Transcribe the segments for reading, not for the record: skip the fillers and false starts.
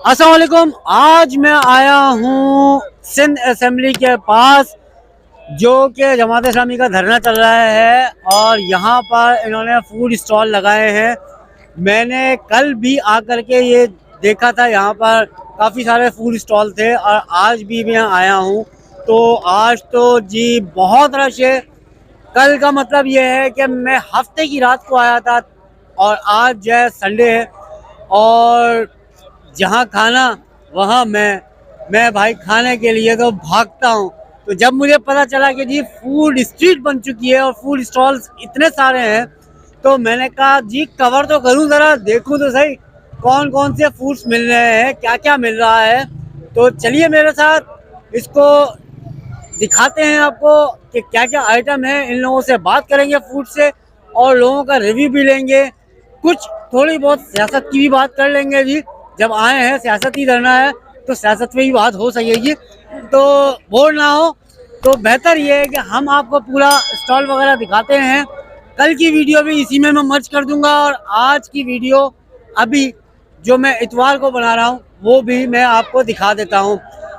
अस्सलाम वालेकुम। आज मैं आया हूँ सिंध असेंबली के पास, जो कि जमात इस्लामी का धरना चल रहा है और यहाँ पर इन्होंने फूड स्टॉल लगाए हैं। मैंने कल भी आकर के ये देखा था, यहाँ पर काफ़ी सारे फूड स्टॉल थे और आज भी मैं आया हूँ तो आज तो जी बहुत रश है। कल का मतलब ये है कि मैं हफ्ते की रात को आया था और आज जो है संडे है और जहाँ खाना वहाँ मैं भाई खाने के लिए तो भागता हूँ। तो जब मुझे पता चला कि जी फूड स्ट्रीट बन चुकी है और फूड स्टॉल्स इतने सारे हैं तो मैंने कहा जी कवर तो करूँ, ज़रा देखूँ तो सही कौन कौन से फूड्स मिल रहे हैं, क्या क्या मिल रहा है। तो चलिए मेरे साथ इसको दिखाते हैं आपको कि क्या क्या आइटम है। इन लोगों से बात करेंगे फूड से और लोगों का रिव्यू भी लेंगे, कुछ थोड़ी बहुत सियासत की भी बात कर लेंगे। जी जब आए हैं सियासत ही करना है तो सियासत में ही बात हो सकेगी, तो बोर ना हो तो बेहतर ये है कि हम आपको पूरा स्टॉल वगैरह दिखाते हैं। कल की वीडियो भी इसी में मैं मर्ज कर दूंगा और आज की वीडियो अभी जो मैं इतवार को बना रहा हूँ वो भी मैं आपको दिखा देता हूँ,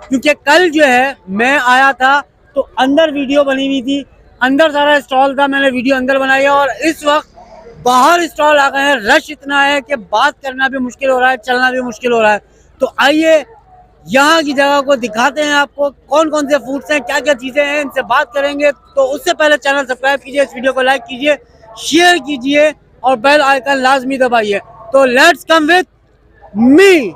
क्योंकि कल जो है मैं आया था तो अंदर वीडियो बनी हुई थी, अंदर सारा स्टॉल था, मैंने वीडियो अंदर बनाई है और इस वक्त बाहर स्टॉल आ गए हैं। रश इतना है कि बात करना भी मुश्किल हो रहा है, चलना भी मुश्किल हो रहा है। तो आइए यहाँ की जगह को दिखाते हैं आपको, कौन कौन से फूड्स हैं, क्या क्या चीज़ें हैं, इनसे बात करेंगे। तो उससे पहले चैनल सब्सक्राइब कीजिए, इस वीडियो को लाइक कीजिए, शेयर कीजिए और बेल आइकन लाजमी दबाइए। तो let's come with me.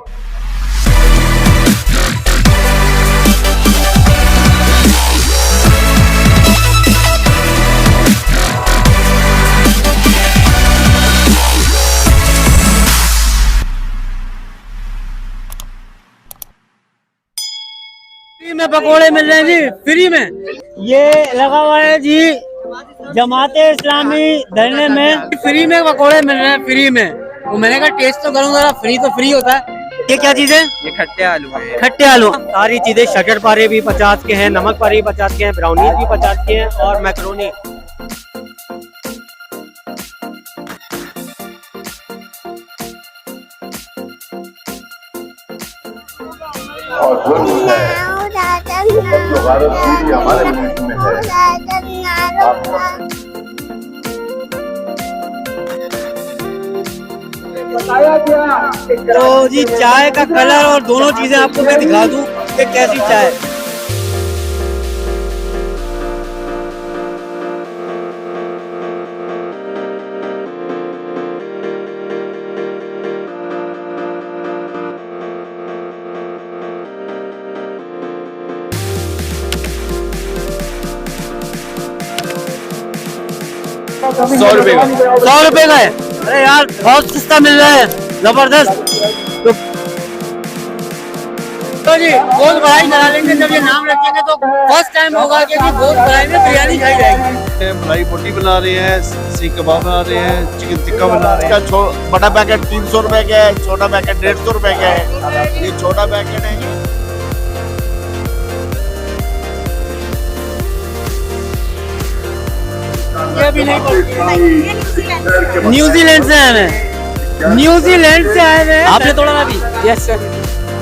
Free में पकोड़े मिल रहे हैं जी, फ्री में। ये लगा हुआ है जी जमाते इस्लामी धरने में, फ्री में पकोड़े मिल रहे हैं, फ्री में। तो मैंने कहा टेस्ट तो करूँ जरा, फ्री तो फ्री होता है। ये क्या चीज़ है? ये खट्टे आलू है। खट्टे आलू। सारी चीजें शटर पारे भी 50 के हैं, नमक पारे भी 50 के हैं, ब्राउनीज भी 50 के हैं और मैक्रोनी। और जो भारत पूरी हमारे मुल्क में है। तो जी चाय का कलर और दोनों चीजें आपको मैं दिखा दूं कि कैसी चाय। ₹100 का। 100 रुपए का है? अरे यार बहुत सस्ता मिल रहा है, जबरदस्त। तो जी गोल भराई करा लेंगे, जब ये नाम रखेंगे तो फर्स्ट टाइम होगा कि गोल भराई में बिरयानी खाई जाएगी। मलाई बोटी बना रहे हैं, सीख कबाब बना रहे हैं, चिकन टिक्का बना रहे हैं। बड़ा पैकेट 300 रुपए का है, छोटा पैकेट 150 रुपए का है। ये छोटा पैकेट है। न्यूजीलैंड से आए हैं, न्यूजीलैंड से आए हैं। आपने तोड़ा अभी? Yes sir.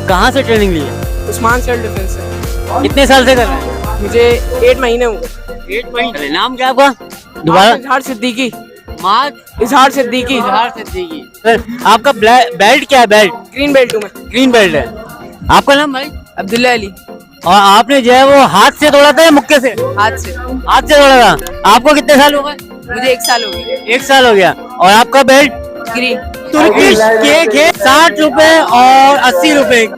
कहाँ से ट्रेनिंग ली है? उस्मान सेल्फ डिफेंस से। कितने साल से कर रहे हैं? मुझे 8 महीने हुए। 8 महीने। नाम क्या आपका? दोबारा। इजहार सिद्दीकी। माज इजहार सिद्दीकी। इजहार सिद्दीकी। सर आपका बेल्ट क्या है? बेल्ट ग्रीन बेल्ट हूँ मैं। ग्रीन बेल्ट है। आपका नाम भाई? अब्दुल्ला अली। और आपने जो है वो हाथ से तोड़ा था या मुक्के से? हाथ से। हाथ से तोड़ा था। आपको कितने साल हो गए? मुझे 1 साल हो गया। 1 साल हो गया। और आपका बेल्ट? ग्रीन। तुर्किश केक है, 60 रुपए और 80 रुपए।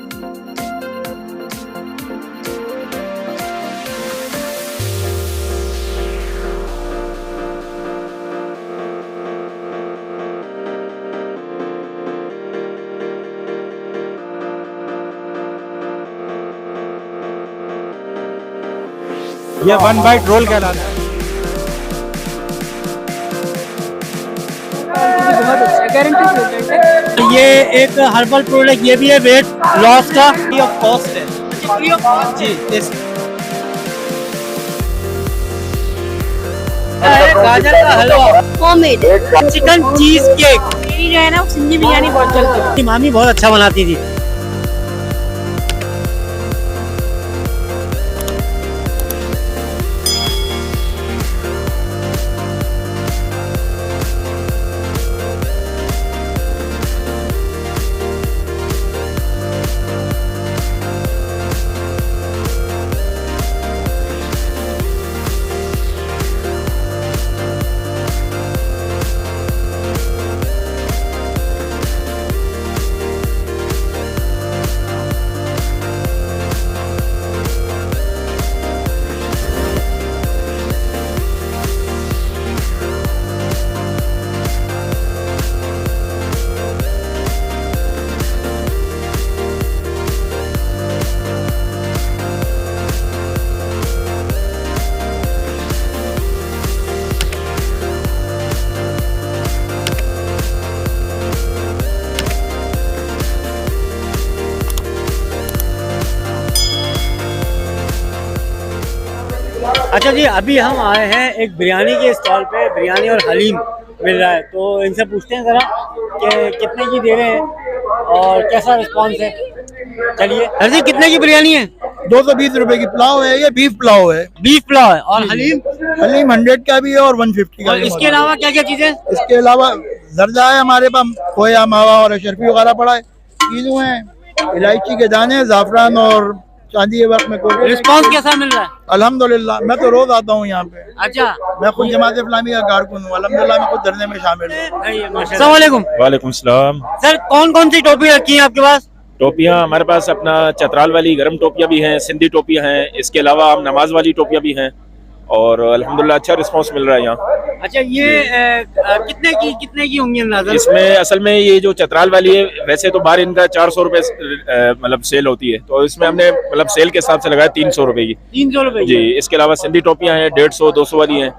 ये 1 बाइट रोल कहलाता है। ये एक हर्बल प्रोडक्ट, ये भी है वेट लॉस का, फ्री ऑफ कॉस्ट है जी। गाजर का हलवा, होममेड चिकन चीज केक। मेरी जो है ना सिंधी बिरयानी बहुत चलती है। मामी बहुत अच्छा बनाती थी। अच्छा जी, अभी हम आए हैं एक बिरयानी के स्टॉल पे, बिरयानी और हलीम मिल रहा है, तो इनसे पूछते हैं ज़रा कि कितने की दे रहे हैं और कैसा रिस्पांस है। चलिए सर जी, कितने की बिरयानी है? 220 रुपए की पुलाव है, ये बीफ पुलाव है। बीफ पुलाव है। और हलीम? हलीम 100 का भी है और 150 का और भी इसके है। अलावा क्या क्या चीज़ें? इसके अलावा जर्दा है हमारे पास, खोया मावा और अशरफी वगैरह पड़ा है, तीनों है, इलायची के दाने, जाफरान और चांदी वक्त में कोई रिस्पांस कैसा मिल रहा है? अल्हम्दुलिल्लाह, मैं तो रोज आता हूँ यहाँ पे। अच्छा, मैं खुद जमात इस्लामी का कारकुन हूँ, अल्हम्दुलिल्लाह मैं खुद धरने में शामिल हूँ। अस्सलाम वालेकुम। वालेकुम सलाम। सर, कौन कौन सी टोपी रखी है आपके पास? टोपियाँ हमारे पास अपना चतराल वाली गर्म टोपियाँ भी हैं, सिंधी टोपियाँ हैं, इसके अलावा हम नमाज वाली टोपियाँ भी हैं और अल्हम्दुलिल्लाह अच्छा रिस्पांस मिल रहा है यहाँ। अच्छा, ये कितने की होंगी अंदाज़ा? इसमें असल में ये जो चतराल वाली है, वैसे तो बाहर इनका 400 रुपए मतलब सेल होती है, तो इसमें हमने मतलब सेल के हिसाब से लगाया 300 रुपए की। 300 रुपए जी। इसके अलावा सिंधी टोपियाँ हैं 150 200 वाली हैं।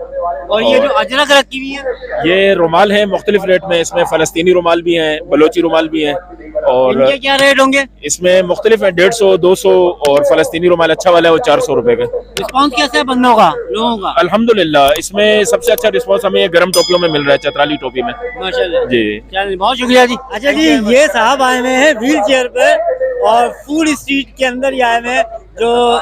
और ये जो अजरक रखी हुई है, ये रुमाल है मुख्तलिफ रेट में, इसमें फ़लस्तीनी रुमाल भी हैं, बलोची रुमाल भी हैं और इनके क्या रेट होंगे? इसमें मुख्तलिफ है 150 200 और फ़लस्तीनी रुमाल अच्छा वाला है वो 400 रुपए का। रिस्पांस कैसा है बंदों का, लोगों का? अल्हम्दुलिल्लाह, इसमें सबसे अच्छा रिस्पांस हमें गर्म टोपियों में मिल रहा है, चतराली टोपी में। माशाल्लाह जी। चलिए, बहुत शुक्रिया जी। अच्छा जी, ये साहब आए हुए हैं व्हील चेयर पे और फूड स्ट्रीट के अंदर ही आए हुए हैं, जो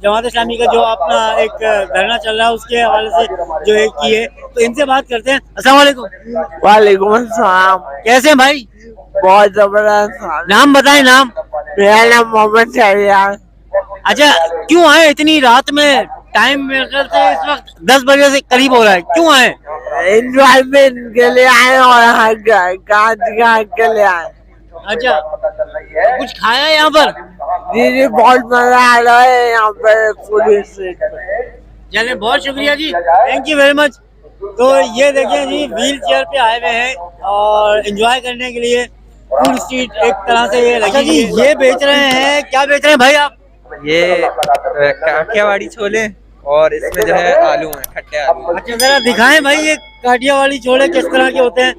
जमात इस्लामी का जो अपना एक धरना चल रहा है उसके हवाले से जो एक की है, तो इनसे बात करते हैं। अस्सलाम वालेकुम। वालेकुम अस्सलाम। कैसे हैं भाई? बहुत जबरदस्त। नाम बताएं, नाम। मेरा नाम मोहम्मद शहरियार। अच्छा, क्यों आए इतनी रात में? टाइम मेरे ख्याल से इस वक्त 10 बजे से करीब हो रहा है, क्यों आए? एंजॉयमेंट के लिए आए और गाँव के लिए आए। अच्छा, तो कुछ खाया यहाँ पर? जी बहुत मजा आ रहा है यहाँ पर पुलिस स्ट्रीट पे। चलिए, बहुत शुक्रिया जी, थैंक यू वेरी मच। तो ये देखिए जी, व्हील चेयर पे आए हुए हैं और एंजॉय करने के लिए फूड स्ट्रीट एक तरह से ये लगी। जी, ये बेच रहे हैं, क्या बेच रहे हैं भाई आप? ये काठियावाड़ी छोले और इसमें जो है आलू है, खट्टे आलू। अच्छा, जरा दिखाएं भाई, ये काठियावाड़ी छोले किस तरह के होते हैं?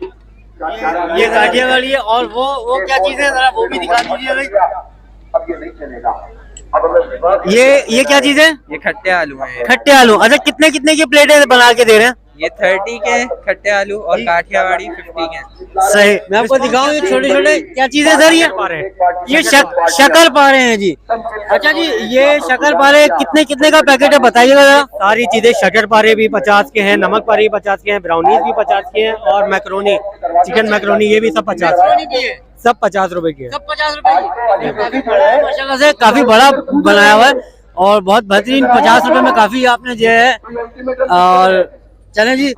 ये काठियावाड़ी है, और वो क्या चीज़ है, जरा वो भी दिखा दीजिए भाई। ये क्या चीज़ है? ये खट्टे आलू हैं। खट्टे आलू। अच्छा, कितने कितने की प्लेटें बना के दे रहे हैं? ये 30 के हैं खट्टे आलू और काठियावाड़ी 50 के। सही। मैं आपको दिखाऊं, ये छोटे छोटे क्या चीजें सर? ये शक्कर पारे हैं जी। अच्छा जी, ये शक्कर पारे कितने कितने का पैकेट है, बताइएगा जरा। सारी चीजें शक्कर पारे भी 50 के हैं, नमक पारे भी 50 के हैं, ब्राउनीज भी 50 के हैं और मैक्रोनी, चिकन मैक्रोनी, ये भी सब 50 के हैं। सब 50 रुपए की है। सब 50 रुपए की। काफी बड़ा है माशाल्लाह से, काफी बड़ा बनाया हुआ है और बहुत बेहतरीन। 50 रुपए में काफी आपने जो है। और चले जी,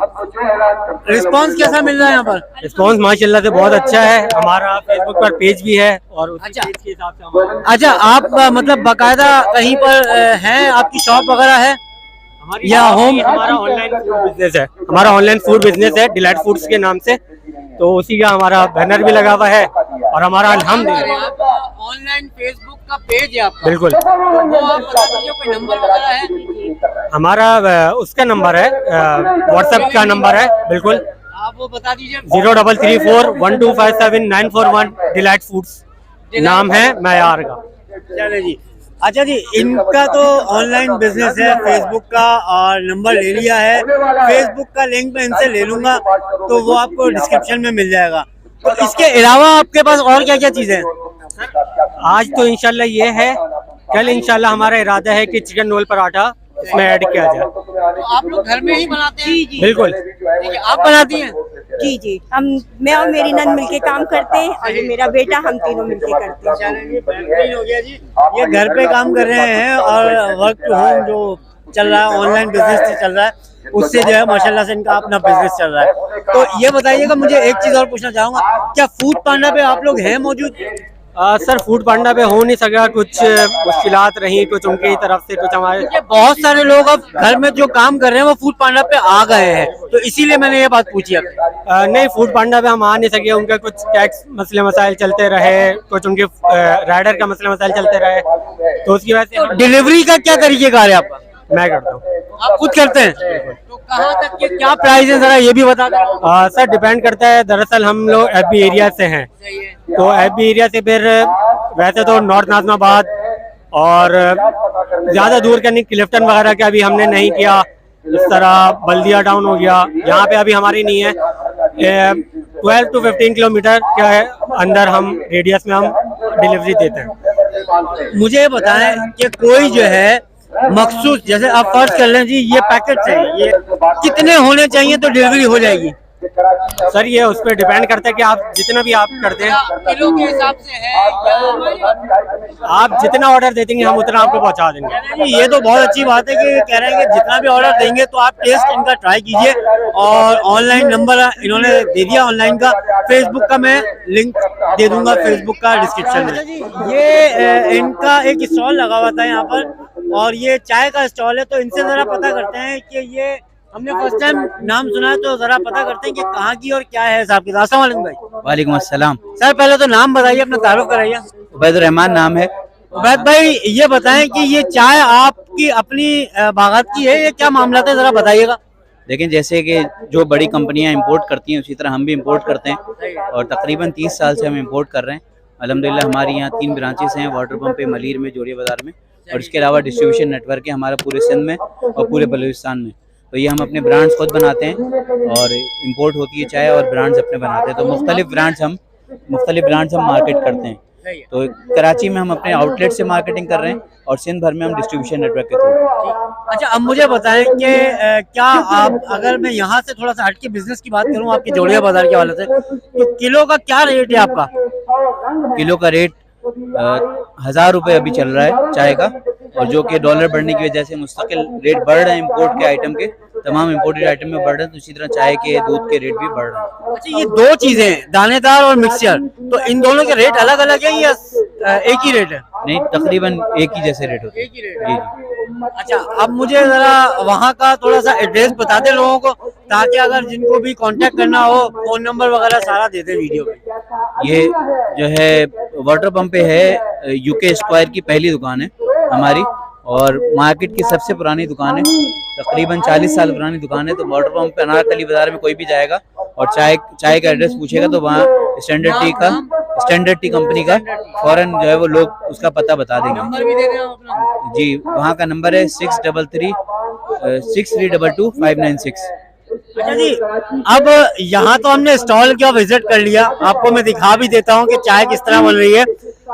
रिस्पांस कैसा मिल रहा है यहाँ पर? रिस्पांस माशाल्लाह से बहुत अच्छा है। हमारा फेसबुक पर पेज भी है और उसी अच्छा। पेज के हिसाब से हमारा। अच्छा, आप मतलब बाकायदा कहीं पर हैं, आपकी शॉप वगैरह है या होम? हमारा ऑनलाइन फूड बिजनेस है, हमारा ऑनलाइन फूड बिजनेस है डिलाइट फूड्स के नाम से, तो उसी का हमारा बैनर भी लगा हुआ है और हमारा अल्हम्दुलिल्लाह ऑनलाइन फेसबुक का पेज है आपका? बिल्कुल। तो वो आप बता दीजिए, कोई नंबर वगैरह है? हमारा उसका नंबर है, व्हाट्सएप का नंबर है, बिल्कुल आप वो बता दीजिए। 03341257 डिलाइट फूड्स नाम है मैयार का। चले जी। अच्छा जी, इनका तो ऑनलाइन बिजनेस है फेसबुक का, और नंबर ले लिया है। फेसबुक का लिंक मैं इनसे ले लूंगा तो वो आपको डिस्क्रिप्शन में मिल जाएगा। तो इसके अलावा आपके पास और क्या क्या चीजें हैं? आज तो इंशाल्लाह ये है, कल इंशाल्लाह हमारा इरादा है कि चिकन रोल पराठा इसमें ऐड किया जाए। तो आप लोग घर में ही बनाते हैं? जी, बिल्कुल। ठीक है, आप बनाती हैं? जी, मैं और मेरी नंद मिलके काम करते हैं और ये मेरा बेटा, हम तीनों मिलके करते हैं। चलिए, बेहतरीन हो गया जी। ये घर पे काम कर रहे हैं और वर्क टू होम जो चल रहा है, ऑनलाइन बिजनेस चल रहा है, उससे जो है माशाल्लाह से इनका अपना बिजनेस चल रहा है। तो ये बताइएगा, मुझे एक चीज और पूछना चाहूंगा, क्या फूड पांडा पे आप लोग हैं मौजूद? सर फूड पांडा पे हो नहीं सका, कुछ मुश्किलात रही, कुछ उनकी तरफ से, कुछ हमारे। ये बहुत सारे लोग अब घर में जो काम कर रहे हैं वो फूड पांडा पे आ गए हैं, तो इसीलिए मैंने ये बात पूछी है। नहीं, फूड पांडा पे हम आ नहीं सके, उनके कुछ टैक्स मसले मसाइल चलते रहे, कुछ उनके राइडर का मसले मसाइल चलते रहे, तो उसकी वजह से डिलीवरी का क्या तरीकेकार है आपका? मैं करता हूँ। आप खुद करते हैं? तो कहाँ तक के क्या प्राइस है, जरा ये भी बता दें। सर डिपेंड करता है, दरअसल हम लोग एफबी एरिया से हैं, तो एफबी एरिया से फिर वैसे तो नॉर्थ नाज़िमाबाद, और ज़्यादा दूर का नहीं, क्लिफ्टन वगैरह का अभी हमने नहीं किया। इस तरह बल्दिया टाउन हो गया, यहाँ पे अभी हमारी नहीं है। 12 to 15 किलोमीटर के अंदर हम रेडियस में हम डिलीवरी देते हैं। मुझे बताएं कि कोई जो है मखसूस, जैसे आप फर्ज कर लें जी ये पैकेट है, ये कितने होने चाहिए तो डिलीवरी हो जाएगी? सर ये उस पर डिपेंड करता है कि आप जितना भी आप करते हैं, किलो के हिसाब से है या आप जितना ऑर्डर दे देंगे हम उतना आपको पहुंचा देंगे। ये तो बहुत अच्छी बात है कि कह रहे हैं कि जितना भी ऑर्डर देंगे तो आप टेस्ट इनका ट्राई कीजिए। और ऑनलाइन नंबर इन्होंने दे दिया ऑनलाइन का, फेसबुक का मैं लिंक दे दूंगा फेसबुक का डिस्क्रिप्शन में। ये इनका एक स्टॉल लगा हुआ था यहाँ पर और ये चाय का स्टॉल है, तो इनसे जरा पता करते हैं कि ये हमने फर्स्ट टाइम नाम सुना है, तो जरा पता करते हैं कि कहाँ की और क्या है साहब के साथ। अस्सलाम वालेकुम भाई। वालेकुम अस्सलाम। सर पहले तो नाम बताइए, अपना तारुफ कराइए। उबैदुर रहमान नाम है। उबैद भाई ये बताएं कि ये चाय आपकी अपनी बागात की है, ये क्या मामला था जरा बताइएगा। लेकिन जैसे कि जो बड़ी कंपनियां इंपोर्ट करती हैं उसी तरह हम भी इंपोर्ट करते हैं और तकरीबन 30 साल से हम इंपोर्ट कर रहे हैं। अल्हम्दुलिल्लाह हमारी यहाँ 3 ब्रांचेस हैं, वाटर पंप पे, मलीर में, जोड़िया बाजार में, और इसके अलावा डिस्ट्रीब्यूशन नेटवर्क है हमारा पूरे सिंध में और पूरे बलूचिस्तान में। तो ये हम अपने ब्रांड्स खुद बनाते हैं और इंपोर्ट होती है चाय और ब्रांड्स अपने बनाते हैं। तो मुख्तलिफ ब्रांड्स हम मार्केट करते हैं। तो कराची में हम अपने आउटलेट से मार्केटिंग कर रहे हैं और सिंध भर में हम डिस्ट्रीब्यूशन नेटवर्क के थ्रू। अच्छा अब मुझे बताएं कि क्या आप, अगर मैं यहाँ से थोड़ा सा हट के बिजनेस की बात करूँ आपके जोड़िया बाजार के हवाले से, तो किलो का क्या रेट है आपका? किलो का रेट 1000 रुपये अभी चल रहा है चाय का, और जो कि डॉलर बढ़ने की वजह से मुस्तकिल रेट बढ़ रहे हैं। इंपोर्ट के आइटम के, तमाम इंपोर्टेड आइटम में बढ़ रहे हैं, तो इसी तरह चाय के, दूध के रेट भी बढ़ रहे हैं। अच्छा ये दो चीजें दानेदार और मिक्सचर, तो इन दोनों के रेट अलग अलग है या एक ही रेट है? नहीं, तकरीबन एक ही जैसे रेट होते हैं। जी जी। अच्छा अब मुझे जरा वहाँ का थोड़ा सा एड्रेस बता दे लोगों को, ताकि अगर जिनको भी कांटेक्ट करना हो फोन नंबर वगैरह सारा दे दे वीडियो में। ये जो है वाटर पंप पे है, यूके स्क्वायर की पहली दुकान है हमारी और मार्केट की सबसे पुरानी दुकान है, तकरीबन 40 साल पुरानी दुकान है। तो वाटर पंप पे अनारकली बाजार में कोई भी जाएगा और चाय का एड्रेस पूछेगा तो वहाँ स्टैंडर्ड टी कंपनी का फौरन जो है वो लोग उसका पता बता देंगे। नंबर भी दे दें अपना। जी, वहाँ का नंबर है 633 6322 596। अच्छा जी, अब यहाँ तो हमने स्टॉल का विजिट कर लिया, आपको मैं दिखा भी देता हूँ कि चाय किस तरह बन रही है।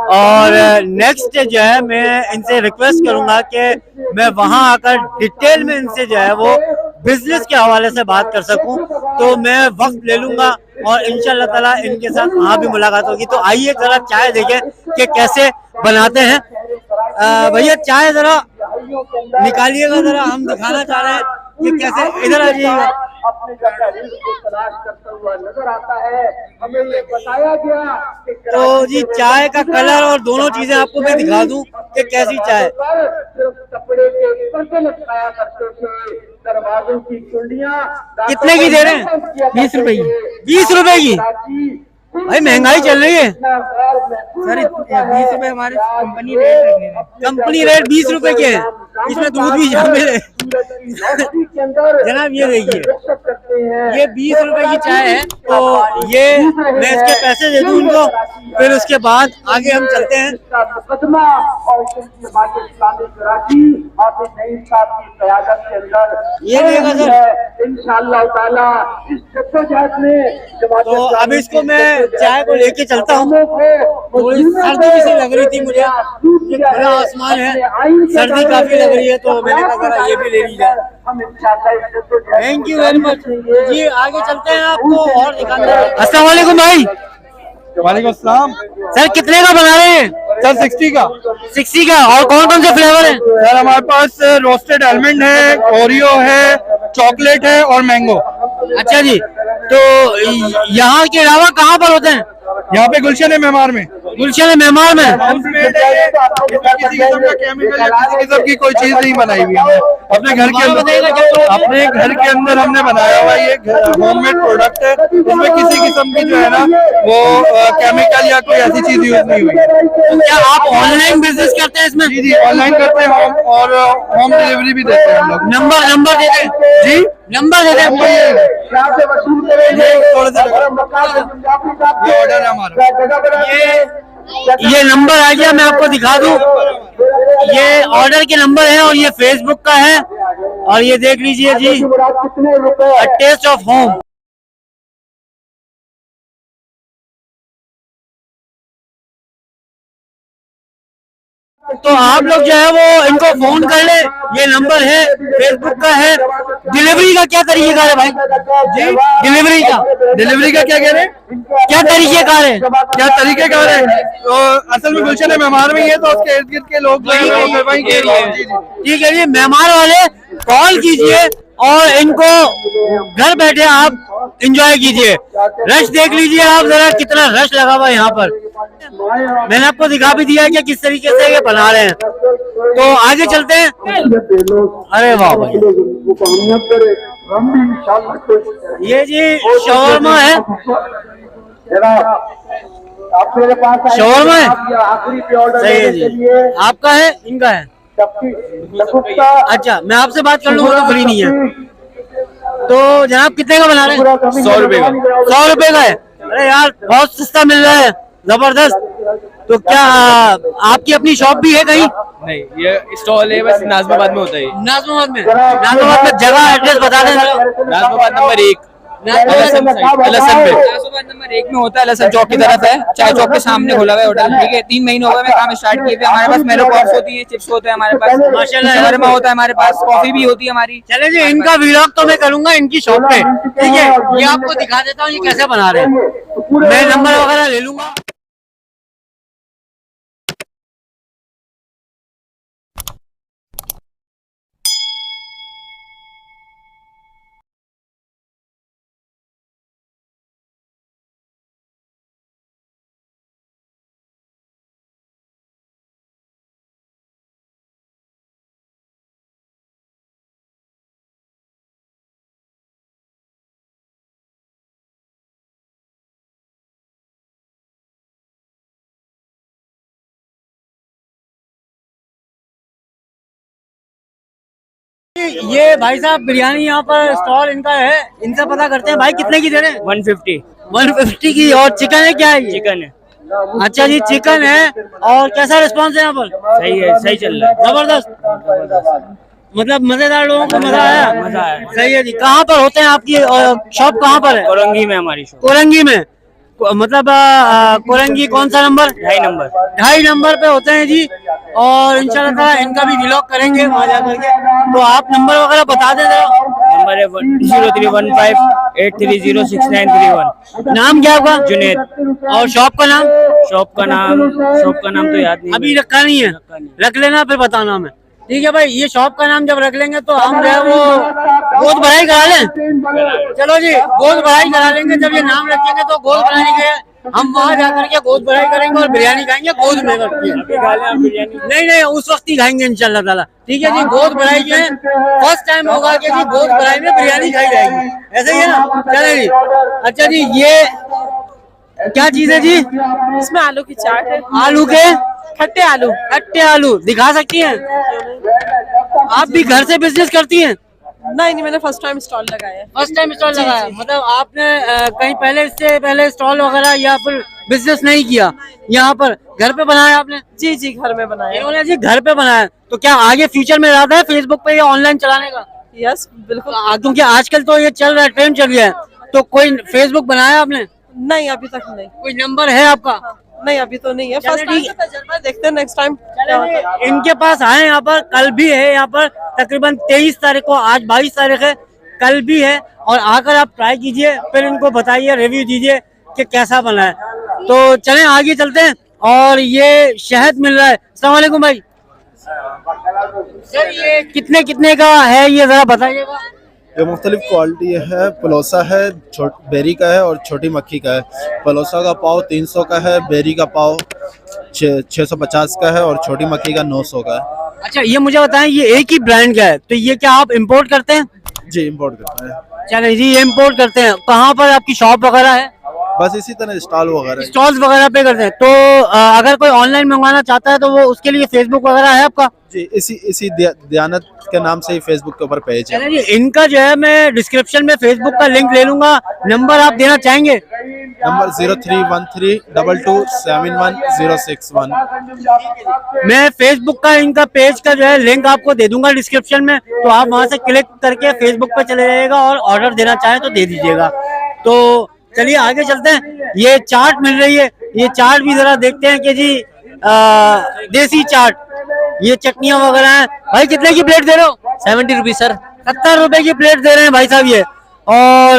और नेक्स्ट जो है मैं इनसे रिक्वेस्ट करूंगा कि मैं वहाँ आकर डिटेल में इनसे जो है वो बिजनेस के हवाले से बात कर सकूं, तो मैं वक्त ले लूंगा और इंशाल्लाह ताला इनके साथ वहाँ भी मुलाकात होगी। तो आइए जरा चाय देखें कि कैसे बनाते हैं। भैया चाय जरा निकालिएगा, जरा हम दिखाना चाह रहे हैं कि कैसे। इधर आ जाइएगा। तो जी चाय का कलर और दोनों चीजें आपको मैं दिखा दूं कि कैसी चाय। कितने की दे रहे हैं? 20 रुपए की। 20 रुपए की? भाई महंगाई चल रही है सर 20 रुपए हमारे कंपनी रेट रखने हैं। कंपनी रेट 20 रुपए के हैं, इसमें दूध भी शामिल है। जनाब ये देखिए, ये 20 रुपए की चाय है, तो ये मैं इसके पैसे दे दूं इनको, फिर उसके बाद आगे हम चलते हैं। ये देखा सर, तो अब इसको मैं चाय को लेके चलता हूँ। थोड़ी सर्दी सी लग रही थी मुझे, ये खुला आसमान है, सर्दी काफी लग रही है, तो मैंने कहा जरा ये भी ले ली जाए। थैंक यू वेरी मच जी। आगे चलते हैं, आपको और दिखाते हैं। अस्सलाम वालेकुम भाई। वालेकुम अस्सलाम। सर कितने का बना रहे हैं? सर 60 का। 60 का। और कौन कौन से फ्लेवर है? सर हमारे पास रोस्टेड आलमंड है, ओरियो है, चॉकलेट है और मैंगो। अच्छा जी, तो यहाँ के अलावा कहाँ पर होते हैं? यहाँ पे गुलशन है मेहमान में। गुलशन मेहमान में किसी किस्म का केमिकल या किसी किस्म की कोई चीज नहीं बनाई हुई है। अपने घर के अंदर हमने बनाया हुआ ये होममेड प्रोडक्ट है। इसमें किसी किस्म की जो है ना वो केमिकल या कोई ऐसी चीज यूज नहीं हुई है। तो क्या आप ऑनलाइन बिजनेस करते हैं इसमें? जी जी, ऑनलाइन करते हैं और होम डिलीवरी भी देते हैं हम लोग। नंबर दे दें जी, नंबर दे दें। ऑर्डर है हमारा। ये नंबर आ गया, मैं आपको दिखा दूं। ये ऑर्डर के नंबर है और ये फेसबुक का है और ये देख लीजिए जी, टेस्ट ऑफ होम। तो आप लोग जो है वो इनको फोन कर ले, ये नंबर है, फेसबुक का है। डिलीवरी का क्या तरीका है भाई जी? डिलीवरी का क्या कह रहे हैं? क्या तरीकेकार है? क्या तरीकेकार है? तो असल में गुलशन है, मेहमान में ही है, तो उसके इर्द गिर्द के लोग वहीं के ठीक है जी, मेहमान वाले कॉल कीजिए और इनको घर बैठे आप एंजॉय कीजिए। रश देख लीजिए आप जरा, कितना रश लगा हुआ है यहाँ पर। मैंने आपको दिखा भी दिया है कि किस तरीके से ये बना रहे हैं। तो आगे चलते हैं। अरे वाह भाई, ये जी शवरमा है, शवरमा है, सही है जी। आपका है, इनका है? अच्छा, मैं आपसे बात कर लूँगा तो फ्री नहीं है। तो जनाब कितने का बना रहे हैं? 100 रुपए का। 100 रुपए का है? अरे यार बहुत सस्ता मिल रहा है, जबरदस्त। तो क्या आपकी अपनी शॉप भी है कहीं? नहीं, ये स्टॉल है, बस नाजमाबाद में होता है। नाजमाबाद में? नाजमाबाद में जगह एड्रेस बता दें। नाजमाबाद नंबर 1 अलहसन पे, नाजमाबाद नंबर 1 में होता है, अलहसन चौक की तरफ है, चाय चौक के सामने खुला हुआ है होटल। ठीक है, 3 महीने हो गए मैं काम स्टार्ट किए थे। हमारे पास मेलो पॉप्स होती है, चिप्स होते हैं हमारे पास, माशाल्लाह, शवरमा होता है हमारे पास, कॉफी भी होती है हमारी। चले जी, इनका व्लॉग तो मैं करूंगा इनकी शॉप पे, ठीक है? ये आपको दिखा देता हूँ ये कैसे बना रहे हैं, मैं नंबर वगैरह ले लूंगा। ये भाई साहब बिरयानी यहाँ पर स्टॉल इनका है, इनसे पता करते हैं। भाई कितने की दे रहे हैं? 150 की। और चिकन है क्या है ये? चिकन है। अच्छा जी, चिकन है। और कैसा रिस्पांस है यहाँ पर? सही है, सही चल रहा है, जबरदस्त, मतलब मजेदार, लोगों को मजा आया? मजा आया। सही है जी। कहाँ पर होते हैं आपकी शॉप, कहाँ पर है? कोरंगी में हमारी शॉप। कोरंगी में? मतलब कोरंगी कौन सा नंबर? 2.5 नंबर पे होते हैं जी। और इंशाल्लाह ताला इनका भी व्लॉग करेंगे वहाँ जाकर के। तो आप नंबर वगैरह बता दें जरा। नंबर है 0315830691। नाम क्या होगा? जुनेद। और शॉप का नाम? शॉप का नाम तो याद नहीं, अभी रखा नहीं है, रख लेना फिर बताना हमें, ठीक है भाई? ये शॉप का नाम जब रख लेंगे तो हम जो है वो गोद भराई करा लें। चलो जी, गोद भराई करा लेंगे। जब ये नाम रखेंगे तो गोद भराई के हम वहाँ जाकर के गोद भराई करेंगे और बिरयानी खाएंगे गोद में रख के। नहीं, उस वक्त ही खाएंगे इंशाल्लाह ताला, ठीक है जी? गोद भराई के फर्स्ट टाइम होगा कि जी गोद भराई में बिरयानी खाई जाएगी, ऐसे ही है ना? चले जी। अच्छा जी, ये क्या चीज है जी? इसमें आलू की चाट है। आलू के खट्टे आलू दिखा सकती हैं? आप भी घर से बिजनेस करती हैं? नहीं, मैंने फर्स्ट टाइम स्टॉल लगाया है। फर्स्ट टाइम स्टॉल लगाया? मतलब आपने कहीं पहले, इससे पहले स्टॉल वगैरह या फिर बिजनेस नहीं किया? यहाँ पर घर पे बनाया आपने? जी, घर में बनाया। इन्होंने जी घर पे बनाया। तो क्या आगे फ्यूचर में इरादा है फेसबुक पे या ऑनलाइन चलाने का? यस, बिल्कुल। क्योंकि आजकल तो ये चल रहा है, ट्रेंड चल गया है। तो कोई फेसबुक बनाया आपने? नहीं, अभी तक नहीं। कोई नंबर है आपका? नहीं, अभी तो नहीं है, फर्स्ट टाइम का तजुर्बा, देखते हैं नेक्स्ट टाइम। इनके पास आए यहाँ पर, कल भी है यहाँ पर, तकरीबन 23 तारीख को, आज 22 तारीख है, कल भी है। और आकर आप ट्राई कीजिए, फिर इनको बताइए, रिव्यू दीजिए कि कैसा बना है। तो चलें आगे चलते हैं। और ये शहद मिल रहा है। अस्सलाम वालेकुम भाई। सर ये कितने का है, ये जरा बताइएगा। ये मुख्तलिफ क्वालिटी है, पलोसा है, बेरी का है और छोटी मक्खी का है। पलोसा का पाव 300 का है, बेरी का पाव 650 का है और छोटी मक्खी का 900 का है। अच्छा, ये मुझे बताएं, ये एक ही ब्रांड का है, तो ये क्या आप इंपोर्ट करते हैं? जी, इंपोर्ट करते हैं। चलिए जी, ये इंपोर्ट करते हैं। कहाँ पर आपकी शॉप वगैरह है? बस इसी तरह स्टॉल वगैरह। स्टॉल्स वगैरह पे करते हैं। तो अगर कोई ऑनलाइन मंगवाना चाहता है तो वो उसके लिए फेसबुक वगैरह है आपका? जी, इसी दयानत के नाम से ही फेसबुक के ऊपर पेज है। चलिए जी, इनका जो है मैं डिस्क्रिप्शन में फेसबुक का लिंक ले लूंगा। नंबर आप देना चाहेंगे? नंबर 031322716061। मैं फेसबुक का इनका पेज का जो है लिंक आपको दे दूंगा डिस्क्रिप्शन में, तो आप वहां से क्लिक करके फेसबुक पे चले जाइएगा और ऑर्डर देना चाहें तो दे दीजिएगा। तो चलिए आगे चलते हैं। ये चाट मिल रही है, ये चाट भी जरा देखते हैं कि जी देसी चाट, ये चटनियां वगैरह हैं। भाई कितने की प्लेट दे रहे हो? 70 रुपीज सर। 70 रुपए की प्लेट दे रहे हैं भाई साहब ये। और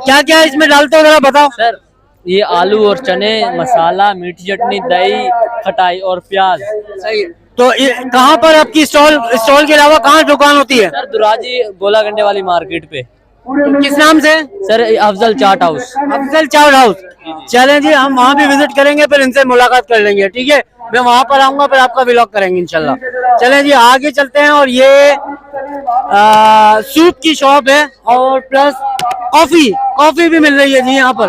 क्या क्या इसमें डालते हो जरा बताओ। सर ये आलू और चने, मसाला, मीठी चटनी, दही, खटाई और प्याज। सही। तो कहाँ पर आपकी स्टॉल के अलावा कहाँ दुकान होती है? सर दुराजी गोलागंडे वाली मार्केट पे। किस नाम से? सर अफजल चाट हाउस। अफजल चाट हाउस। चलें जी, हम वहाँ भी विजिट करेंगे, फिर इनसे मुलाकात कर लेंगे। ठीक है, मैं वहाँ पर आऊंगा, फिर आपका व्लॉग करेंगे इंशाल्लाह। चलें जी आगे चलते हैं। और ये सूप की शॉप है और प्लस कॉफी भी मिल रही है जी यहाँ पर।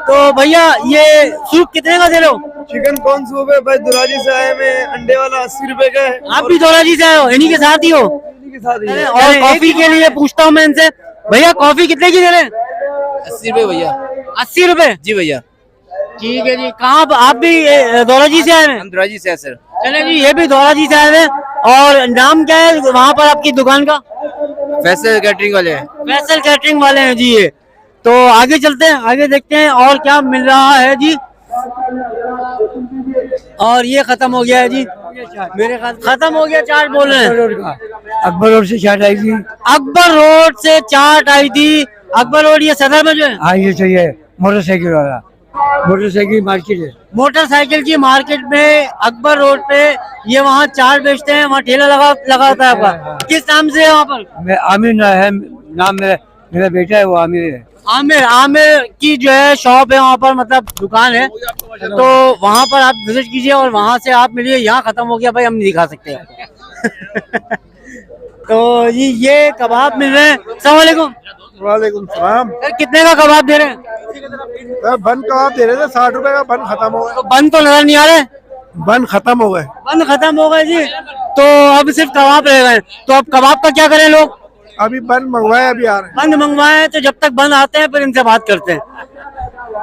तो भैया ये सूप कितने का दे रहे हो? चिकन कॉर्न सूप है भाई, दुराजी से आए मैं, अंडे वाला 80 रुपए का है। आप भी दुराजी से आए हो? इन्हीं के साथ ही हो? और कॉफी के लिए पूछता हूँ मैं इनसे, भैया कॉफी कितने की दे रहे हैं? 80 रुपए भैया। 80 रुपए? जी भैया। ठीक है जी। कहाँ आप भी दौराजी से आए हैं? हम दुराजी से हैं सर। चले जी, ये भी दौराजी से आए हैं। और नाम क्या है वहाँ पर आपकी दुकान का? फैसल कैटरिंग वाले हैं। फैसल कैटरिंग वाले हैं जी ये। तो आगे चलते हैं, आगे देखते हैं और क्या मिल रहा है जी। और ये खत्म हो गया है जी, मेरे ख्याल खत्म हो गया। चाट बोल रहे हैं अकबर रोड से चाट आई थी। अकबर रोड से चाट आई थी। अकबर रोड ये सदर में जो है? हाँ ये चाहिए मोटरसाइकिल वाला, मोटरसाइकिल मार्केट है। मोटरसाइकिल की मार्केट में अकबर रोड पे ये वहाँ चाट बेचते हैं, वहाँ ठेला लगाता है आपका। किस नाम से है वहाँ पर? मैं आमिर है नाम, मेरा बेटा है वो आमिर है। आमिर की जो है शॉप है वहाँ पर, मतलब दुकान है। तो वहाँ पर आप विजिट कीजिए और वहाँ से आप मिलिए। यहाँ खत्म हो गया भाई, हम नहीं दिखा सकते। तो ये कबाब मिल रहे हैं। अस्सलाम वालेकुम। वालेकुम सलाम। सर कितने का कबाब दे रहे हैं? बन कबाब दे रहे थे 60 रुपए का, बन खत्म हो गए। तो बन तो नजर नहीं आ रहे? बन खत्म हो गए। बन खत्म हो गए जी। तो अब सिर्फ कबाब रह गए। तो अब कबाब का क्या करें लोग? अभी बन मंगवाए, अभी आ रहे हैं। बंद मंगवाए, तो जब तक बंद आते हैं फिर इनसे बात करते हैं।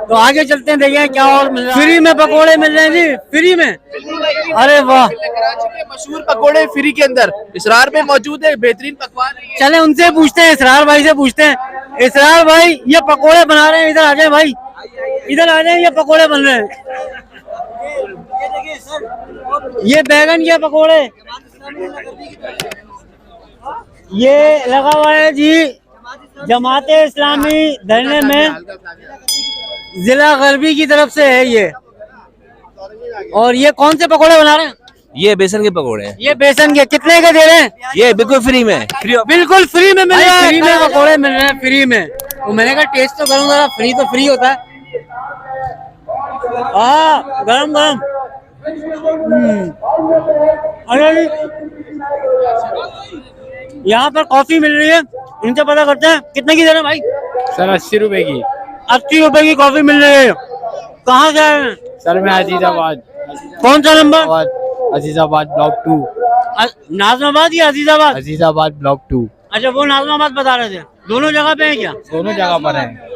तो आगे चलते हैं, देखिए क्या और मिल रहा है। फ्री में पकोड़े मिल रहे हैं जी, फ्री में। अरे वाह, कराची के मशहूर पकोड़े फ्री के अंदर इसरार में मौजूद है, बेहतरीन पकवान है। चले उनसे पूछते हैं, इसरार भाई से पूछते हैं। इसरार भाई ये पकोड़े बना रहे हैं, इधर आ जाए भाई, इधर आ जाए। ये पकोड़े बन रहे हैं, ये बैगन के पकोड़े ये लगा हुआ है जी जमाते इस्लामी धरने में, जिला गरबी की तरफ से है ये। और ये कौन से पकोड़े बना रहे हैं? ये बेसन के पकोड़े हैं। ये बेसन के कितने के दे रहे हैं? ये बिल्कुल फ्री में, बिल्कुल फ्री में मिल रहा है। फ्री में पकोड़े मिल रहे हैं, फ्री में। तो मैंने कहा टेस्ट तो करूँ जरा, फ्री तो फ्री होता है। हाँ गरम गरम। अरे यहाँ पर कॉफी मिल रही है, इनसे पता करते हैं कितने की दे रहे हैं भाई? सर 80 रुपए की। 80 रुपए की कॉफी मिल रही है। कहाँ से आए हैं? सर मैं अजीजाबाद। कौन सा नंबर? अजीजाबाद ब्लॉक 2। नाजमाबाद या अजीजाबाद? अजीजाबाद ब्लॉक 2। अच्छा वो नाजमाबाद बता रहे थे। दोनों जगह पे है क्या? दोनों जगह पर है।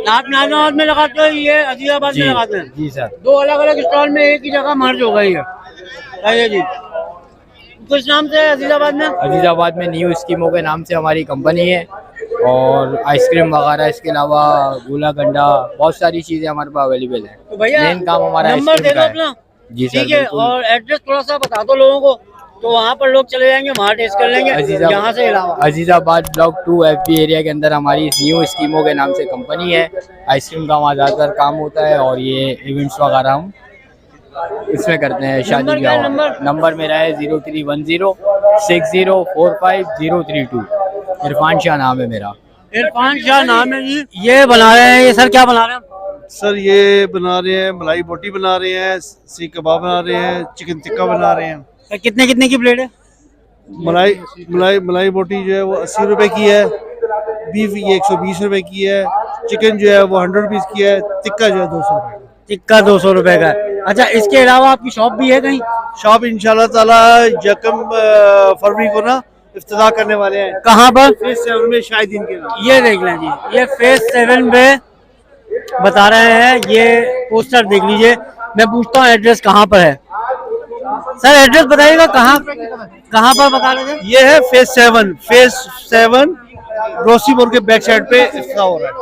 आप नाजमाबाद में लगाते हो, ये अजीजाबाद में लगाते हैं? जी सर। दो अलग अलग स्टॉल में एक ही जगह मर्ज हो गई है। जी किस नाम से है अजीजाबाद में? अजीजाबाद में न्यू स्कीमों के नाम से हमारी कंपनी है, और आइसक्रीम वगैरह, इसके अलावा गोला गंडा, बहुत सारी चीजें हमारे पास अवेलेबल है। तो भैया मेन काम हमारा नंबर दे दो अपना। जी सर ठीक है, और एड्रेस थोड़ा सा बता दो लोगों को, तो वहाँ पर लोग चले जाएंगे, वहाँ टेस्ट कर लेंगे यहाँ से अलावा। अजीजाबाद ब्लॉक 2 FP एरिया के अंदर हमारी न्यू स्कीमों के नाम से कंपनी है। आइसक्रीम का वहाँ ज़्यादातर काम होता है, और ये इवेंट्स वगैरह हम इसमें करते हैं, शादी ब्याह। नंबर मेरा है 03106045 इरफान शाह नाम है मेरा। इरफान शाह नाम है जी। ये बना रहे हैं, ये सर क्या बना रहे हैं? सर ये बना रहे हैं मलाई बोटी बना रहे हैं, सीख कबाब बना रहे हैं, चिकन टिक्का बना रहे हैं। कितने कितने की प्लेट है? मलाई बोटी जो है वो 80 रुपए की है, बीफ ये 120 रुपए की है, चिकन जो है वो 100 रुपीज की है, टिक्का जो है 200 रुपए। टिक्का 200 रुपए का है। अच्छा, इसके अलावा आपकी शॉप भी है कहीं? शॉप इंशाल्लाह ताला यकम फरवरी को ना इफ्तिताह करने वाले हैं। कहाँ पर? फेज 7 में शाहिदीन के नाम। ये देख लें जी, ये फेज 7 पे बता रहे हैं, ये पोस्टर देख लीजिए। मैं पूछता हूँ एड्रेस कहाँ पर है? सर एड्रेस बताइएगा, कहाँ पर बता रहे थे? ये है फेज 7 रोसीपुर के बैक साइड पे इफ्तिताह हो रहा है।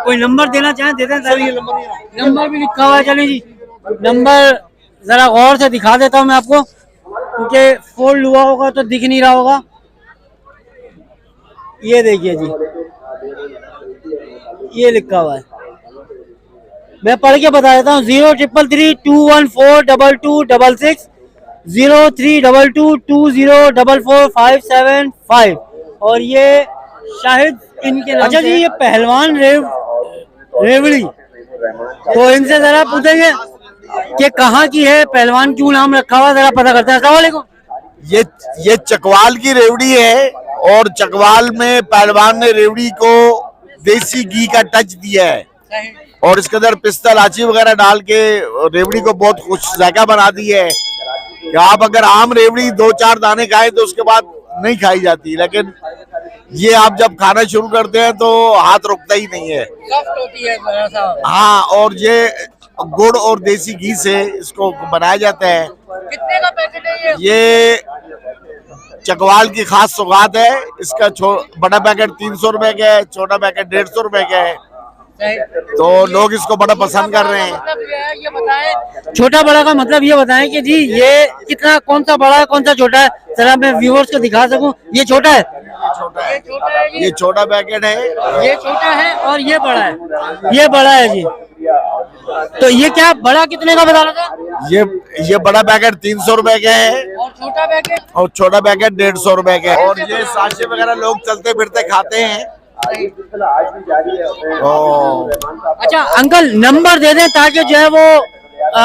कोई नंबर देना चाहें दे दें सर। ये नंबर भी लिखा हुआ है। चलिए जी, नंबर जरा गौर से दिखा देता हूँ मैं आपको, क्योंकि फोल्ड हुआ होगा तो दिख नहीं रहा होगा। ये देखिए जी, ये लिखा हुआ है, मैं पढ़ के बता देता हूँ। 033321422266 032220444575 और ये शाहिद इनके नाम। अच्छा जी, ये पहलवान रेवड़ी, तो इनसे जरा पूछेंगे कि कहाँ की है, पहलवान क्यों नाम रखा हुआ, जरा पता करते हैं। अस्सलाम वालेकुम। ये चकवाल की रेवड़ी है और चकवाल में पहलवान ने रेवड़ी को देसी घी का टच दिया है और इसके अंदर पिस्ता इलायची वगैरह डाल के रेवड़ी को बहुत खुश जायका बना दी है कि आप अगर आम रेवड़ी 2-4 दाने खाएं तो उसके बाद नहीं खाई जाती, लेकिन ये आप जब खाना शुरू करते हैं तो हाथ रुकता ही नहीं है, सॉफ्ट होती है हाँ। और ये गुड़ और देसी घी से इसको बनाया जाता है। कितने का पैकेट है ये चकवाल की खास सौगात है। इसका बड़ा पैकेट 300 रुपए का है, छोटा पैकेट 150 रुपए का है, तो लोग इसको बड़ा पसंद कर रहे हैं। ये बताएं, छोटा बड़ा का मतलब ये बताएं कि जी ये कितना, कौन सा बड़ा है कौन सा छोटा है, जरा मैं व्यूअर्स को दिखा सकूं। ये छोटा है, ये छोटा पैकेट है, ये छोटा है और ये बड़ा है, ये बड़ा है जी। तो ये क्या बड़ा कितने का बता रहा था? ये बड़ा पैकेट 300 रुपए का है और छोटा पैकेट? और छोटा पैकेट 150 रुपए का है। और ये साशे वगैरह लोग चलते फिरते खाते हैं। अच्छा अंकल, नंबर दे दें ताकि जो है वो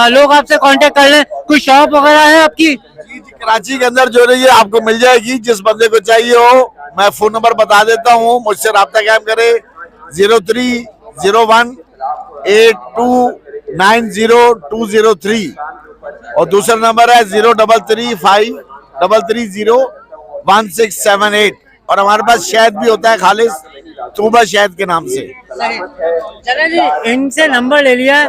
लोग आपसे कांटेक्ट कर लें। कोई शॉप वगैरह है आपकी? कराची के अंदर जो है ये आपको मिल जाएगी, जिस बंदे को चाहिए हो। मैं फोन नंबर बता देता हूँ, मुझसे राब्ता कायम करे 030182902203 और दूसरा नंबर है 0335301678 और हमारे पास शहद भी होता है खालिस तूबा शहद के नाम से। चले जी, इनसे नंबर ले लिया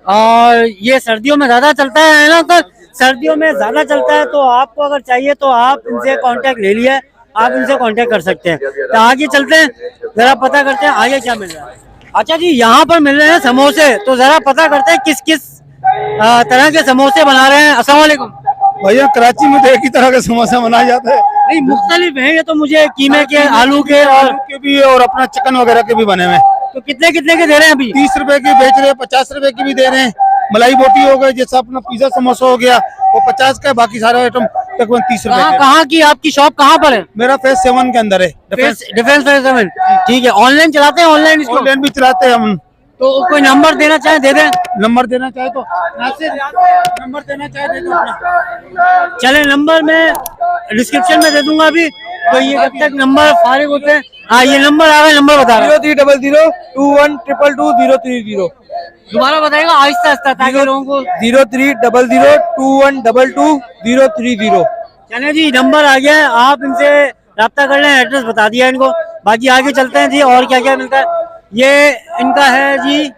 और ये सर्दियों में ज्यादा चलता है ना, तो सर्दियों में ज्यादा चलता है, तो आपको अगर चाहिए तो आप इनसे कांटेक्ट ले लिया, आप इनसे कांटेक्ट कर सकते हैं। तो आगे चलते हैं, जरा पता करते हैं आगे क्या मिल रहा है। अच्छा जी, यहाँ पर मिल रहे हैं समोसे, तो जरा पता करते हैं किस किस तरह के समोसे बना रहे हैं। अस्सलाम वालेकुम भैया, कराची में तो एक ही तरह का समोसा बनाया जाता है। नहीं, मुख्तलिफ है ये तो, मुझे कीमे के, आलू के भी और अपना चिकन वगैरह के भी बने हुए। तो कितने कितने के दे रहे हैं अभी? 30 रुपए की बेच रहे हैं, 50 रुपए की भी दे रहे हैं। मलाई बोटी हो गई, जैसा अपना पिज्जा समोसा हो गया, वो 50 का है, बाकी सारे आइटम तकरीबन 30 रुपए के। कहाँ की आपकी शॉप कहाँ पर है? मेरा फेज 7 के अंदर है, डिफेंस फेज 7। ठीक है, ऑनलाइन चलाते हैं? ऑनलाइन भी चलाते हैं हम। तो कोई नंबर देना चाहे दे दें। नंबर देना चाहे तो नंबर देना चाहे दे दो अपना। चले, नंबर मैं डिस्क्रिप्शन में दे दूंगा अभी, तो ये जब तक नंबर फारिग होते हैं। हाँ, ये नंबर आ गया, नंबर बता रहा हूँ 030021222030। दोबारा बताएगा आहिस्ता आहिस्ता ताकि लोगों को। 030021222030। चले जी, नंबर आ गया है, आप इनसे रब्ता कर लें, एड्रेस बता दिया इनको। बाकी आगे चलते हैं जी, और क्या क्या मिलता है। ये इनका है जी,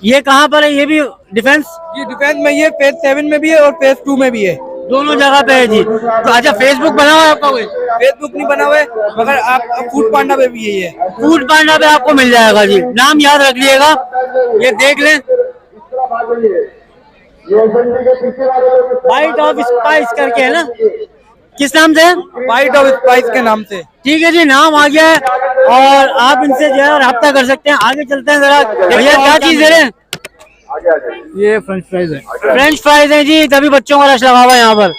ये कहाँ पर है? ये भी डिफेंस? ये डिफेंस में, ये फेज 7 में भी है और फेज 2 में भी है, दोनों जगह पे है जी। तो अच्छा, फेसबुक बना हुआ है आपका? कोई फेसबुक नहीं बना हुआ है, मगर आप फूड पांडा पे भी यही है। फूड पांडा पे आपको मिल जाएगा जी, नाम याद रख लीजिएगा, ये देख लें। बाइट ऑफ स्पाइस करके है ना, किस नाम से? बाइट ऑफ स्पाइस के नाम से। ठीक है जी, नाम आ गया है और आप इनसे जो है रब्ता कर सकते हैं। आगे चलते हैं जरा। भैया क्या चीज दे रहे हैं? ये फ्रेंच फ्राइज है। फ्रेंच फ्राइज है जी, तभी बच्चों का रश लगा हुआ है यहाँ पर।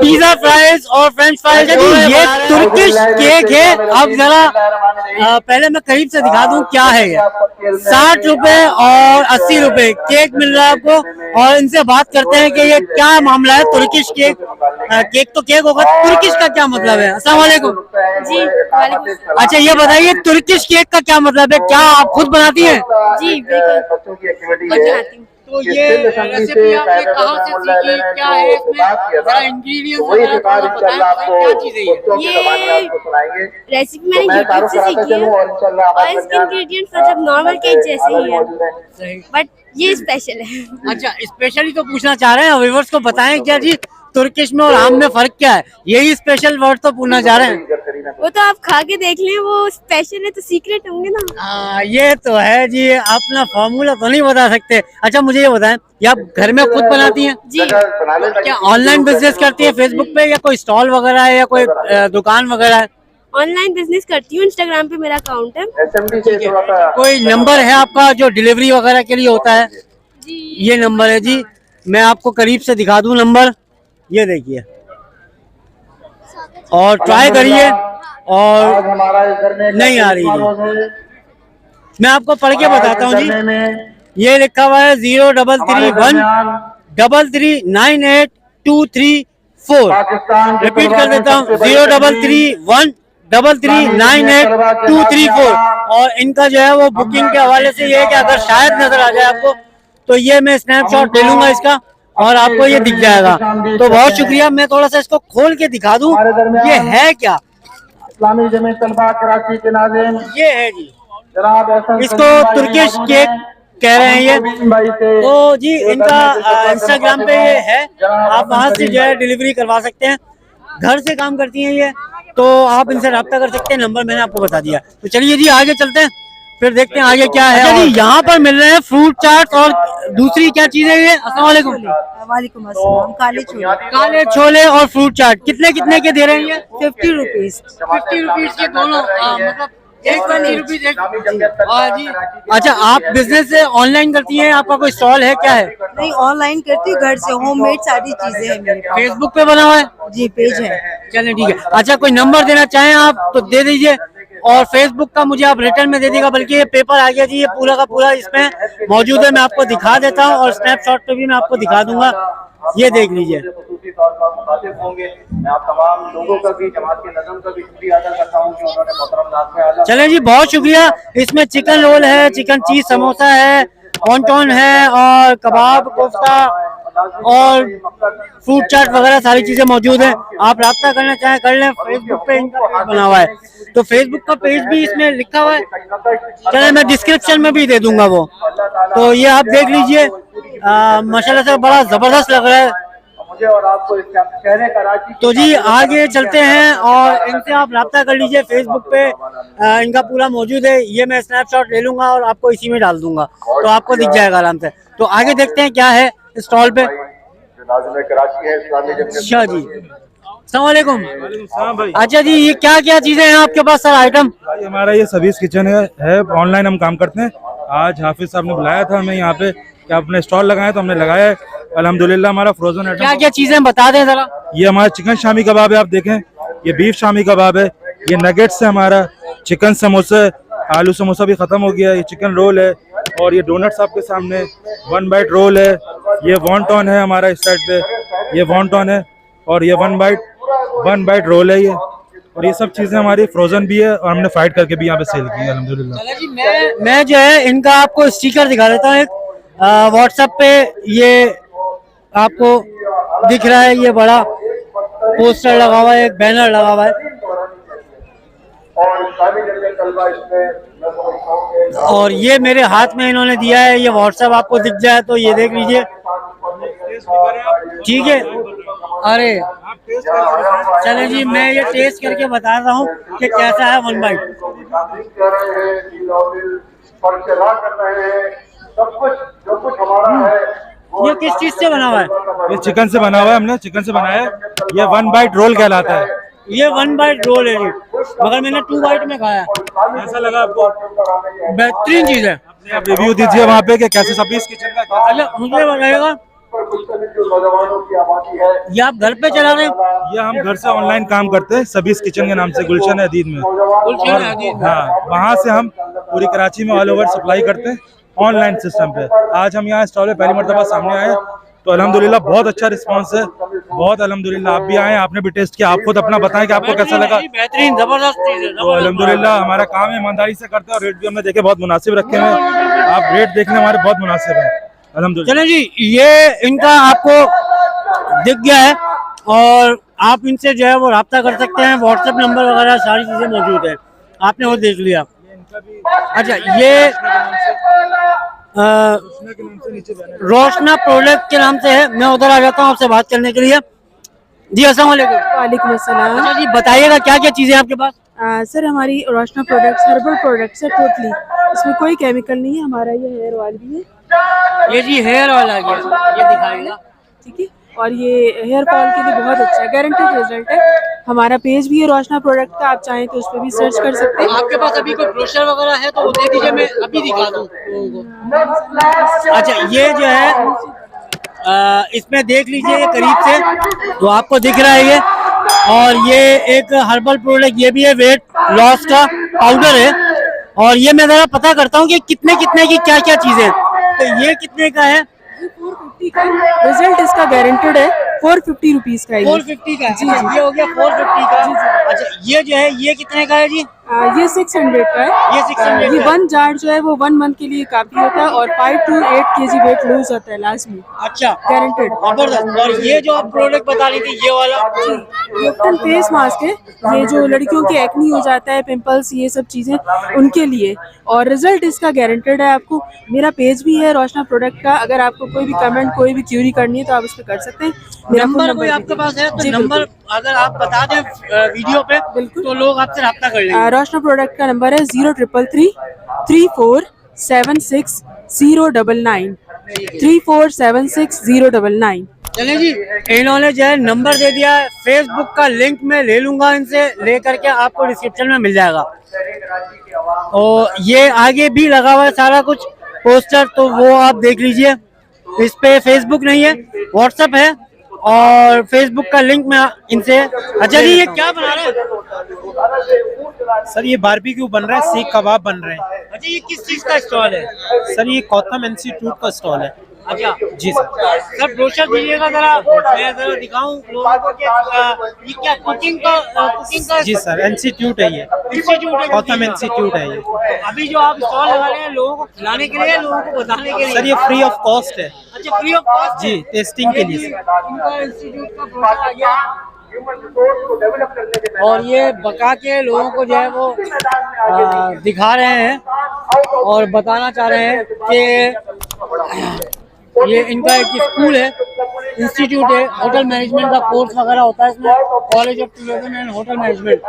पिज्जा फ्राइज और फ्रेंच फ्राइज। ये तुर्किश केक है। अब जरा पहले मैं करीब से दिखा दूं क्या है ये। 60 रुपए और 80 रुपए केक मिल रहा है आपको। और इनसे बात करते हैं कि ये क्या मामला है तुर्किश केक। केक तो केक होगा, तुर्किश का क्या मतलब है? अस्सलाम वालेकुम जी। अच्छा ये बताइए तुर्किश केक का क्या मतलब है? क्या आप खुद बनाती हैं? जी बिल्कुल। तो ये रेसिपी आपने कहाँ से सीखी? क्या है इसमें? जरा इंग्रेडिएंट्स वगैरह थोड़ा बताएं, क्या चीज़ है ये रेसिपी मैंने यूट्यूब से सीखी है और इसके इंग्रेडिएंट्स मतलब नॉर्मल केक जैसे ही है, बट ये स्पेशल है। अच्छा स्पेशली तो पूछना चाह रहे हैं, व्यूअर्स को बताएं क्या जी तुर्किश में और आम में फर्क क्या है? यही स्पेशल वर्ड तो पूछना चाह रहे हैं। वो तो आप खा के देख लें, वो स्पेशल है तो सीक्रेट होंगे ना। ये तो है जी, अपना फॉर्मूला तो नहीं बता सकते। अच्छा मुझे ये बताएं, ये आप घर में खुद बनाती हैं? जी। क्या ऑनलाइन बिजनेस करती है फेसबुक पे, या कोई स्टॉल वगैरह है, या कोई दुकान वगैरह है? ऑनलाइन बिजनेस करती हूँ, इंस्टाग्राम पे मेरा अकाउंट है। कोई नंबर है आपका जो डिलीवरी वगैरह के लिए होता है? जी ये नंबर है जी, मैं आपको करीब से दिखा दूं नंबर, ये देखिए और ट्राई करिए। और नहीं आ रही जी, मैं आपको पढ़ के बताता हूँ जी। ये लिखा हुआ है 0331339823 रिपीट कर देता हूँ 0331339823। और इनका जो है वो बुकिंग के हवाले से ये है कि अगर शायद नजर आ जाए आपको तो ये मैं स्नैपशॉट ले लूंगा इसका और आपको ये दिख जाएगा। तो बहुत शुक्रिया। मैं थोड़ा सा इसको खोल के दिखा दूं ये है क्या। इस्लामी जमीयत तलबा कराची के नाज़रीन, ये है जी, जनाब इसको तुर्किश केक कह रहे हैं ये। तो जी इनका इंस्टाग्राम पे ये है, आप वहाँ से जो है डिलीवरी करवा सकते हैं। घर से काम करती हैं ये, तो आप इनसे रब्ता कर सकते हैं। नंबर मैंने आपको बता दिया। तो चलिए जी आगे चलते हैं, फिर देखते हैं आगे क्या है। अच्छा जी यहाँ पर मिल रहे हैं फ्रूट चाट और दूसरी क्या चीजें ये? अस्सलाम वालेकुम। वालेकुम अस्सलाम। काले छोले और फ्रूट चाट कितने कितने के दे रहे हैं ये? 50 रुपीज। 50 रुपीज के दोनों, मतलब 120 रुपीज एक। हाँ जी। अच्छा आप बिजनेस से ऑनलाइन करती हैं, आपका कोई स्टॉल है क्या है? नहीं ऑनलाइन करती हूँ, घर से होममेड सारी चीजें हैं मेरे पास। फेसबुक पे बना हुआ है? जी पेज है। चलिए ठीक है। अच्छा कोई नंबर देना चाहें आप तो दे दीजिए, और फेसबुक का मुझे आप रिटर्न में दे दीजिएगा। बल्कि ये पेपर आ गया जी, ये पूरा का पूरा इसमें मौजूद है, मैं आपको दिखा देता हूँ और स्नैपशॉट पे भी मैं आपको दिखा दूंगा, ये देख लीजिए। चले जी बहुत शुक्रिया। इसमें चिकन रोल है, चिकन चीज समोसा है, वॉन्टॉन है और कबाब कोफ्ता और फ्रूट चाट वगैरह सारी चीजें मौजूद हैं। आप राब्ता करना चाहें कर लें। फेसबुक पे इनका पेज बना हुआ है, तो फेसबुक का पेज भी इसमें लिखा हुआ है। चले मैं डिस्क्रिप्शन में भी दे दूंगा वो, तो ये आप देख लीजिए। माशाल्लाह से बड़ा जबरदस्त लग रहा है। तो जी आगे चलते हैं और इनसे आप राब्ता कर लीजिए। फेसबुक पे इनका पूरा मौजूद है, ये मैं स्नैपशॉट ले लूंगा और आपको इसी में डाल दूंगा, तो आपको दिख जाएगा आराम से। तो आगे देखते हैं क्या है स्टॉल पे। अच्छा जी अस्सलाम वालेकुम। अच्छा जी ये क्या क्या चीजें हैं आपके पास सर आइटम? हमारा ये सर्विस किचन है, ऑनलाइन हम काम करते हैं। आज हाफिज साहब ने बुलाया था हमें यहाँ पे कि अपने स्टॉल लगाए, तो हमने लगाया है अल्हम्दुलिल्लाह। हमारा फ्रोजन आइटम क्या क्या चीजें बता दें जरा। ये हमारा चिकन शामी कबाब है, आप देखें ये बीफ शामी कबाब है, ये नगेट्स है, हमारा चिकन समोसा, आलू समोसा भी खत्म हो गया, ये चिकन रोल है और ये डोनट्स आपके सामने, 1 बाइट रोल है, ये वॉन्टॉन है हमारा इस साइड पे, ये वॉन्टॉन है और ये 1 बाइट रोल है ये। और ये सब चीजें हमारी फ्रोजन भी है और हमने फाइट करके भी यहाँ पे सेल की है अल्हम्दुलिल्लाह। मैं जो है इनका आपको स्टिकर दिखा देता हूँ एक, व्हाट्सएप पे ये आपको दिख रहा है, ये बड़ा पोस्टर लगा हुआ है, एक बैनर लगा हुआ है और ये मेरे हाथ में इन्होंने दिया है। ये व्हाट्सएप आपको दिख जाए तो ये देख लीजिए, ठीक है। अरे चले जी मैं ये टेस्ट करके बता रहा हूँ कि कैसा है 1 बाइट। ये किस चीज से बना हुआ है? ये चिकन से बना हुआ है, हमने चिकन से बनाया है। ये 1 बाइट रोल कहलाता है। ये 1 बाइट रोल है जी, मगर मैंने 2 बाइट में खाया। कैसा लगा आपको? बेहतरीन चीज है। आप रिव्यू दीजिए वहाँ पे कि कैसे सर्विस किचन का। अच्छा मुझे बताइएगा ये आप घर पे चला रहे हैं? ये हम घर से ऑनलाइन काम करते हैं, सबीस किचन के नाम से, गुलशन हदीद में। गुलशन हदीद। हाँ, वहाँ से हम पूरी कराची में ऑल ओवर सप्लाई करते हैं ऑनलाइन सिस्टम पे। आज हम यहाँ स्टॉल पे पहली मरतबा सामने आए तो अल्हम्दुलिल्लाह बहुत अच्छा रिस्पांस है, बहुत अल्हम्दुलिल्लाह। आप भी आए, आपने भी टेस्ट किया, आप खुद अपना बताएं कि आपको कैसा लगा। बेहतरीन, जबरदस्त चीज है। तो अल्हम्दुलिल्लाह हमारा काम है, ईमानदारी से करते हैं और रेट भी हमने देखे बहुत मुनासिब रखे हैं। आप रेट देखने हमारे बहुत मुनासिब है अल्हम्दुलिल्लाह। चलो जी, ये इनका आपको दिख गया है और आप इनसे जो है वो रब्ता कर सकते हैं। व्हाट्सएप नंबर वगैरह सारी चीजें मौजूद है, आपने वो देख लिया। अच्छा, ये रोशना प्रोडक्ट के नाम से है। मैं उधर आ जाता हूँ आपसे बात करने के लिए। जी अस्सलाम वालेकुम। वालेकुम अस्सलाम। अच्छा जी, बताइएगा क्या क्या चीजें आपके पास? सर हमारी रोशना प्रोडक्ट्स हर्बल प्रोडक्ट्स है टोटली, इसमें कोई केमिकल नहीं है। हमारा ये हेयर ऑयल भी है। ये जी हेयर ऑयल आ गया, ये दिखाइएगा। ठीक है, और ये हेयर फॉल के लिए बहुत अच्छा है, गारंटेड रिजल्ट है। हमारा पेज भी है रोशना प्रोडक्ट का, आप चाहें तो उस पर भी सर्च कर सकते हैं। आपके पास अभी कोई ब्रोशर वगैरह है तो वो दे दीजिए, मैं अभी दिखा दूँ लोगों को। अच्छा, ये जो है इसमें देख लीजिए ये करीब से, तो आपको दिख रहा है ये। और ये एक हर्बल प्रोडक्ट, ये भी है वेट लॉस का पाउडर है। और ये मैं जरा पता करता हूँ कि कितने कितने की क्या क्या चीजें। तो ये कितने का है? 450 का रिजल्ट इसका गारंटेड है। 450 रुपीज का है। 450 का जी, ये हो गया 450 का। अच्छा, ये जो है ये कितने का है जी? ये 600 का है। ये 600 ये 1 जार जो है वो 1 मंथ के लिए काफी होता है और 5 to 8 kg वेट लूज होता है लास्ट में। अच्छा, गारंटेड, जबरदस्त। और ये जो आप प्रोडक्ट बता रही थी ये वाला, ये फेस मास्क है। ये जो लड़कियों के एक्नी हो जाता है, पिंपल्स, ये सब चीजें उनके लिए, और रिजल्ट इसका गारंटेड है। आपको मेरा पेज भी है रोशना प्रोडक्ट का, अगर आपको कोई भी कमेंट, कोई भी क्यूरी करनी है तो आप उस पर कर सकते हैं। मेरा नंबर कोई आपके पास है तो नंबर अगर आप बता दें वीडियो पे, बिल्कुल, तो लोग आपसे रब्ता कर लेंगे। रोशना प्रोडक्ट का नंबर है 0333 3476 099 3476 099। चले जी, इन्होंने जो है नंबर दे दिया है। फेसबुक का लिंक मैं ले लूंगा इनसे, लेकर के आपको डिस्क्रिप्शन में मिल जाएगा। और ये आगे भी लगा हुआ है सारा कुछ पोस्टर, तो वो आप देख लीजिए। इस पे फेसबुक नहीं है, व्हाट्सएप है और फेसबुक का लिंक में इनसे। अच्छा जी, ये क्या बना रहे हैं? सर ये बारबेक्यू बन रहा है, सीख कबाब बन रहे हैं। अच्छा, ये किस चीज का स्टॉल है? सर ये गौतम इंस्टीट्यूट का स्टॉल है। अच्छा जी सर, ब्रोशर दीजिएगा जरा, मैं जरा दिखाऊं लोगों को कि ये क्या कुकिंग का जी सर, इंस्टीट्यूट है, ये इंस्टीट्यूट है, गौतम इंस्टीट्यूट है ये। अभी जो आप स्टॉल लगा रहे हैं लोगों को खिलाने के लिए, लोगों को बताने के लिए? सर ये फ्री ऑफ कॉस्ट है। अच्छा, फ्री ऑफ कॉस्ट जी, टेस्टिंग के लिए। इनका इंस्टीट्यूट का ब्रोशर आ गया और ये बका के लोगों को जो है वो दिखा रहे हैं और बताना चाह रहे हैं कि ये इनका एक स्कूल है, इंस्टीट्यूट है, होटल मैनेजमेंट का कोर्स वगैरह होता है इसमें, college of tourism and hotel management.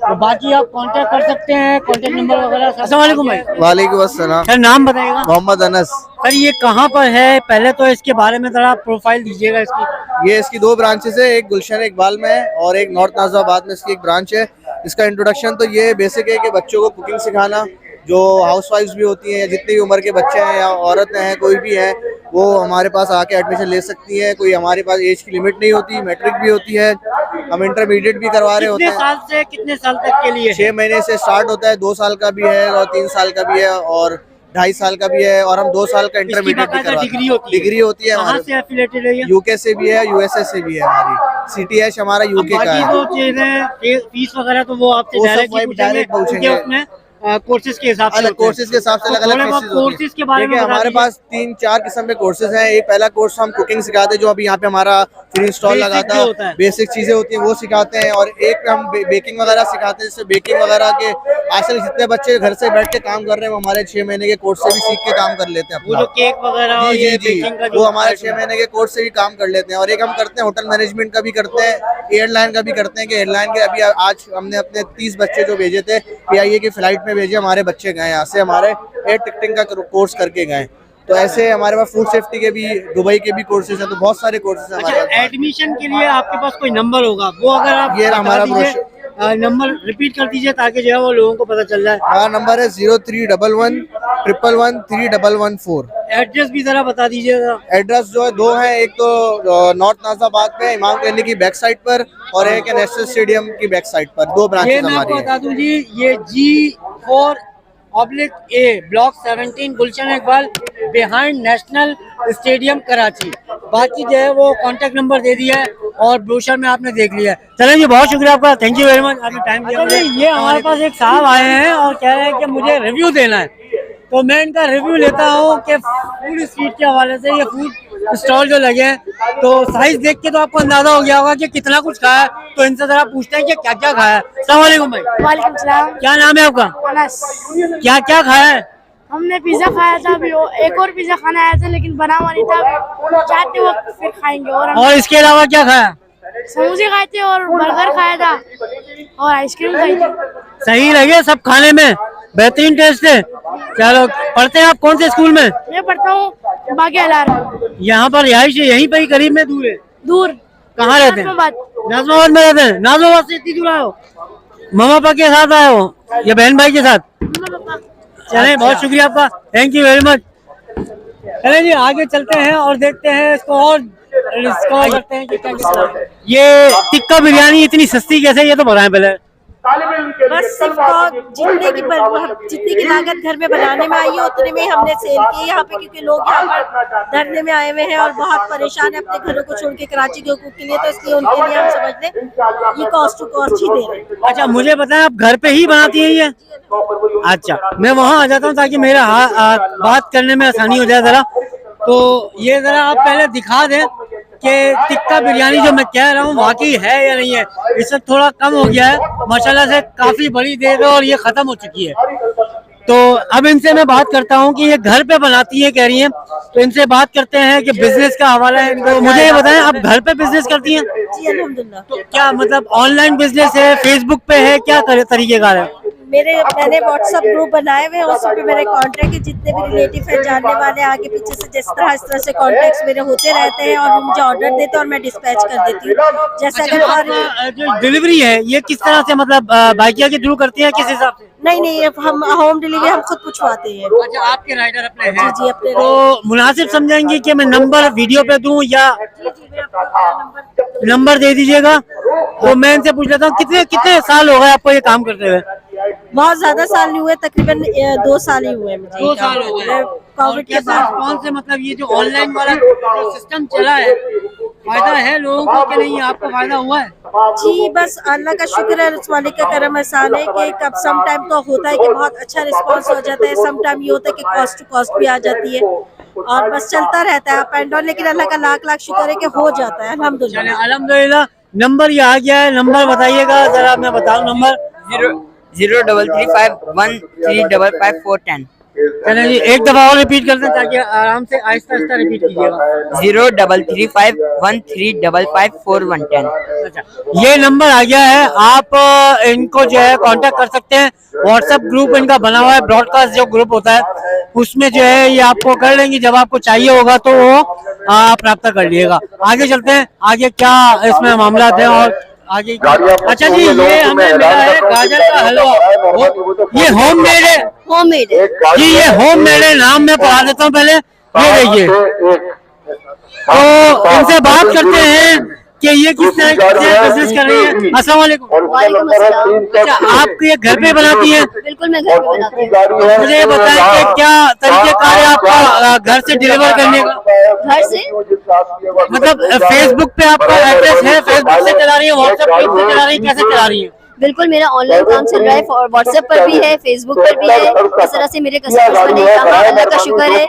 तो बाकी आप कांटेक्ट कर सकते हैं, कांटेक्ट नंबर वगैरह। अस्सलाम वालेकुम भाई। वालेकुम अस्सलाम। सर नाम बताइएगा। मोहम्मद अनस। सर ये कहाँ पर है? पहले तो इसके बारे में जरा प्रोफाइल दीजिएगा इसकी। ये इसकी 2 ब्रांचेस है, एक गुलशन इकबाल में है और एक नॉर्थ नाजिराबाद में इसकी एक ब्रांच है। इसका इंट्रोडक्शन तो ये बेसिक है कि बच्चों को कुकिंग सिखाना, जो हाउसवाइफ्स भी होती हैं या जितनी भी उम्र के बच्चे हैं या औरतें हैं, कोई भी है, वो हमारे पास आके एडमिशन ले सकती हैं। कोई हमारे पास एज की लिमिट नहीं होती, मैट्रिक भी होती है, हम इंटरमीडिएट भी करवा रहे होते हैं। कितने साल तक के लिए? 6 महीने से स्टार्ट होता है, 2 साल का भी है और 3 साल का भी है और 2.5 साल का भी है, और हम 2 साल का इंटरमीडिएट भी करवाते हैं। डिग्री होती है कहाँ से एफिलिएटेड है ये? यूके से भी है, यूएसए से भी है। हमारी CTH हमारा यूके का है। तो चीजें फीस वगैरह तो वो आपसे डायरेक्ट पूछेंगे उसमें कोर्सेज के हिसाब से। कोर्सेज के हिसाब से अलग-अलग कोर्सेज के बारे में हमारे पास 3-4 किस्म के कोर्सेज हैं। एक पहला कोर्स हम कुकिंग सिखाते हैं, जो अभी यहाँ पे हमारा फ्री स्टॉल लगा था, बेसिक चीजें होती हैं वो सिखाते हैं। और एक हम बेकिंग वगैरह सिखाते हैं, जिससे बेकिंग वगैरह के आजकल जितने बच्चे घर से बैठ के काम कर रहे हैं वो हमारे 6 महीने के कोर्स से भी सीख के काम कर लेते हैं। वो जो केक वगैरह जी, वो हमारे 6 महीने के कोर्स से भी काम कर लेते हैं। और एक हम करते हैं होटल मैनेजमेंट का भी करते हैं, एयरलाइन का भी करते हैं। कि एयरलाइन के अभी आज हमने अपने 30 बच्चे जो भेजे थे PIA की फ्लाइट में भेजे, हमारे बच्चे गए यहाँ से, हमारे एयर टिकटिंग का कोर्स करके गए। तो ऐसे हमारे पास फूड सेफ्टी के भी, दुबई के भी कोर्सेज हैं, तो बहुत सारे कोर्सेज हैं हमारे पास। एडमिशन के लिए आपके पास कोई नंबर होगा, वो अगर आप ये हमारा नंबर रिपीट कर दीजिए ताकि जो है वो लोगों को पता चल जाए। हमारा नंबर है 0311 111 3114। एड्रेस भी जरा बता दीजिएगा। एड्रेस जो है दो है, एक तो नॉर्थ नाजाबाद में इमाम क्लिनिक की बैक साइड पर और एक है नेशनल स्टेडियम की बैक साइड पर। 2 ये ब्रांचेस मैं आपको हमारी बता हैं। दूं जी, ये G4/A block 17 Gulshan Iqbal behind national stadium Karachi. बाकी जो है वो कांटेक्ट नंबर दे दिया है और ब्रोशर में आपने देख लिया है। चलें जी, बहुत शुक्रिया आपका, थैंक यू वेरी मच, आपने टाइम दिया मुझे। ये हमारे पास एक साहब आए हैं और कह रहे हैं कि मुझे रिव्यू देना है, तो मैं इनका रिव्यू लेता हूँ कि फूड स्ट्रीट के हवाले से ये फूड स्टॉल जो लगे हैं, तो साइज देख के तो आपको अंदाजा हो गया होगा कि कितना कुछ खाया है। तो इनसे जरा पूछते हैं कि क्या क्या खाया है। अस्सलाम वालेकुम भाई। वालेकुम सलाम। क्या नाम है आपका? अनस। क्या क्या खाया है? हमने पिज्जा खाया था, अभी एक और पिज्जा खाना आया था लेकिन बना हुआ नहीं था, जाते वक्त फिर खाएंगे। और इसके अलावा क्या खाया? समोसे खाए थे और बर्गर खाया था और आइसक्रीम खाई थी। सही लगे सब खाने में? बेहतरीन टेस्ट है। चलो, पढ़ते हैं आप कौन से स्कूल में? मैं पढ़ता हूँ बाकी अलार। यहाँ पर रिहाइश है यहीं पर ही करीब में? दूर है? दूर। कहाँ रहते हैं? नाजमाबाद में रहते हैं। नाजमाबाद से इतनी दूर आए हो? मामा पापा के साथ आए हो या बहन भाई के साथ? चलें, बहुत शुक्रिया आपका, थैंक यू वेरी मच। चलें जी, आगे चलते हैं और देखते हैं इसको और डिस्कवर करते हैं कि क्या क्या। ये टिक्का बिरयानी इतनी सस्ती कैसे, ये तो बताएं पहले। बस सिर्फ जितनी की लागत घर में बनाने में आई है उतने में हमने सेल की यहाँ पे, क्योंकि लोग यहाँ पर धरने में आए हुए हैं और बहुत परेशान है अपने घरों को छोड़ के कराची के हुकूक के लिए, तो इसलिए उनके लिए हम समझ लें ये कॉस्ट टू कॉस्ट ही दे रहे हैं। अच्छा, मुझे बताएं आप घर पे ही बनाती हैं ये? अच्छा, मैं वहाँ आ जाता हूँ ताकि मेरा बात करने में आसानी हो जाए जरा। तो ये जरा आप पहले दिखा दें कि टिक्का बिरयानी जो मैं कह रहा हूँ वाकई है या नहीं है। इस वक्त थोड़ा कम हो गया है माशाल्लाह से, काफी बड़ी देर है और ये खत्म हो चुकी है। तो अब इनसे मैं बात करता हूँ कि ये घर पे बनाती है कह रही हैं, तो इनसे बात करते हैं कि बिजनेस का हवाला है इनको। मुझे ये बताएं, आप घर पे बिजनेस करती हैं? जी अल्हम्दुलिल्लाह। तो क्या मतलब ऑनलाइन बिजनेस है, फेसबुक पे है, क्या तरीकेकार है? मैंने व्हाट्सएप ग्रुप बनाए हुए हैं, उस पे मेरे कॉन्टेक्ट है, जितने भी रिलेटिव है जानने वाले आगे पीछे से इस तरह से कॉन्टेक्ट्स मेरे होते रहते हैं और वो मुझे ऑर्डर देते हैं और मैं डिस्पैच कर देती हूँ। जैसे अगर जो डिलीवरी है ये किस तरह से, मतलब बाइकिया के थ्रू करती है किस हिसाब से? नहीं, हम होम डिलीवरी हम खुद पूछवाते हैं। अच्छा, आपके राइडर अपने हैं? जी अपने। तो मुनासिब समझेंगे कि मैं नंबर वीडियो पे दूं या नंबर दे दीजिएगा? तो मैं इनसे पूछ लेता हूँ कितने साल हो गए आपको ये काम करते हुए? बहुत ज्यादा साल नहीं हुए, तकरीबन 2 साल ही हुए मुझे। 2 साल हो गए। कोविड के बाद कौन से, मतलब ये जो ऑनलाइन वाला जो सिस्टम चला है, फायदा है लोगों को कि नहीं, आपको फायदा हुआ है? जी बस अल्लाह का शुक्र है, मालिक का करम एहसान है कि कब सम टाइम तो होता है कि बहुत अच्छा रिस्पांस हो जाता है, सम टाइम ये होता है कि कॉस्ट टू कॉस्ट भी आ जाती है और बस चलता रहता है अप एंड डाउन, लेकिन अल्लाह का लाख शुक्र है कि हो जाता है अल्हम्दुलिल्लाह। अल्हम्दुलिल्लाह। नंबर ये आ गया है, नंबर बताइएगा जरा, मैं बताऊँ नंबर। 03351355410। चलें जी, एक दफा और रिपीट करते हैं ताकि आराम से आहिस्ता आहिस्ता रिपीट कीजिएगा। 03351355410। अच्छा, ये नंबर आ गया है, आप इनको जो है कांटेक्ट कर सकते हैं। व्हाट्सएप ग्रुप इनका बना हुआ है, ब्रॉडकास्ट जो ग्रुप होता है उसमें जो है ये आपको कर लेंगे, जब आपको चाहिए होगा तो वो आप रब्ता कर लीजिएगा। आगे चलते हैं, आगे क्या इसमें मामला है और आगे। अच्छा जी, ये हमें मिला है गाजर का हलवा, ये होममेड है? होममेड जी, ये होममेड है। नाम मैं पढ़ा देता हूँ पहले, ये देखिए। तो इनसे बात करते हैं कि ये किस तरह से बिजनेस कर रही है। अस्सलाम वालेकुम। वालेकुम अस्सलाम। अच्छा, आप ये घर पे बनाती हैं? बिल्कुल, मैं घर पे बनाती हूँ। मुझे ये बताएं कि क्या तरीकेकार है आपका घर से डिलीवर करने का? घर से मतलब फेसबुक पे आपका एड्रेस है, फेसबुक से चला रही है, व्हाट्सएप पे चला रही है, कैसे चला रही है? बिल्कुल, मेरा ऑनलाइन काम चल रहा है, व्हाट्सएप पर भी है, फेसबुक पर भी है। इस तरह से मेरे कस्टमर्स बने। कहाँ अल्लाह का शुक्र है,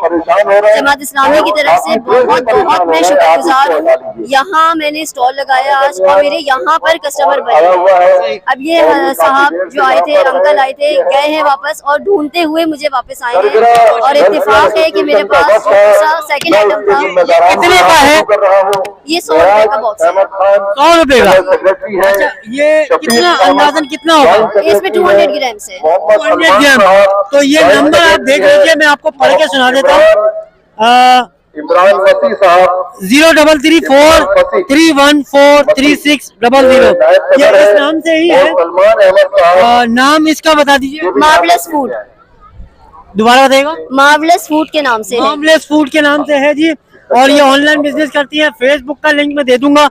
जमात इस्लामी की तरफ से बहुत मैं शुक्रगुजार हूँ। यहाँ मैंने स्टॉल लगाया आज और मेरे यहाँ पर कस्टमर बने। अब ये साहब जो आए थे, अंकल आए थे, गए हैं वापस और ढूंढते हुए मुझे वापस आए हैं और इत्तेफाक है कि मेरे पास सेकंड आइटम था। कितने का है ये? 100 रुपए का बॉक्स है। 100 रुपए का? अच्छा, ये कितना अंदाजन कितना होगा? इसमें 200 ग्राम्स है। 200 ग्राम। तो ये नंबर आप देख लीजिए, मैं आपको पढ़ के सुना देता हूँ। 033431436000। ये इस नाम से ही है। नाम इसका बता दीजिए। Marvellous food. दोबारा बताइएगा। मार्वलस फूड के नाम से है। मार्वलस फूड के नाम से है जी, और ये ऑनलाइन बिजनेस करती है। फेसबुक का लिंक मैं दे दूंगा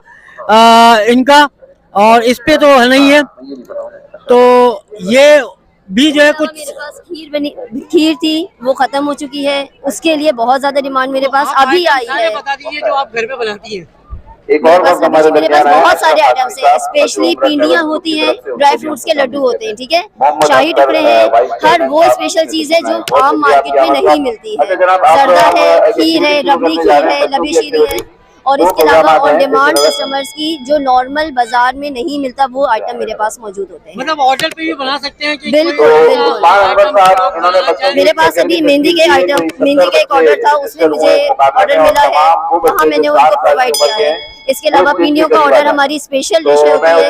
इनका, और इस पे तो नहीं है। तो ये भी जो है कुछ मेरे पास खीर थी, वो खत्म हो चुकी है, उसके लिए बहुत ज्यादा डिमांड मेरे पास अभी आई है। बता दीजिए जो आप घर पे बनाती हैं। मेरे पास बहुत सारे आइटम्स हैं, स्पेशली पिंडियाँ होती हैं, ड्राई फ्रूट्स के लड्डू होते हैं, ठीक है, शाही टुकड़े हैं, हर वो स्पेशल चीज है जो आम मार्केट में नहीं मिलती है। जर्दा है, खीर है, रबड़ी खीर है, लबी शीरी है, और इसके अलावा ऑन डिमांड कस्टमर्स की जो नॉर्मल बाजार में नहीं मिलता वो आइटम मेरे पास मौजूद होते हैं। मतलब ऑर्डर पे भी बना सकते हैं कि बिल्कुल बिल्कुल। मेरे पास अभी मेहंदी का एक ऑर्डर था, उसमें मुझे ऑर्डर मिला है, वहाँ मैंने उनको प्रोवाइड किया है। इसके अलावा पिंडियों का ऑर्डर हमारी स्पेशल डिश होती है,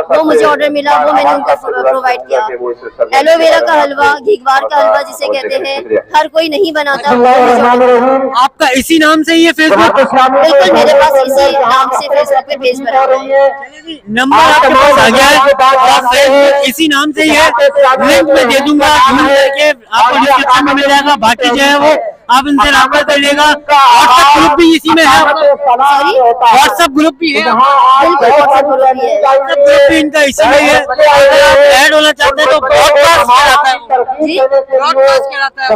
वो मुझे ऑर्डर मिला, वो मैंने उनको प्रोवाइड किया। एलोवेरा का हलवा, घीघवार का हलवा जिसे कहते हैं, हर कोई नहीं बनाता। आपका इसी नाम से ही है फेसबुक? बिल्कुल, मेरे पास इसी नाम से फेसबुक पे पेज बना हुआ है। नंबर आपके पास आ गया है और फेसबुक इसी नाम से ही है। लिंक मैं दे दूंगा, ढूंढ करके आपको डिस्क्रिप्शन में मिल जाएगा। बाकी जो है वो आप इनसे रब्ता कर लेगा। व्हाट्सएप ग्रुप भी इसी में है, व्हाट्सएप ग्रुप भी है, व्हाट्सएप ग्रुप भी इनका इसी में है। अगर आप ऐड होना चाहते हैं तो ब्रॉडकास्ट कहलाता है, ब्रॉडकास्ट कहलाता है, तो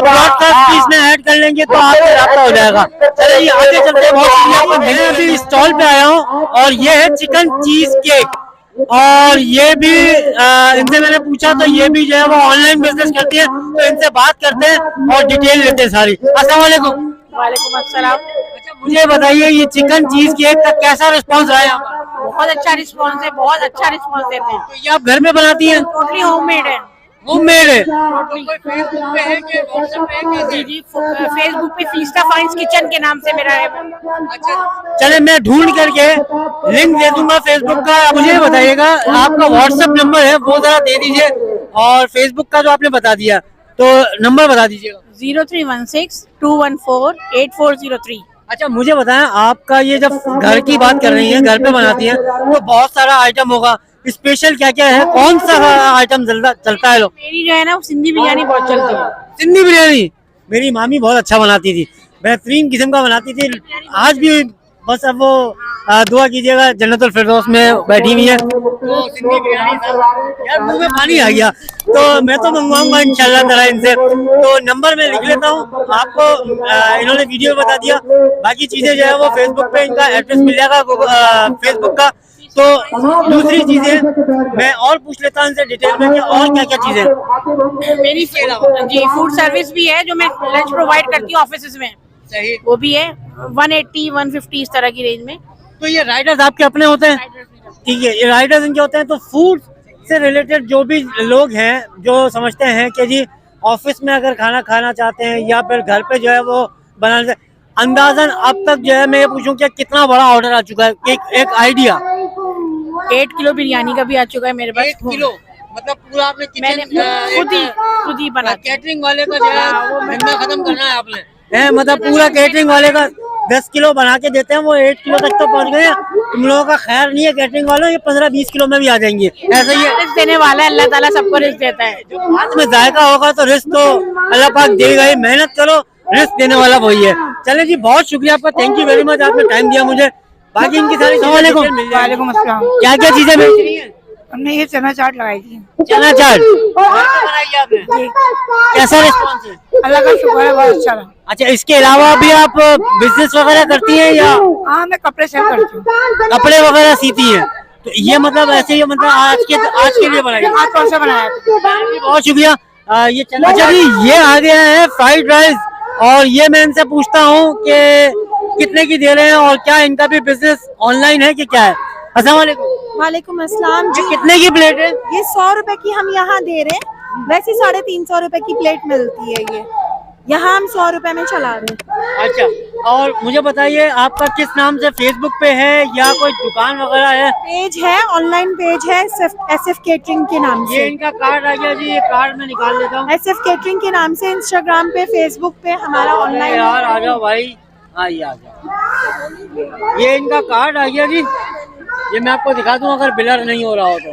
ब्रॉडकास्ट भी इसमें ऐड कर लेंगे तो आपसे रब्ता हो जाएगा। चलिए आगे चलते हैं। बहुत शुक्रिया। मैं अभी स्टॉल पे आया हूँ और ये है चिकन चीज केक, और ये भी इनसे मैंने पूछा तो ये भी जो है वो ऑनलाइन बिजनेस करती है, तो इनसे बात करते हैं और डिटेल लेते हैं सारी। अस्सलाम वालेकुम। वालेकुम अस्सलाम। अच्छा मुझे बताइए ये चिकन चीज केक का कैसा रिस्पांस रहा है यहाँ पर? बहुत अच्छा रिस्पांस है, बहुत अच्छा रिस्पांस देते हैं। तो ये आप घर में बनाती हैं? टोटली होममेड है। होममेड है? फेसबुक पे है कि व्हाट्सएप पे है? जी जी, फेसबुक पे फीस्टा फाइन्स किचन के नाम से मेरा है। अच्छा चले मैं ढूंढ करके लिंक दे दूंगा फेसबुक का। मुझे बताइएगा आपका व्हाट्सएप नंबर है वो जरा दे दीजिए, और फेसबुक का जो आपने बता दिया तो नंबर बता दीजिएगा। 0316-214-8403। अच्छा मुझे बताएं, आपका ये जब घर की बात कर रही हैं, घर पे बनाती हैं, तो बहुत सारा आइटम होगा, स्पेशल क्या क्या है, कौन सा आइटम चलता है? लोग मेरी जो है ना सिंधी बिरयानी बहुत चलती है। सिंधी बिरयानी मेरी मामी बहुत अच्छा बनाती थी, बेहतरीन किस्म का बनाती थी, आज भी। बस अब वो दुआ कीजिएगा, जन्नतुल फिरदौस में बैठी हुई है। तो सिंधी बिरयानी यार मुंह में पानी आ गया, तो मैं तो मंगवाऊंगा इंशाल्लाह ताला इनसे। तो नंबर मैं लिख लेता हूँ आपको, इन्होंने वीडियो बता दिया, बाकी चीजें जो है वो फेसबुक पे इनका एड्रेस मिल जाएगा फेसबुक का। तो दूसरी चीजें मैं और पूछ लेता हूँ इनसे डिटेल में कि और क्या क्या चीजें मेरी जी फूड सर्विस भी है जो मैं लंच प्रोवाइड करती हूँ ऑफिस में। सही, वो भी है 180-150 इस तरह की रेंज में। तो ये राइडर्स आपके अपने होते हैं? ठीक है, ये राइडर्स इनके होते हैं। तो फूड से रिलेटेड जो भी लोग हैं जो समझते हैं कि जी ऑफिस में अगर खाना खाना चाहते हैं या फिर घर पे जो है वो बनाने से, अंदाजन अब तक जो है मैं ये पूछूं कि कितना बड़ा ऑर्डर आ चुका है? एक आइडिया। 8 किलो बिरयानी का भी आ चुका है मेरे पास। 8 किलो मतलब पूरा आपने खुद ही बना। कैटरिंग वाले का जो है धंधा खत्म करना है आपने, मतलब पूरा कैटरिंग वाले का 10 किलो बना के देते हैं, वो 8 किलो तक तो पहुंच गए। तुम लोगों का खैर नहीं है कैटरिंग वालों, ये 15-20 किलो में भी आ जाएंगे। ऐसा ही है, रिस्क देने वाला है अल्लाह ताला, सबको रिस्क देता है। जो हाथ में जायका होगा तो रिस्क तो अल्लाह पाक देगा ही। मेहनत करो, रिस्क देने वाला वही है। चले जी, बहुत शुक्रिया आपका, थैंक यू वेरी मच, आपने टाइम दिया मुझे। बाकी इनकी सारी वालेकुम अस्सलाम। क्या क्या चीजें बेच रही है? हमने ये चना चाट लगाई थी। चना चाट बनाई आपने? कैसा रिस्पॉन्स है? अल्लाह का शुक्र है, बहुत अच्छा रहा। अच्छा, इसके अलावा भी आप बिजनेस वगैरह करती हैं या? हाँ, मैं कपड़े सेल करती हूँ। कपड़े वगैरह सीती हैं? तो ये मतलब ऐसे ही, मतलब आज के लिए बनाया? आज कौन सा बनाया? बहुत शुक्रिया। ये चना। अच्छा जी, ये आ गया है फ्राइड राइस, और ये मैं इनसे पूछता हूँ कि कितने की दे रहे हैं और क्या इनका भी बिजनेस ऑनलाइन है कि क्या है? अस्सलाम वालेकुम। वालेकुम अस्सलाम जी। कितने की प्लेट है? ये 100 रुपए की हम यहाँ दे रहे हैं, वैसे 350 रुपए की प्लेट मिलती है। ये यहाँ हम 100 रुपए में चला रहे हैं। अच्छा, और मुझे बताइए आपका किस नाम से फेसबुक पे है या कोई दुकान वगैरह है? पेज है, ऑनलाइन पेज है SF केटरिंग के नाम से। ये इनका कार्ड आ गया जी, ये कार्ड में निकाल लेता हूँ। SF केटरिंग के नाम से इंस्टाग्राम पे, फेसबुक पे हमारा ऑनलाइन। यार आ जाओ भाई, हाँ ये आ जाओ। ये इनका कार्ड आ गया जी, ये मैं आपको दिखा दूं अगर बिलर नहीं हो रहा हो तो।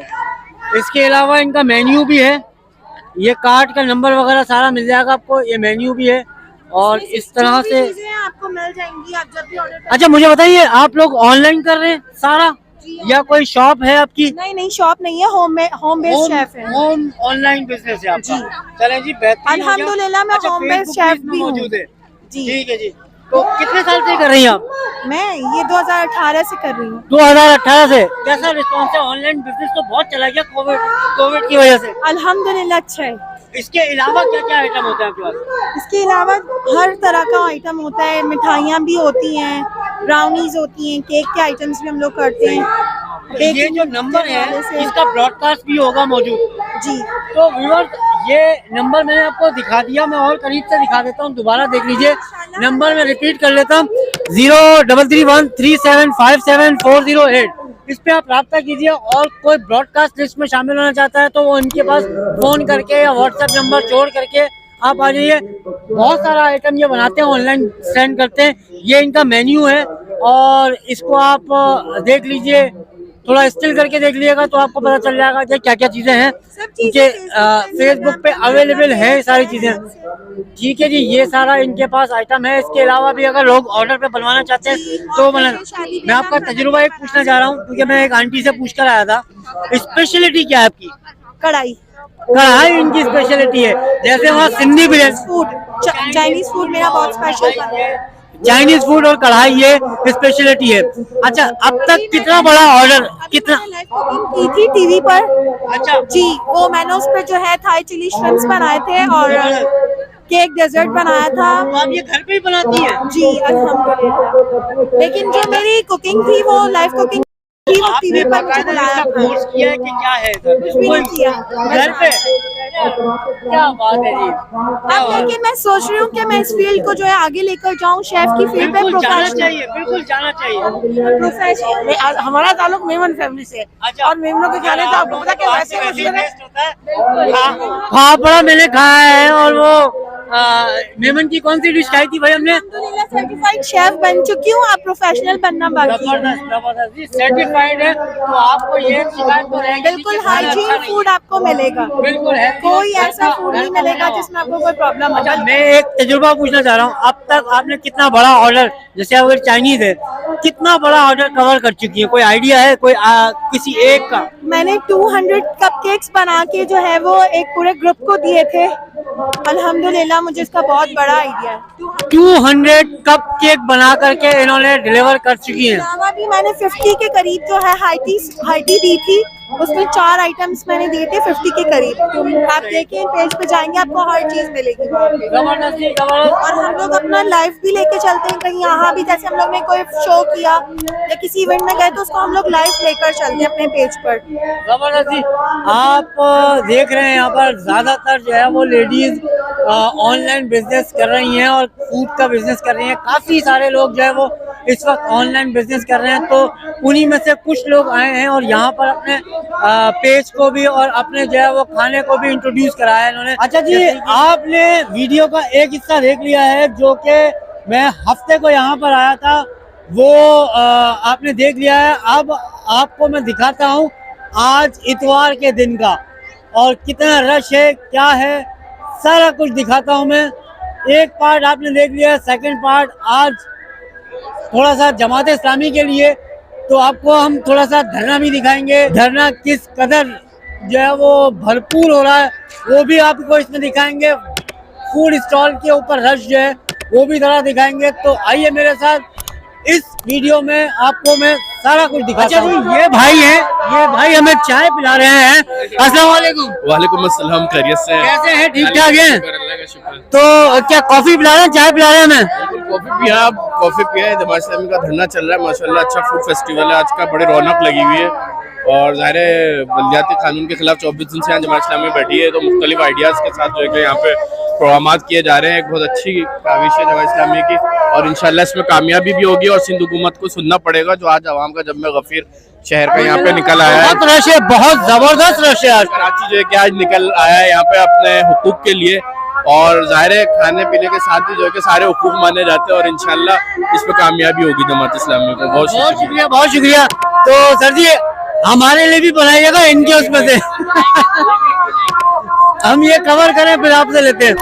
इसके अलावा इनका मेन्यू भी है, ये कार्ड का नंबर वगैरह सारा मिल जाएगा आपको, ये मेन्यू भी है और इस तरह से आपको मिल जाएंगी, आप जब भी ऑर्डर। अच्छा मुझे बताइए, आप लोग ऑनलाइन कर रहे हैं सारा या कोई शॉप है आपकी? नहीं शॉप नहीं है, होम बेस्ड शेफ है। होम ऑनलाइन बिजनेस है आपका? चलें जी, बेहतरीन। अल्हम्दुलिल्लाह मैं होम बेस्ड शेफ भी हूँ मौजूद है जी। ठीक है जी। तो कितने साल से कर रही हैं आप? मैं ये 2018 से कर रही हूँ। 2018 से। कैसा रिस्पॉन्स है? ऑनलाइन बिजनेस तो बहुत चला गया कोविड की वजह से। अल्हम्दुलिल्लाह अच्छा है। इसके अलावा क्या क्या आइटम होते हैं आपके पास? इसके अलावा हर तरह का आइटम होता है, मिठाइयाँ भी होती हैं, ब्राउनीज होती हैं, केक के आइटम्स भी हम लोग करते हैं। ये जो नंबर है इसका ब्रॉडकास्ट भी होगा मौजूद जी। तो व्यूअर्स, ये नंबर मैंने आपको दिखा दिया, मैं और करीब से दिखा देता हूँ, दोबारा देख लीजिए। नंबर मैं रिपीट कर लेता हूँ, 0331375740 इस पे आप राब्ता कीजिए। और कोई ब्रॉडकास्ट लिस्ट में शामिल होना चाहता है तो वो उनके पास फोन करके या व्हाट्सएप नंबर जोड़ करके आप आ जाइए। बहुत सारा आइटम ये बनाते हैं, ऑनलाइन सेंड करते हैं। ये इनका मेन्यू है और इसको आप देख लीजिए, थोड़ा स्टिल करके देख लीजिएगा तो आपको पता चल जाएगा कि क्या क्या चीजें हैं। इनके फेसबुक पे अवेलेबल है सारी चीजें। ठीक है जी, ये सारा इनके पास आइटम है। इसके अलावा भी अगर लोग ऑर्डर पे बनवाना चाहते हैं तो मैं आपका तजुर्बा एक पूछना चाह रहा हूँ, क्योंकि मैं एक आंटी से पूछ कर आया था, स्पेशलिटी क्या है आपकी? कढ़ाई। कढ़ाई इनकी स्पेशलिटी है। जैसे वहाँ Sindhi biryani, food, Chinese food मेरा बहुत स्पेशल है। चाइनीज फूड और कढ़ाई ये स्पेशलिटी है। अच्छा, अब तक कितना बड़ा ऑर्डर, कितना की थी टीवी पर? अच्छा जी, वो मैंने उस पर जो है थाई चिली श्रिम्प्स बनाए थे और केक डेजर्ट बनाया था। आप ये घर पे ही बनाती हैं? जी अल्हम्दुलिल्लाह। लेकिन जो मेरी कुकिंग थी वो लाइव कुकिंग थी, वो टीवी पर मुझे बुलाया। कोर्स किया है कि क्या है? कुछ भी नहीं किया घर पे। क्या बात है जी। अब लेकिन मैं सोच रही हूँ कि मैं इस फील्ड को जो है आगे लेकर जाऊँ, शेफ की फील्ड पे बिल्कुल जाना प्रोफेशनल। चाहिए, बिल्कुल जाना चाहिए। प्रोफेशनल। हमारा ताल्लुक मेमन फैमिली से और मेमनों के खाने तो आपको पता है वैसे मशहूर है। फाफड़ा मैंने खाया है और वो मेमन की कौन सी डिश खाई थी भाई हमने? सर्टिफाइड शेफ बन चुकी हूँ, आप प्रोफेशनल बनना बाकी है। जबरदस्त जी, सर्टिफाइड है तो आपको ये शिकायत तो रहेगी। बिल्कुल हाइजीन फूड आपको मिलेगा, बिल्कुल है। कोई ऐसा फूड नहीं मिलेगा जिसमें आपको कोई प्रॉब्लम हो। अच्छा, मैं एक तजुर्बा पूछना चाह रहा हूँ, अब तक आपने कितना बड़ा ऑर्डर, जैसे अगर चाइनीज है, कितना बड़ा ऑर्डर कवर कर चुकी है? कोई आइडिया है कोई किसी एक का? मैंने 200 कपकेक्स बना के जो है वो एक पूरे ग्रुप को दिए थे। अल्हम्दुलिल्लाह मुझे इसका बहुत बड़ा आइडिया है। 200 कप केक बना करके इन्होंने डिलीवर कर चुकी हैं। अलावा भी मैंने 50 के करीब जो है हाई टी दी थी, उसमें 4 आइटम्स मैंने दिए थे 50 के करीब। तो आप देखिए पेज पे जाएंगे आपको हर चीज मिलेगी वहाँ पे। और हम लोग अपना लाइव भी लेके चलते हैं कहीं, यहाँ भी जैसे हम लोग ने कोई शो किया या किसी इवेंट में गए तो उसको हम लोग लाइव लेकर चलते हैं अपने पेज पर। जबरदस्त जी। आप देख रहे हैं यहाँ पर ज्यादातर जो है वो लेडीज ऑनलाइन बिजनेस कर रही हैं और फूड का बिजनेस कर रही हैं। काफी सारे लोग जो है वो इस वक्त ऑनलाइन बिजनेस कर रहे हैं, तो उन्हीं में से कुछ लोग आए हैं और यहाँ पर अपने पेज को भी और अपने जो है वो खाने को भी इंट्रोड्यूस कराया है इन्होंने। अच्छा जी, आपने वीडियो का एक हिस्सा देख लिया है जो कि मैं हफ्ते को यहाँ पर आया था, वो आपने देख लिया है। अब आपको मैं दिखाता हूँ आज इतवार के दिन का और कितना रश है, क्या है, सारा कुछ दिखाता हूँ मैं। एक पार्ट आपने देख लिया, सेकंड पार्ट आज थोड़ा सा जमात इस्लामी के लिए, तो आपको हम थोड़ा सा धरना भी दिखाएंगे। धरना किस कदर जो है वो भरपूर हो रहा है वो भी आपको इसमें दिखाएंगे। फूड स्टॉल के ऊपर रश जो है वो भी थोड़ा दिखाएंगे। तो आइए मेरे साथ, इस वीडियो में आपको मैं सारा कुछ दिखाता हूँ। ये भाई हैं, ये भाई हमें चाय पिला रहे हैं। अस्सलाम वालेकुम। वालेकुम अस्सलाम, खैरियत से हैं? कैसे हैं? ठीक ठाक हैं? अल्लाह का शुक्र। तो क्या कॉफी पिला रहे हैं, चाय पिला रहे हैं हमें? कॉफी पिया, कॉफी पिया है। जमात इस्लामी का धरना चल रहा है, माशाल्लाह अच्छा फूड फेस्टिवल है आज का, बड़ी रौनक लगी हुई है। और ज़ाहिर है बल्दियाती कानून के खिलाफ 24 दिन से यहाँ जमात इस्लामी बैठी है, तो मुख्तलिफ आइडियाज़ के साथ जो है यहाँ पे प्रोग्राम किए जा रहे हैं। एक बहुत अच्छी काविश है जमात इस्लामी की और इंशाल्लाह इसमें कामयाबी भी होगी। और सिंध हुकूमत को सुनना पड़ेगा जो आज अवाम का जम्मे गफीर शहर का यहाँ पे निकल आया है। बहुत रश है, बहुत जबरदस्त रश है आज। कराची जो है कि आज निकल आया है यहाँ पे अपने हुकूक के लिए, और ज़ाहिर है खाने पीने के साथ ही जो है कि सारे हुकूक माने जाते हैं और इंशाल्लाह इस पे कामयाबी होगी जमात इस्लामी को। बहुत शुक्रिया, बहुत शुक्रिया। तो सर जी हमारे लिए भी बनाइएगा इनके उसमें से। हम ये कवर करें फिर आपसे लेते हैं।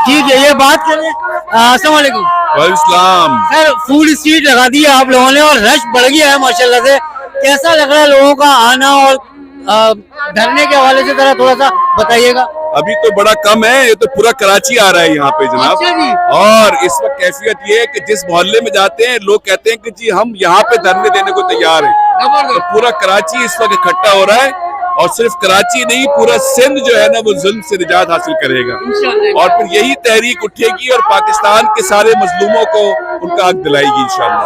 ठीक है, ये बात करें। अस्सलाम वालेकुम। वालेकुम। सर, फूड स्ट्रीट लगा दी है आप लोगों ने और रश बढ़ गया है माशाल्लाह से। कैसा लग रहा है लोगों का आना और धरने के हवाले से जरा थोड़ा सा बताइएगा। अभी तो बड़ा कम है, ये तो पूरा कराची आ रहा है यहाँ पे जनाब। अच्छा जी। और इस वक्त कैफियत ये है कि जिस मोहल्ले में जाते हैं लोग कहते हैं कि जी हम यहाँ पे धरने देने को तैयार हैं। तो पूरा कराची इस वक्त इकट्ठा हो रहा है और सिर्फ कराची नहीं, पूरा सिंध जो है ना वो जुल्म से निजात हासिल करेगा और फिर यही तहरीक उठेगी और पाकिस्तान के सारे मजलूमों को उनका हक दिलाएगी इंशाल्लाह।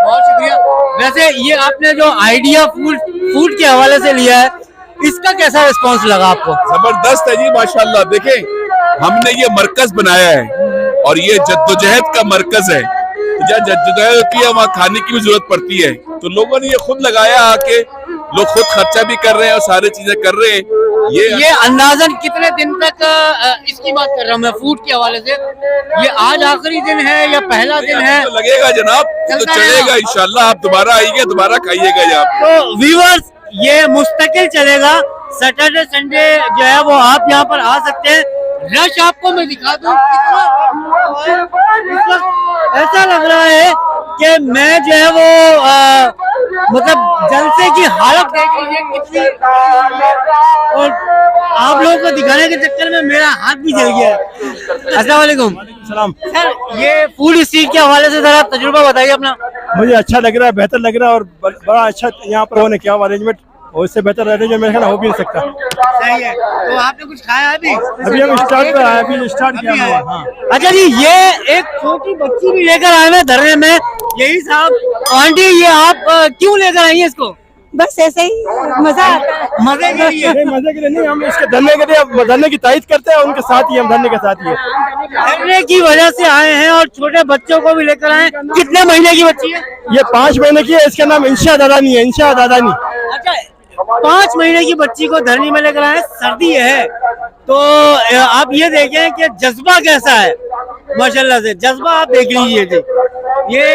बहुत शुक्रिया। वैसे ये आपने जो आइडिया फूड के हवाले से लिया है, इसका कैसा रिस्पांस लगा आपको? जबरदस्त है जी माशाल्लाह। देखें, हमने ये मरकज बनाया है और ये जद्दोजहद का मरकज है। तो जहाँ जद्दोजहद होती है वहाँ खाने की भी जरूरत पड़ती है, तो लोगों ने ये खुद लगाया आके, लोग खुद खर्चा भी कर रहे हैं और सारी चीजें कर रहे हैं। ये अंदाजन कितने दिन तक इसकी बात कर रहा हूँ मैं फूड के हवाले से, ये आज आखिरी दिन है या पहला दिन है? तो लगेगा जनाब, तो चलेगा इंशाल्लाह। आप दोबारा आइएगा, दोबारा खाइएगा यहाँ। तो व्यूअर्स, ये मुस्तकिल चलेगा। सैटरडे संडे जो है वो आप यहाँ पर आ सकते हैं। रश आपको मैं दिखा दूं, ऐसा लग रहा है कि मैं जो है वो मतलब जलसे की हालत देख लीजिए कितनी, और आप लोगों को दिखाने के चक्कर में मेरा हाथ भी जल गया है। अस्सलाम वालेकुम। सर, ये फूड स्ट्रीट के हवाले से जरा तजुर्बा बताइए अपना। मुझे अच्छा लग रहा है, बेहतर लग रहा है और बड़ा अच्छा यहाँ पर होने क्या अरेंजमेंट, और इससे बेहतर अरेंजमेंट मेरे ख्याल हो भी नहीं सकता। सही है। तो आपने कुछ खाया अभी? अभी हम स्टार्ट किया है। हाँ। अच्छा जी, ये एक छोटी बच्ची भी लेकर आए हैं धरने में। यही साहब, आंटी ये आप क्यों लेकर आई हैं इसको? बस ऐसे ही मजा आता है। मजे के लिए? नहीं, मजे के लिए नहीं, हम इसके धरने के लिए धरने की तारीफ करते हैं, उनके साथ ही हम धरने के साथ ही है। धरने की वजह से आए हैं और छोटे बच्चों को भी लेकर आए। कितने महीने की बच्ची है? ये 5 महीने की है। इसका नाम इंशा दादानी है, इंशा दादानी। अच्छा, 5 महीने की बच्ची को धरनी में लेकर आए। सर्दी है तो आप ये देखें कि जज्बा कैसा है माशाल्लाह से। जज्बा आप देख लीजिए जी। ये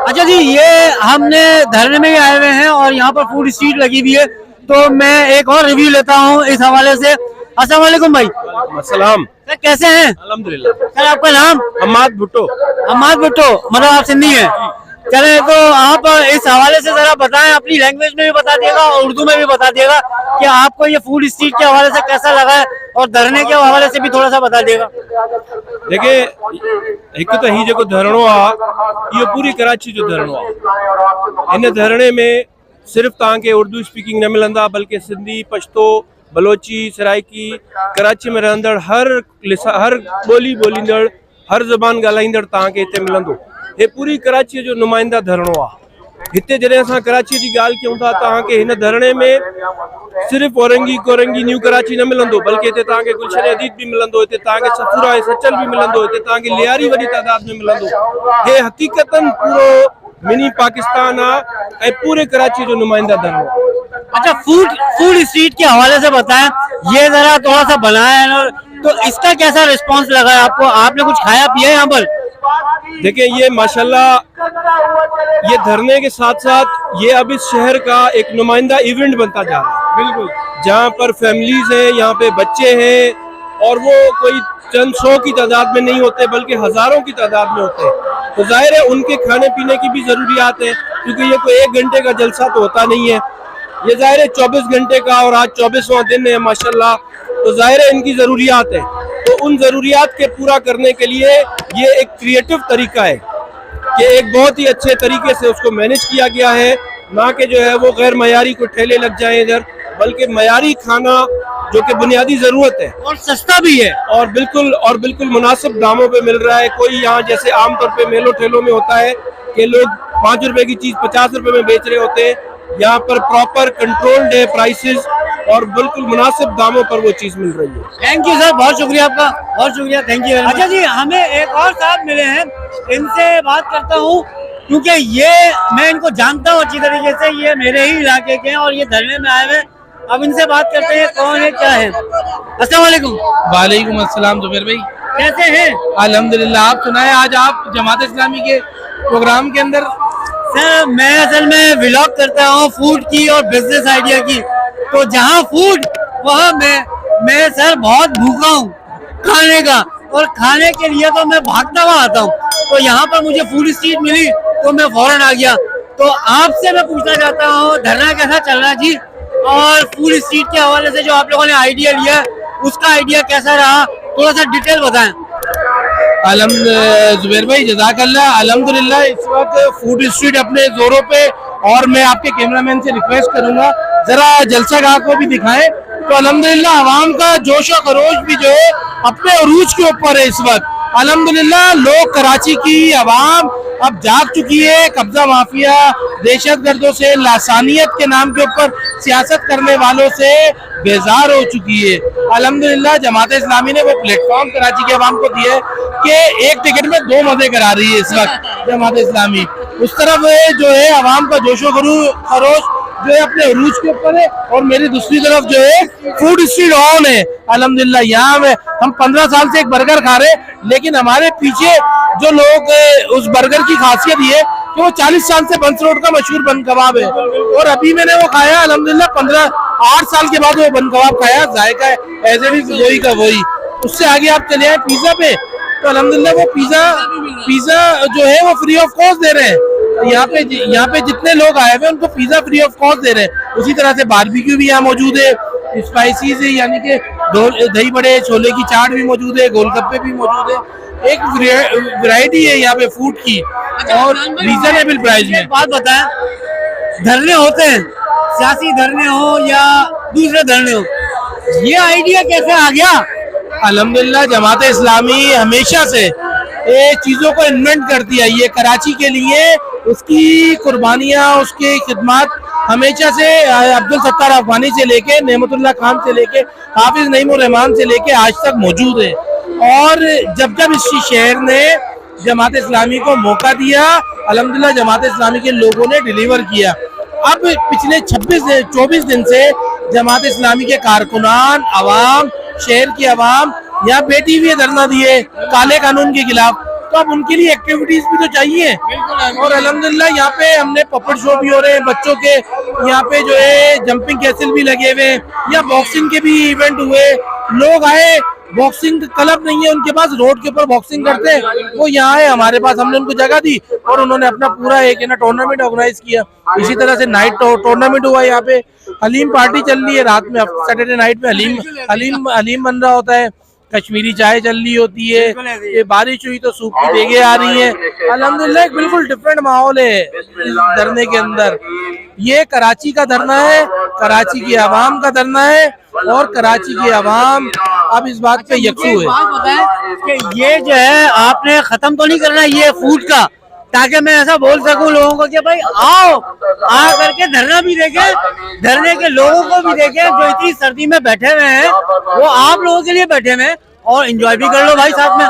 अच्छा जी, ये हमने धरने में ही आए हुए हैं और यहाँ पर फूड स्ट्रीट लगी हुई है, तो मैं एक और रिव्यू लेता हूँ इस हवाले से। अस्सलाम वालेकुम भाई। अस्सलाम। सर, कैसे हैं? अल्हम्दुलिल्लाह। सर, आपका नाम? हम्माद भुट्टो। हम्माद भुट्टो, मतलब आप सिंधी हैं? चले, तो आप इस हवाले से जरा बताएं, अपनी लैंग्वेज में भी बता दिएगा और उर्दू में भी बता दिएगा कि आपको ये फूड स्ट्रीट के हवाले से कैसा लगा है, और धरने के हवाले से भी थोड़ा सा बता दिएगा। देखिए, एक तो ही जो धरणो आ, ये पूरी कराची जो धरणो आ, इन धरणे में सिर्फ तव्हांखे उर्दू स्पीकिंग न मिलंदा, बल्कि सिंधी, पश्तो, बलोची, सराइकी, कराची में रहंदड़ हर ॿोली ॿोलींदड़, हर ज़बान ॻाल्हाईंदड़ तव्हांखे हिते मिलंदो। हे पूरी कराची जो नुमाइंदा धरणो आहे। हिते जॾहिं असां कराची जी ॻाल्हि कयूं था, तव्हांखे हिन धरणे में सिर्फ़ औरंगी कोरंगी न्यू कराची न मिलंदो, बल्कि हिते तव्हांखे गुलशन अदीद भी मिलंदो, हिते तव्हांखे सफूरा ऐं सचल भी मिलंदो, हिते तव्हांखे लियारी वॾी तादाद में मिलंदो। हे हकीकतन पूरो मिनी पाकिस्तान आहे ऐं पूरे कराची जो नुमाइंदा धरणो। अच्छा, फूड स्ट्रीट के हवाले से बताएं, ये जरा थोड़ा सा बनाया है ना, तो इसका कैसा रिस्पांस लगा है आपको? आपने कुछ खाया पिया यहाँ पर? देखिए, ये माशाल्लाह, ये धरने के साथ साथ ये अब इस शहर का एक नुमाइंदा इवेंट बनता जा रहा है। बिल्कुल, जहाँ पर फैमिलीज हैं, यहाँ पे बच्चे हैं, और वो कोई चंद 100 की तादाद में नहीं होते, बल्कि हजारों की तादाद में होते हैं। तो जाहिर है उनके खाने पीने की भी जरूरियात है, क्योंकि ये कोई 1 घंटे का जलसा तो होता नहीं है, ये जाहिर है 24 घंटे का, और आज 24वां दिन है माशाल्लाह। तो जाहिर है इनकी जरूरियात है, तो उन जरूरियात के पूरा करने के लिए ये एक क्रिएटिव तरीका है कि एक बहुत ही अच्छे तरीके से उसको मैनेज किया गया है, ना कि जो है वो गैर मयारी को ठेले लग जाए इधर, बल्कि मयारी खाना जो कि बुनियादी जरूरत है और सस्ता भी है, और बिल्कुल मुनासिब दामों पे मिल रहा है। कोई यहाँ जैसे आमतौर पे मेलो ठेलों में होता है कि लोग 5 रुपए की चीज 50 रुपए में बेच रहे होते हैं, यहाँ पर प्रॉपर कंट्रोल्ड है प्राइसेस और बिल्कुल मुनासिब दामों पर वो चीज मिल रही है। थैंक यू सर, बहुत शुक्रिया आपका, बहुत शुक्रिया, थैंक यू। अच्छा जी, हमें एक और साहब मिले हैं, इनसे बात करता हूँ, क्योंकि ये मैं इनको जानता हूँ अच्छी तरीके से, ये मेरे ही इलाके के हैं और ये धरने में आए हुए। अब इनसे बात करते हैं, कौन है क्या है। अस्सलाम वालेकुम। वालेकुम अस्सलाम जुबैर भाई। कैसे हैं? अल्हम्दुलिल्लाह। आप सुनाए, आज आप जमात इस्लामी के प्रोग्राम के अंदर? सर मैं असल में व्लॉग करता हूँ फूड की और बिजनेस आइडिया की, तो जहाँ फूड वहाँ मैं सर बहुत भूखा हूँ खाने का, और खाने के लिए तो मैं भागता हुआ आता हूँ। तो यहाँ पर मुझे फूड स्ट्रीट मिली तो मैं फौरन आ गया। तो आपसे मैं पूछना चाहता हूँ धरना कैसा चल रहा है जी, और फूड स्ट्रीट के हवाले से जो आप लोगों ने आइडिया लिया उसका आइडिया कैसा रहा, थोड़ा सा डिटेल बताएं। जुबैर भाई जज़ाकल्लाह। अल्हम्दुलिल्लाह इस वक्त फूड स्ट्रीट अपने जोरों पे, और मैं आपके कैमरामैन से रिक्वेस्ट करूंगा जरा जलसागाह को भी दिखाएं। तो अल्हम्दुलिल्लाह आवाम का जोश और खरोश भी जो है अपने उरूज के ऊपर है इस वक्त। अल्हम्दुलिल्लाह लोग, कराची की आवाम अब जाग चुकी है। कब्जा माफिया, दहशतगर्दों से, लासानियत के नाम के ऊपर सियासत करने वालों से बेजार हो चुकी है। अल्हम्दुलिल्लाह जमात इस्लामी ने वो प्लेटफॉर्म कराची के आवाम को दिया है कि एक टिकट में 2 मजे करा रही है इस वक्त जमात इस्लामी। उस तरफ जो है आवाम का जोशो खरोश जो है अपने उरूज के ऊपर है, और मेरी दूसरी तरफ जो है फूड स्ट्रीट ऑन है। अल्हम्दुलिल्लाह यहाँ में हम 15 साल से एक बर्गर खा रहे हैं, लेकिन हमारे पीछे जो लोग, उस बर्गर की खासियत ये है कि वो 40 साल से बंस रोड का मशहूर बन कबाब है, और अभी मैंने वो खाया अल्हम्दुलिल्लाह 8 साल के बाद वो बन कबाब खाया। जायका एज इट इज वही का वही। उससे आगे आप चले आए पिज्जा पे, तो अल्हम्दुलिल्लाह वो पिज्जा जो है वो फ्री ऑफ कॉस्ट दे रहे हैं। यहाँ पे जितने लोग आए हुए उनको पिज्जा फ्री ऑफ कॉस्ट दे रहे हैं। उसी तरह से बारबेक्यू भी यहाँ मौजूद है, स्पाइसीज है, यानी कि दही बड़े, छोले की चाट भी मौजूद है, गोलगप्पे भी मौजूद है। एक वैरायटी है यहाँ पे फूड की, और रीजनेबल प्राइस में। बात बताएं, धरने होते हैं, सियासी धरने हो या दूसरे धरने हो, ये आइडिया कैसे आ गया? अल्हम्दुलिल्लाह जमात इस्लामी हमेशा से ये चीज़ों को इन्वेंट करती है। ये कराची के लिए उसकी कुर्बानियाँ, उसकी खिदमत हमेशा से अब्दुल सत्तार अफगानी से लेके, नेमतुल्लाह खान से लेके, हाफिज नईमुर रहमान से लेके आज तक मौजूद है। और जब जब इस शहर ने जमात इस्लामी को मौका दिया, अल्हम्दुलिल्लाह जमात इस्लामी के लोगों ने डिलीवर किया। अब पिछले 24 दिन से जमात इस्लामी के कारकुनान, आवाम, शहर की आवाम यहाँ बैठी हुई है धरना दिए काले कानून के खिलाफ। तो अब उनके लिए एक्टिविटीज भी तो चाहिए, और अल्हम्दुलिल्लाह यहाँ पे हमने पपड़ शो भी हो रहे हैं बच्चों के, यहाँ पे जो है जंपिंग कैसल भी लगे हुए, या बॉक्सिंग के भी इवेंट हुए। लोग आए, बॉक्सिंग क्लब नहीं है उनके पास, रोड के ऊपर बॉक्सिंग करते हैं, वो यहाँ है हमारे पास, हमने उनको जगह दी और उन्होंने अपना पूरा एक ना टूर्नामेंट ऑर्गेनाइज किया। इसी तरह से नाइट टूर्नामेंट हुआ यहाँ पे, हलीम पार्टी चल रही है रात में, सैटरडे नाइट में हलीम बन रहा होता है, कश्मीरी चाय चल रही होती है, ये बारिश हुई तो सूप की देगे आ रही है। अल्हम्दुलिल्लाह एक बिल्कुल डिफरेंट माहौल है इस धरने के अंदर। ये कराची का धरना है, कराची की आवाम का धरना है, और कराची की आवाम अब इस बात पे यकसू है। बात बताएं कि ये जो है आपने खत्म तो नहीं करना ये फूड का, ताकि मैं ऐसा बोल सकूं लोगों को कि भाई आओ, आ करके धरना भी देखें, धरने के लोगों को भी देखें जो इतनी सर्दी में बैठे हुए हैं, वो आप लोगों के लिए बैठे हुए हैं, और एंजॉय भी कर लो भाई साथ में।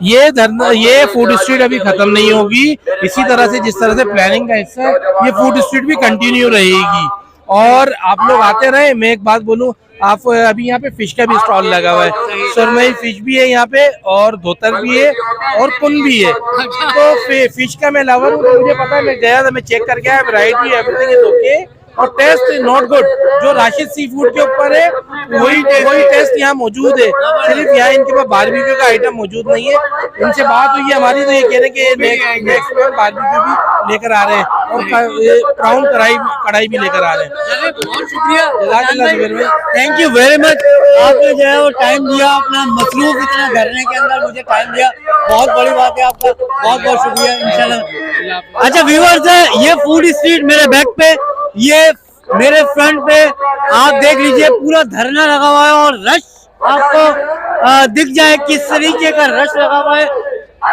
ये धरना, ये फूड स्ट्रीट अभी खत्म नहीं होगी। इसी तरह से जिस तरह से प्लानिंग का हिस्सा है, ये फूड स्ट्रीट भी कंटिन्यू रहेगी, और आप लोग आते रहे। मैं एक बात बोलूं, आप अभी यहाँ पे फिश का भी स्टॉल लगा हुआ है, सुरमई फिश भी है यहाँ पे, और धोतर भी है, और कुन भी है। तो फिश का मैं लवर हूँ, तो मुझे पता है, मैं गया था, मैं चेक करके आया, वैरायटी एवरीथिंग इज ओके, और टेस्ट नॉट गुड। जो राशिद सी फूड के ऊपर है वही टेस्ट यहाँ मौजूद है, सिर्फ यहाँ इनके पास बारबेक्यू का आइटम मौजूद नहीं है। इनसे बात हुई है हमारी, तो ये कह रहे हैं कि नेक्स्ट में बारबेक्यू भी लेकर आ रहे हैं, और प्राउन कढ़ाई भी लेकर आ रहे हैं। बहुत शुक्रिया, थैंक यू वेरी मच। आपने जो है वो टाइम दिया, अपना मसरूफ इतना धरने के अंदर मुझे टाइम दिया, बहुत बड़ी बात है आपका, बहुत बहुत शुक्रिया इंशाल्लाह। अच्छा व्यूअर्स, ये फूड स्ट्रीट मेरे बैक पे, ये मेरे फ्रंट पे आप देख लीजिए पूरा धरना लगा हुआ है, और रश आपको दिख जाए किस तरीके का रश लगा हुआ है।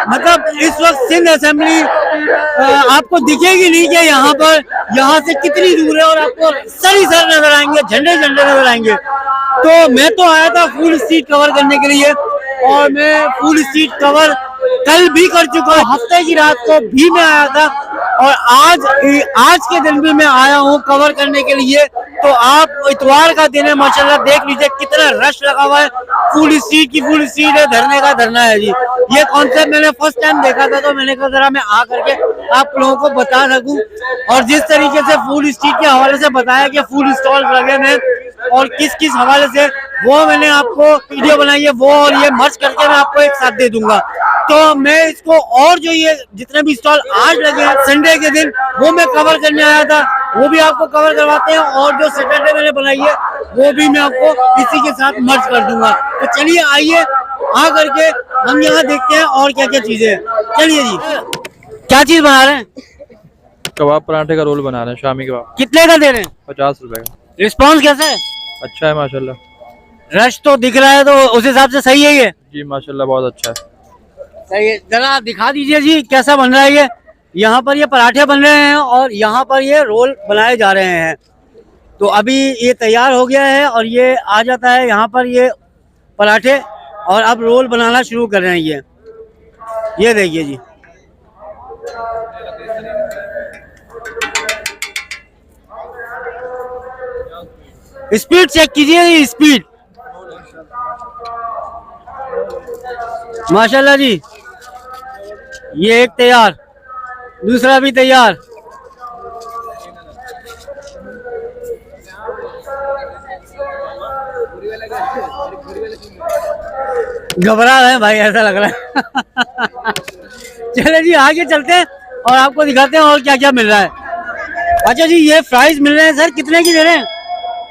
मतलब इस वक्त सिंध असेंबली आपको दिखेगी नहीं कि यहाँ से कितनी दूर है, और आपको सर ही सर नजर आएंगे, झंडे नजर आएंगे। तो मैं तो आया था फूड स्ट्रीट कवर करने के लिए, और मैं फूड स्ट्रीट कवर कल भी कर चुका हूँ, हफ्ते की रात को भी मैं आया था, और आज के दिन भी मैं आया हूँ कवर करने के लिए। तो आप इतवार का दिन है, माशाल्लाह देख लीजिए कितना रश लगा हुआ है, फूड स्ट्रीट की फूड स्ट्रीट है, धरने का धरना है जी। ये कॉन्सेप्ट मैंने फर्स्ट टाइम देखा था, तो मैंने कहा जरा मैं आ करके आप लोगों को बता सकूं। और जिस तरीके से फूड स्ट्रीट के हवाले से बताया कि फूड स्टॉल लगे हैं और किस किस हवाले से, वो मैंने आपको वीडियो बनाई है, वो और ये मर्ज करके मैं आपको एक साथ दे दूंगा। तो मैं इसको और जो ये जितने भी स्टॉल आज लगे हैं संडे के दिन, वो मैं कवर करने आया था, वो भी आपको कवर करवाते हैं। और जो सैटरडे मैंने बनाई है वो भी मैं आपको इसी के साथ मर्ज कर दूंगा। तो चलिए आइए, आ करके हम यहाँ देखते हैं और क्या क्या चीजें हैं। चलिए जी, क्या चीज बना रहे हैं? कबाब पराठे का रोल बना रहे हैं, शामी कबाब। कितने का दे रहे हैं? 50 रुपए का। रिस्पॉन्स कैसा है? अच्छा है माशाल्लाह। रश तो दिख रहा है, तो उस हिसाब से सही है ये? जी माशाल्लाह बहुत अच्छा है। सही है। जरा दिखा दीजिए जी कैसा बन रहा है ये। यहाँ पर ये पराठे बन रहे हैं और यहाँ पर ये रोल बनाए जा रहे हैं। तो अभी ये तैयार हो गया है और ये आ जाता है यहाँ पर ये पराठे, और अब रोल बनाना शुरू कर रहे हैं ये देखिए जी। स्पीड चेक कीजिए, स्पीड माशाल्लाह जी। ये एक तैयार, दूसरा भी तैयार। घबरा रहे हैं भाई, ऐसा लग रहा है। चले जी आगे चलते हैं और आपको दिखाते हैं और क्या क्या मिल रहा है। अच्छा जी, ये फ्राइज मिल रहे हैं सर, कितने की दे रहे हैं?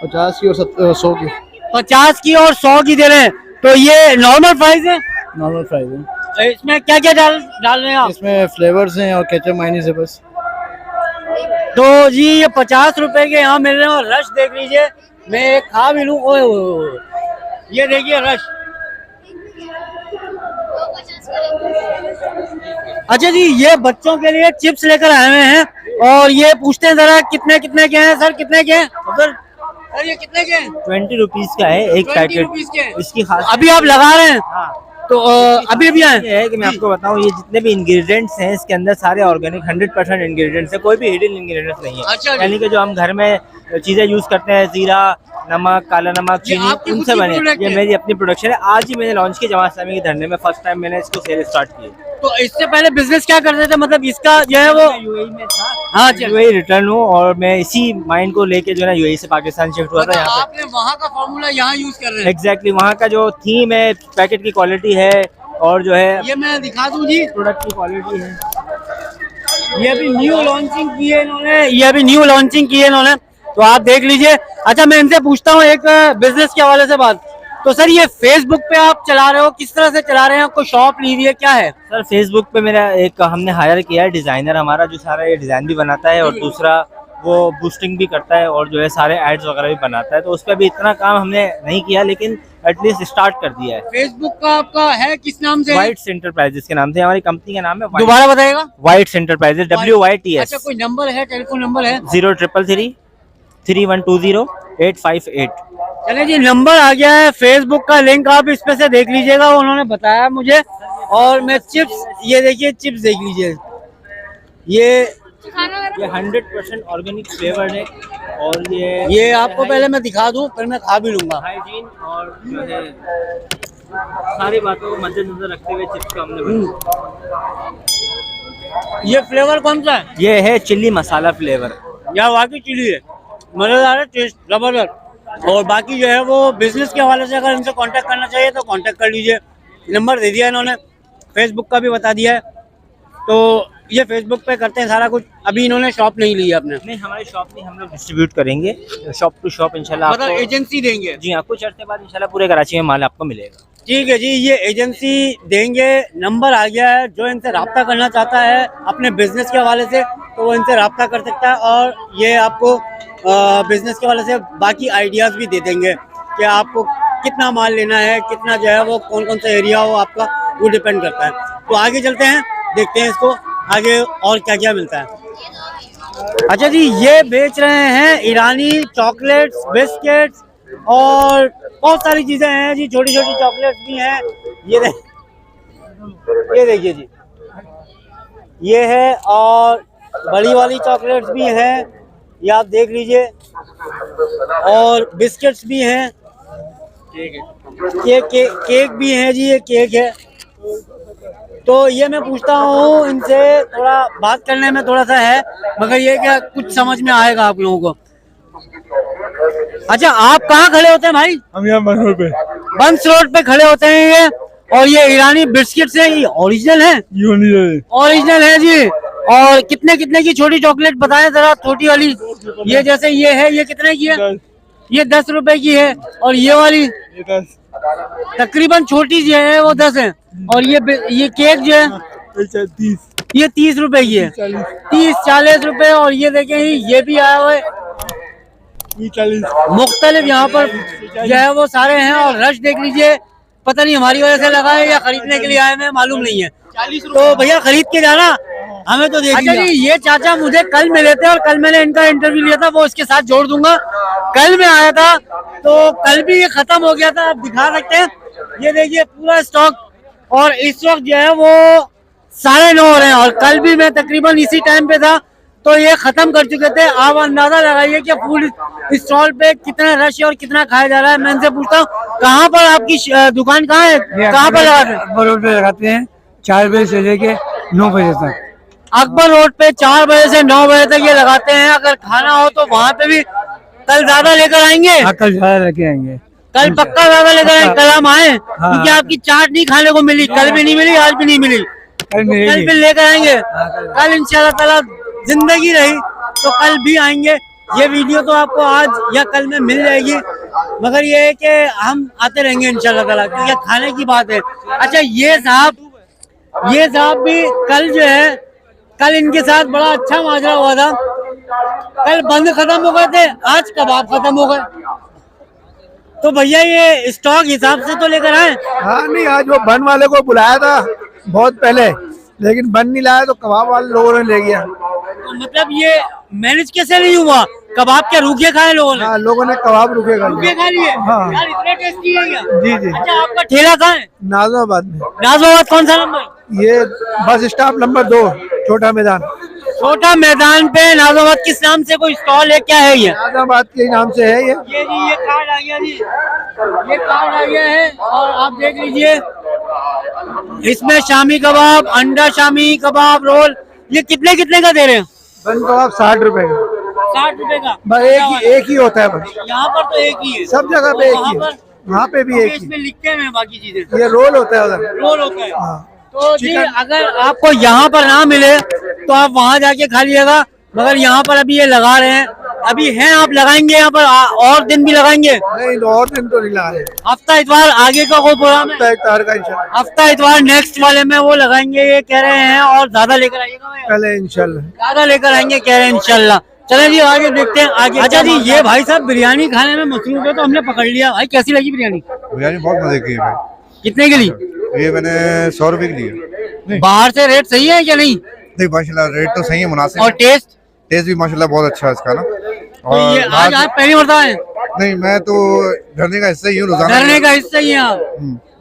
50 की और 100 की। 50 की और 100 की दे रहे हैं। तो ये नॉर्मल प्राइस है? नॉर्मल प्राइस है। इसमें क्या क्या डाल रहे हैं आप? इसमें फ्लेवर्स हैं और केचप मायनीज है बस। तो जी ये 50 रुपए के यहाँ मिल रहे हैं। और रश देख लीजिए, मैं एक खा भी लूं। ओए ये देखिए रश। अच्छा जी, ये बच्चों के लिए चिप्स लेकर आए हुए हैं और ये पूछते हैं जरा कितने कितने के हैं सर, कितने के हैं सर? ये कितने के हैं? 20 रुपीज का है एक पैकेट। इसकी खास अभी आप लगा रहे हैं? तो अभी आए है कि मैं आपको बताऊं, ये जितने भी इंग्रेडिएंट्स हैं इसके अंदर सारे ऑर्गेनिक 100% इंग्रेडिएंट्स है, कोई भी हिडन इंग्रेडिएंट्स नहीं है। अच्छा, यानी कि जो हम घर में चीजें यूज करते हैं, जीरा, नमक, काला नमक, चीनी, उनसे बने। ये मेरी अपनी प्रोडक्शन है। आज ही मैंने लॉन्च किया जमात इस्लामी के धरने में, फर्स्ट टाइम मैंने इसको सेल स्टार्ट की। तो इससे पहले बिजनेस क्या करते थे? मतलब इसका जो है वो यूएई में था। हाँ, यूएई रिटर्न हूँ और मैं इसी माइंड को लेके जो है यूएई से पाकिस्तान शिफ्ट हुआ था। यहाँ पे आपने वहाँ का फॉर्मूला यहाँ यूज कर रहे हैं? एग्जैक्टली, वहाँ का जो थीम है, पैकेट की क्वालिटी है और जो है ये मैं दिखा दूं जी, प्रोडक्ट की क्वालिटी है। ये अभी न्यू लॉन्चिंग की है इन्होंने, तो आप देख लीजिए। अच्छा, मैं इनसे पूछता हूँ एक बिजनेस के हवाले से बात। तो सर ये फेसबुक पे आप चला रहे हो, किस तरह से चला रहे हैं? आपको शॉप ली हुई है, क्या है? सर फेसबुक पे मेरा एक हमने हायर किया है डिजाइनर हमारा, जो सारा ये डिजाइन भी बनाता है और दूसरा वो बूस्टिंग भी करता है और जो है सारे एड्स वगैरह भी बनाता है। तो उस पर भी इतना काम हमने नहीं किया, लेकिन एटलीस्ट स्टार्ट कर दिया है। फेसबुक का आपका है किस नाम से? वाइट्स एंटरप्राइजेस के नाम से हमारी कंपनी का नाम है। दोबारा बताएगा? Wyts enterprises, WYTS। अच्छा, कोई नंबर है, टेलीफोन नंबर है? 0333 3120 858। चलिए जी, नंबर आ गया है। फेसबुक का लिंक आप इस पे से देख लीजिएगा, उन्होंने बताया मुझे। और मैं चिप्स, ये देखिए चिप्स देख लीजिए, ये 100% ऑर्गेनिक फ्लेवर्ड है। और ये आपको पहले मैं दिखा दूं, फिर मैं खा भी लूंगा। हाइजीन और जो है सारी बातों को मद्देनजर रखते हुए चिप्स को हमने बनाया। ये फ्लेवर कौन सा है? ये है चिल्ली मसाला फ्लेवर। यह वाकई चिली है, मजेदार है, टेस्ट जबरदस्त। और बाकी जो है वो बिजनेस के हवाले से अगर इनसे कांटेक्ट करना चाहिए तो कांटेक्ट कर लीजिए। नंबर दे दिया इन्होंने, फेसबुक का भी बता दिया है। तो ये फेसबुक पे करते हैं सारा कुछ। अभी इन्होंने शॉप नहीं ली है अपने? नहीं, हमारी शॉप नहीं, हम लोग डिस्ट्रीब्यूट करेंगे शॉप टू शॉप इंशाल्लाह। मतलब एजेंसी देंगे? जी हाँ, कुछ अर्से बाद इंशाल्लाह पूरे कराची में माल आपको मिलेगा। ठीक है जी, ये एजेंसी देंगे। नंबर आ गया है, जो इनसे रब्ता करना चाहता है अपने बिजनेस के हवाले से तो वो इनसे रब्ता कर सकता है। और ये आपको बिजनेस के हवाले से बाकी आइडियाज़ भी दे देंगे कि आपको कितना माल लेना है, कितना जो है वो कौन कौन सा एरिया हो आपका, वो डिपेंड करता है। तो आगे चलते हैं, देखते हैं इसको आगे और क्या क्या मिलता है। अच्छा जी, ये बेच रहे हैं ईरानी चॉकलेट्स, बिस्किट्स और बहुत सारी चीजें हैं जी। छोटी छोटी चॉकलेट्स भी हैं। ये देखिए जी, ये है। और बड़ी वाली चॉकलेट्स भी हैं, ये आप देख लीजिए। और बिस्किट्स भी हैं। ठीक है। केक भी है जी, ये केक है। तो ये मैं पूछता हूँ इनसे, थोड़ा बात करने में थोड़ा सा है, मगर ये क्या कुछ समझ में आएगा आप लोगों को। अच्छा, आप कहाँ खड़े होते हैं भाई? हम यहाँ बंस रोड पे। बंस रोड पे खड़े होते हैं ये। और ये ईरानी बिस्किट्स हैं, ये ओरिजिनल है? ओरिजिनल है जी। और कितने कितने की छोटी चॉकलेट बताएं जरा, छोटी वाली। ये जैसे ये है, ये कितने की है? ये 10 रुपए की है। और ये वाली तकरीबन छोटी जो है वो 10 है। और ये केक जो है 30, ये 30 रुपए की है। 30-40 रुपए। और ये देखें ये भी आया हुआ है, 40 मुख्तलिफ यहाँ पर जो है वो सारे हैं। और रश देख लीजिए, पता नहीं हमारी वजह से लगा है या खरीदने के लिए आए हैं, मालूम नहीं है। तो भैया खरीद के जाना, हमें तो दे दीजिए। अच्छा जी, ये चाचा मुझे कल मिले थे और कल मैंने इनका इंटरव्यू लिया था, वो इसके साथ जोड़ दूंगा। कल मैं आया था तो कल भी ये खत्म हो गया था, आप दिखा सकते हैं। ये देखिए पूरा स्टॉक। और इस वक्त जो है वो 9:30 हो रहे हैं, और कल भी मैं तकरीबन इसी टाइम पे था तो ये खत्म कर चुके थे। आप अंदाजा लगाइए कि फूड स्टॉल पे कितना रश है और कितना खाया जा रहा है। मैं इनसे पूछता हूँ, कहाँ पर आपकी दुकान कहाँ है, कहाँ पर लगाते हैं? अकबर रोड पे लगाते हैं 4 बजे से लेके 9 बजे तक। अकबर रोड पे 4 बजे से 9 बजे तक ये लगाते हैं। अगर खाना हो तो वहाँ पे भी कल ज्यादा लेकर आएंगे? कल ज्यादा लेके आएंगे, कल पक्का ज्यादा लेकर आएंगे। कल हम आए क्योंकि आपकी चाट नहीं खाने को मिली, कल भी नहीं मिली, आज भी नहीं मिली। कल भी लेकर आएंगे। कल इंशाल्लाह ताला जिंदगी रही तो कल भी आएंगे। ये वीडियो तो आपको आज या कल में मिल जाएगी, मगर ये है कि हम आते रहेंगे इंशाल्लाह ताला, क्योंकि खाने की बात है। अच्छा, ये साहब भी कल जो है, कल इनके साथ बड़ा अच्छा माजरा हुआ था। कल बंद खत्म हो गए थे, आज कबाब खत्म हो गए। तो भैया ये स्टॉक हिसाब से तो लेकर आए? हाँ नहीं, आज वो बन वाले को बुलाया था बहुत पहले, लेकिन बन नहीं लाया तो कबाब वाले लोगों ने ले गया। तो मतलब ये मैनेज कैसे नहीं हुआ? कबाब क्या रूखे खाए लोगों ने? हाँ, लोगों ने कबाब रूखे खा लिए। हाँ। यार इतने टेस्टी है क्या? जी जी। अच्छा, आपका ठेला कहाँ है? नाज़िमाबाद में। नाज़िमाबाद कौन सा नंबर? ये बस स्टॉप नंबर 2, छोटा मैदान। छोटा मैदान पे नाज़िमाबाद किस नाम से कोई स्टॉल है, क्या है ये? नाज़िमाबाद के नाम से है ये। ये कार्ड आ गया जी, ये कार्ड आ गया है। और आप देख लीजिए, इसमें शामी कबाब, अंडा शामी कबाब रोल, ये कितने कितने का दे रहे हैं? बन कबाब 60 रुपए का। 60 रुपए का? बस एक ही होता है बस। यहाँ पर तो एक ही है, सब जगह पे एक ही है, वहाँ पे भी एक ही। इसमें लिखते हैं बाकी चीजें। ये रोल होता है उधर। रोल होता है। हाँ। तो जी अगर आपको यहाँ पर ना मिले तो आप वहाँ जाके खा लीजिएगा, मगर यहाँ पर अभी ये लगा रहे हैं। अभी हैं, आप लगाएंगे यहाँ पर और दिन भी लगाएंगे? नहीं, और दिन तो नहीं लगा रहे। हफ्ता इतवार आगे का कोई प्रोग्राम है? हफ्ता इतवार नेक्स्ट वाले में वो लगाएंगे ये कह रहे हैं, और ज्यादा लेकर आइएगा? पहले इंशाल्लाह ज्यादा लेकर आएंगे कह रहे हैं इंशाल्लाह। चले जी आगे देखते हैं आगे। अच्छा जी, ये भाई साहब बिरयानी खाने में मसरूफ है तो हमने पकड़ लिया। भाई कैसी लगी बिरयानी? बिरयानी बहुत मजे की है भाई। कितने की ली? ये मैंने 100 रुपए की ली। बाहर से रेट सही है क्या? नहीं माशाल्लाह रेट तो सही है, मुनासिब। और टेस्ट भी माशाल्लाह बहुत अच्छा है इसका ना। और ये आज पहली मरतबा है? नहीं, मैं तो धरने का हिस्सा ही हूँ, रोजाना धरने का हिस्सा ही है।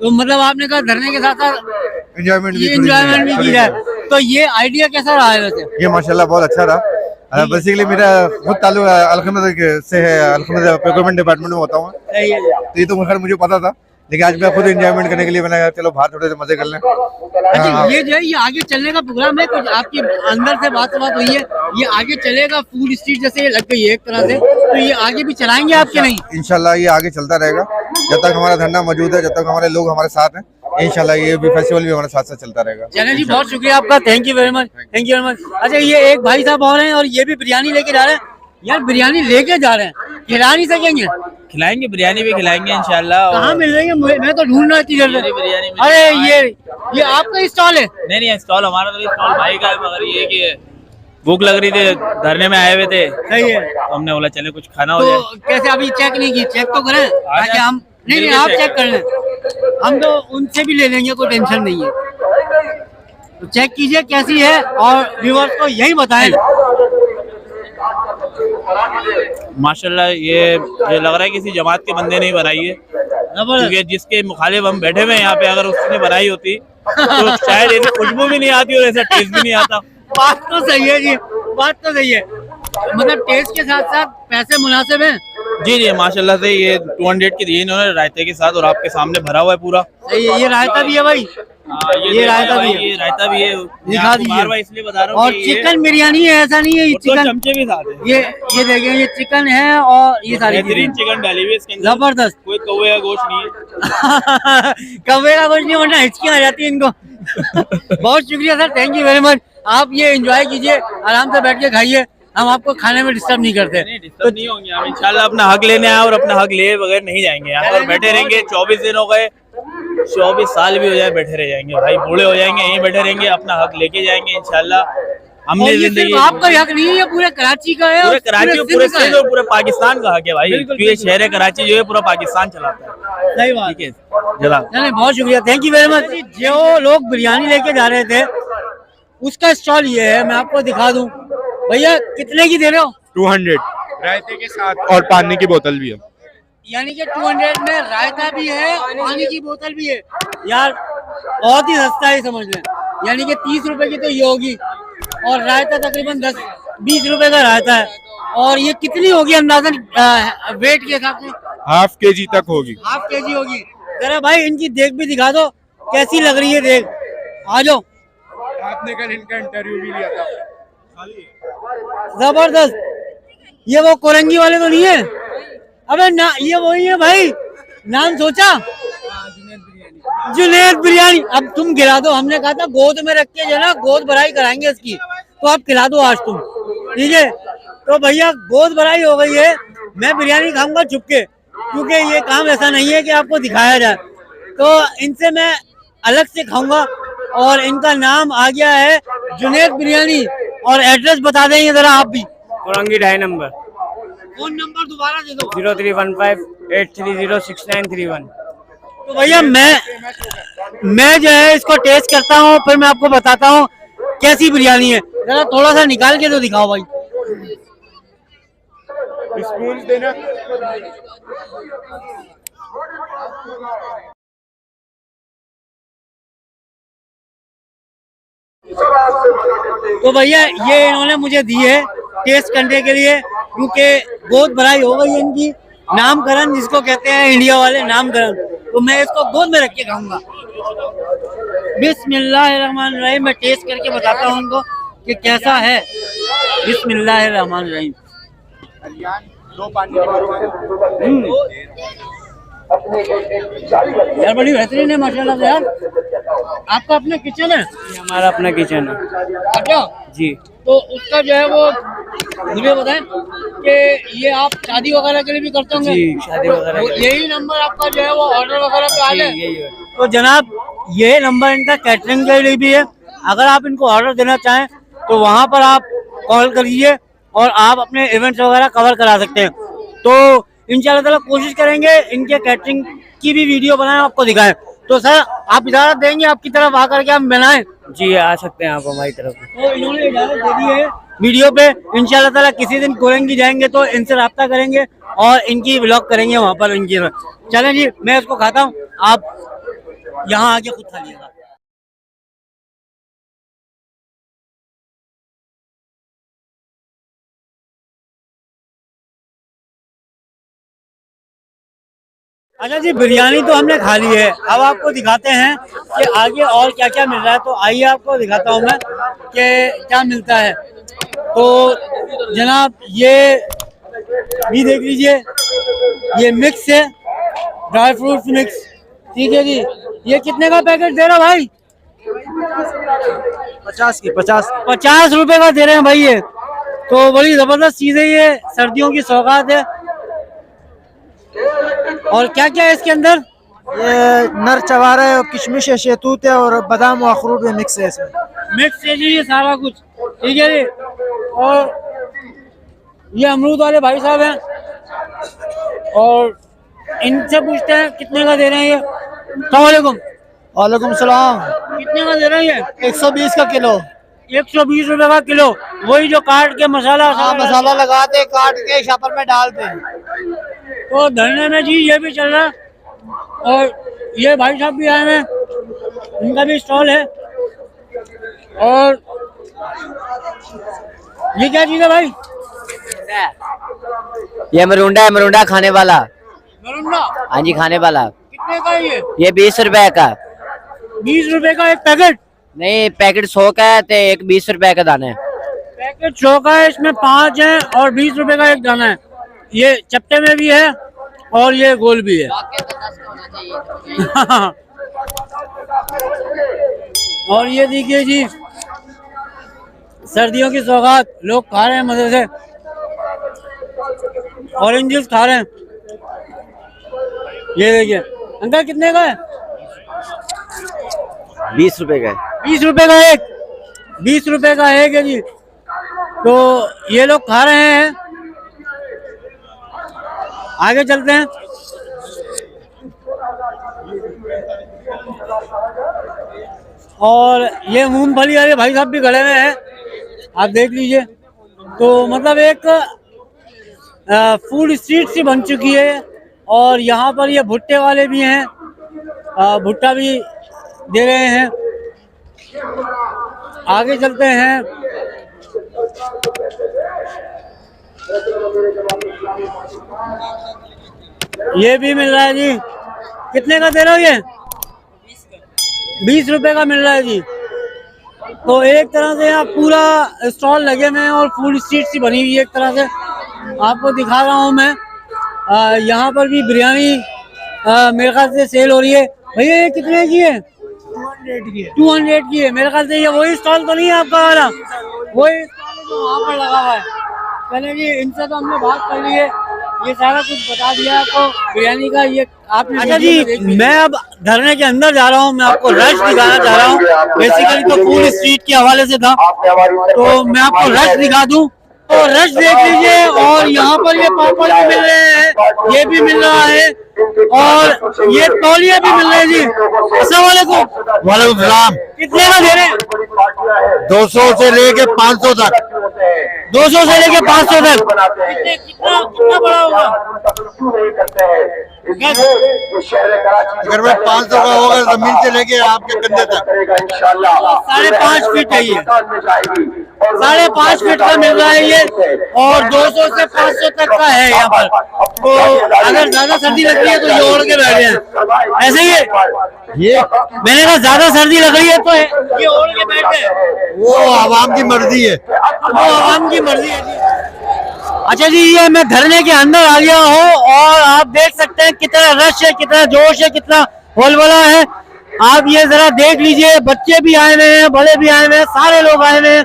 तो मतलब आपने कहा धरने के साथ साथ एंजॉयमेंट भी की जाए, तो ये आइडिया कैसा रहा है वैसे? ये माशाल्लाह बहुत अच्छा रहा। बेसिकली मेरा खुद ताल्लुक अलहमद से है, अलहमद प्रोक्योरमेंट डिपार्टमेंट में होता हूँ। तो ये तो खैर मुझे पता था, लेकिन आज मैं खुद एंजॉयमेंट करने के लिए मैंने कहा चलो बाहर थोड़े से मजे कर लें। अच्छा, ये जो है ये आगे चलने का प्रोग्राम है कुछ? आपके अंदर से बात हुई है, ये आगे चलेगा? फूड स्ट्रीट जैसे ये लग गई है एक तरह से, तो ये आगे भी चलाएंगे आपके? नहीं, इंशाल्लाह ये आगे चलता रहेगा जब तक हमारा धरना मौजूद है, जब तक हमारे लोग हमारे साथ हैं। इंशाल्लाह ये भी फेस्टिवल भी हमारे साथ साथ चलता रहेगा। चलें जी, बहुत शुक्रिया आपका, thank you very much, thank you very much. अच्छा, ये एक भाई साहब और हैं और ये भी बिरयानी लेके जा रहे हैं। यार बिरयानी लेके जा रहे हैं, खिला नहीं सकेंगे? खिलाएंगे, बिरयानी भी खिलाएंगे इंशाल्लाह। कहाँ मिल रही है? मैं तो ढूंढ रहा थी। बिरयानी। अरे ये आपका स्टॉल है? नहीं, स्टॉल हमारा तो स्टॉल भाई का है, मगर ये कि भूख लग रही थी, धरने में आए हुए थे। सही है, तो हमने बोला चले कुछ खाना हो तो जाए। कैसे अभी चेक नहीं की? चेक तो करें ताकि हम नहीं आप चेक कर लें, हम तो उनसे भी ले लेंगे, कोई टेंशन नहीं है। तो चेक कीजिए कैसी है और व्यूअर्स को यही बताएं। माशाल्लाह ये लग रहा है किसी जमात के बंदे ने बनाई है, क्योंकि जिसके मुखालिफ हम बैठे हुए हैं यहाँ पे, अगर उसने बनाई होती तो शायद ऐसी खुशबू भी नहीं आती और ऐसा टेस्ट भी नहीं आता। बात तो सही है जी, बात तो सही है। मतलब टेस्ट के साथ साथ पैसे मुनासिब हैं। जी जी माशाल्लाह से ये 200 की दी इन्होंने रायते के साथ और आपके सामने भरा हुआ है पूरा। ये रायता भी है भाई, ये रायता भी है, ये रायता भी है, दिखा दीजिए। इसलिए बता रहा हूँ और चिकन बिरयानी है, ऐसा नहीं है ये चिकन, चमचे भी साथ हैं। ये देखिए ये चिकन है और ये सारी बेहतरीन चिकन डाली हुई है इसके अंदर, जबरदस्त। कोई कौवे का गोश्त नहीं है। कौवे का गोश्त नहीं, वरना हिचकी आ जाती है इनको। बहुत शुक्रिया sir, thank you very much. आप ये एंजॉय कीजिए, आराम से बैठ के खाइए, हम आपको खाने में डिस्टर्ब नहीं करते। तो नहीं होंगे हम इंशाल्लाह अपना हक लेने आए और अपना हक ले बगैर नहीं जाएंगे। यहाँ पर बैठे रहेंगे, 24 दिन हो गए, 24 साल भी हो जाए बैठे रह जाएंगे भाई, बूढ़े हो जाएंगे यहीं बैठे रहेंगे, अपना हक लेके जाएंगे इंशाल्लाह। हमने जिंदगी आपका हक नहीं है, ये पूरे कराची का है, पूरे कराची, पूरे सिंध और पूरे पाकिस्तान का हक है भाई, क्योंकि ये शहर कराची जो है पूरा पाकिस्तान चलाता है। सही बात, ठीक है जला। नहीं बहुत शुक्रिया, थैंक यू वेरी मच। जो लोग बिरयानी लेके जा रहे थे उसका स्टॉल ये है, मैं आपको दिखा दूं। भैया कितने की दे रहे हो? 200 रायते के साथ और पानी की बोतल भी है। यानी कि 200 में रायता भी है, पानी की बोतल भी है। यार बहुत ही सस्ता है समझ लें, यानी कि 30 रुपए की तो ये होगी और रायता तकरीबन 10-20 रुपए का रायता है। और ये कितनी होगी अंदाजन वेट के हिसाब से? हाफ केजी तक होगी। हाफ केजी होगी। जरा भाई इनकी देख भी दिखा दो, कैसी लग रही है देख। आ जाओ, आपने कल इनका इंटरव्यू भी लिया था। जबरदस्त। ये वो कोरंगी वाले तो नहीं है? अबे ना, ये वही है भाई, नाम सोचा? जुनैद बिरयानी। अब तुम गिरा दो, हमने कहा था गोद में रख के जो ना गोद भराई कराएंगे इसकी, तो आप खिला दो आज तुम, ठीक है? तो भैया गोद भराई हो गई है, मैं बिरयानी खाऊंगा चुपके, क्योंकि ये काम ऐसा नहीं है कि आपको दिखाया जाए। तो इनसे मैं अलग से खाऊंगा और इनका नाम आ गया है जुनैद बिरयानी। और एड्रेस बता देंगे जरा आप भी। कोरंगी 2.5 नंबर, फोन नंबर दोबारा दे दो। 0315-830-6931। तो भैया मैं जो है इसको टेस्ट करता हूँ, फिर मैं आपको बताता हूँ कैसी बिरयानी है। जरा थोड़ा सा निकाल के तो दिखाओ भाई। स्पून देना। तो भैया ये इन्होंने मुझे दी है टेस्ट करने के लिए, क्योंकि गोद भराई हो गई है इनकी, नामकरण जिसको कहते हैं इंडिया वाले, नामकरण। तो मैं इसको गोद में रख के खाऊंगा। बिस्मिल्लाहिर्रहमानिर्रहीम। मैं टेस्ट करके बताता हूँ उनको कि कैसा है। बिस्मिल्लाहिर्रहमानिर्रहीम। यार बड़ी बेहतरीन है माशाल्लाह से। यार आपका अपना किचन है? हमारा अपना किचन है। अच्छा जी। तो उसका जो है वो मुझे बताएं कि ये आप शादी वगैरह के लिए भी करते होंगे? जी, शादी वगैरह के लिए। यही नंबर आपका जो है वो ऑर्डर वगैरह पे आ जाए? यही है। तो जनाब ये नंबर इनका कैटरिंग के लिए भी है, अगर आप इनको ऑर्डर देना चाहें तो वहाँ पर आप कॉल करिए और आप अपने इवेंट्स वगैरह कवर करा सकते हैं। तो इंशाल्लाह ताला कोशिश करेंगे इनके कैटरिंग की भी वीडियो बनाएं, आपको दिखाएं। तो सर आप इजाजत देंगे आपकी तरफ आकर के हम बनाएं? जी आ सकते हैं आप हमारी तरफ। तो इन्होंने इजाजत दे दी है वीडियो पे। इंशाल्लाह ताला किसी दिन कोरंगी जाएंगे तो इनसे राब्ता करेंगे और इनकी व्लॉग करेंगे वहाँ पर इनकी। चलें जी, मैं इसको खाता हूँ, आप यहाँ आके खुद खा लीजिएगा। अच्छा जी, बिरयानी तो हमने खा ली है, अब आपको दिखाते हैं कि आगे और क्या क्या मिल रहा है। तो आइए आपको दिखाता हूँ मैं कि क्या मिलता है। तो जनाब ये भी देख लीजिए, ये मिक्स है, ड्राई फ्रूट्स मिक्स, ठीक है जी। ये कितने का पैकेट दे रहा भाई? 50 रुपए का दे रहे हैं भाई ये। तो बड़ी जबरदस्त चीज है ये, सर्दियों की सौगात है। और क्या क्या है इसके अंदर? ये नर चवारा है, किशमिश है, शहतूत है और बादाम और अखरूट में मिक्स है। इसमें मिक्स है जी ये सारा कुछ, ठीक है जी। और ये अमरूद वाले भाई साहब हैं और इनसे पूछते हैं कितने का दे रहे हैं ये। अस्सलाम वालेकुम। वालेकुम सलाम। कितने का दे रहे हैं ये? 120 का किलो। 120 रुपए का किलो। वही जो काट के मसाला मसाला लगाते काट के शापर में डालते। तो धरने में जी ये भी चल रहा है और ये भाई साहब भी आए हैं, इनका भी स्टॉल है। और ये क्या चीज है भाई? ये मरुंडा है, मरुंडा खाने वाला। मरुंडा? हाँ जी, खाने वाला। कितने का है ये 20 रुपए का। 20 रुपए का एक पैकेट? नहीं, पैकेट 100 का है, तो एक 20 रुपए का दाना है। पैकेट 100 का है, इसमें 5 है और 20 रुपए का एक दाना है। ये चपटे में भी है और ये गोल भी है। और ये देखिए जी, सर्दियों की सौगात लोग खा रहे हैं मजे से। ऑरेंज जूस खा रहे हैं। ये देखिए अंकल, कितने का है? 20 रुपए का है। 20 रुपए का एक? 20 रुपए का एक है जी। तो ये लोग खा रहे हैं। आगे चलते हैं। और ये मूंगफली वाले भाई साहब भी खड़े हुए हैं, आप देख लीजिए। तो मतलब एक फूड स्ट्रीट सी बन चुकी है। और यहाँ पर ये भुट्टे वाले भी हैं, भुट्टा भी दे रहे हैं। आगे चलते हैं। ये भी मिल रहा है जी। कितने का दे रहे हो ये? 20 रुपए का मिल रहा है जी। तो एक तरह से यहाँ पूरा स्टॉल लगे हुए हैं और फूड स्ट्रीट सी बनी हुई है एक तरह से। आपको दिखा रहा हूँ मैं। यहाँ पर भी बिरयानी मेरे ख्याल से सेल हो रही है। भैया ये कितने की है? 200 की है। 200 की है। मेरे ख्याल से ये वही स्टॉल तो नहीं है आपका वाला? वही स्टॉल है जो वहाँ पर लगा हुआ है। चलिए जी, इनसे तो हमने बात कर ली है, ये सारा कुछ बता दिया आपको बिरयानी का। ये आपने अच्छा जी, मैं अब धरने के अंदर जा रहा हूँ। मैं आपको रश दिखाना चाह रहा हूँ। बेसिकली तो फूड स्ट्रीट के हवाले से था, तो मैं आपको रश दिखा दूं। तो रश देख लीजिए। और यहाँ पर ये पापड़ भी मिल रहे हैं, ये भी मिल रहा है और ये तौलिया भी मिल रहे हैं जी। अस्सलाम वालेकुम। वालेकुम सलाम। कितने का दे रहे हैं? 200 से लेके 500 तक। 200 से लेके 500 तक। कितना कितना बड़ा होगा? अगर मैं 500 का होगा जमीन से लेके आपके कंधे तक 5.5 फीट है ये। 5.5 फीट का मिल रहा है ये। और 200 से 500 तक का है यहाँ पर। तो अगर ज्यादा सर्दी लग रही है तो ये ओढ़ के बैठे हैं, ऐसे ही है। ये मैंने कहा ज्यादा सर्दी लग रही है तो ये ओढ़ के बैठे हैं। वो आवाम की मर्जी है। वो आवाम की मर्जी है जी। अच्छा जी, ये मैं धरने के अंदर आ गया हूँ और आप देख सकते हैं कितना रश है, कितना जोश है, कितना होलबला है। आप ये जरा देख लीजिए। बच्चे भी आए हुए हैं, बड़े भी आए हुए हैं, सारे लोग आए हुए हैं।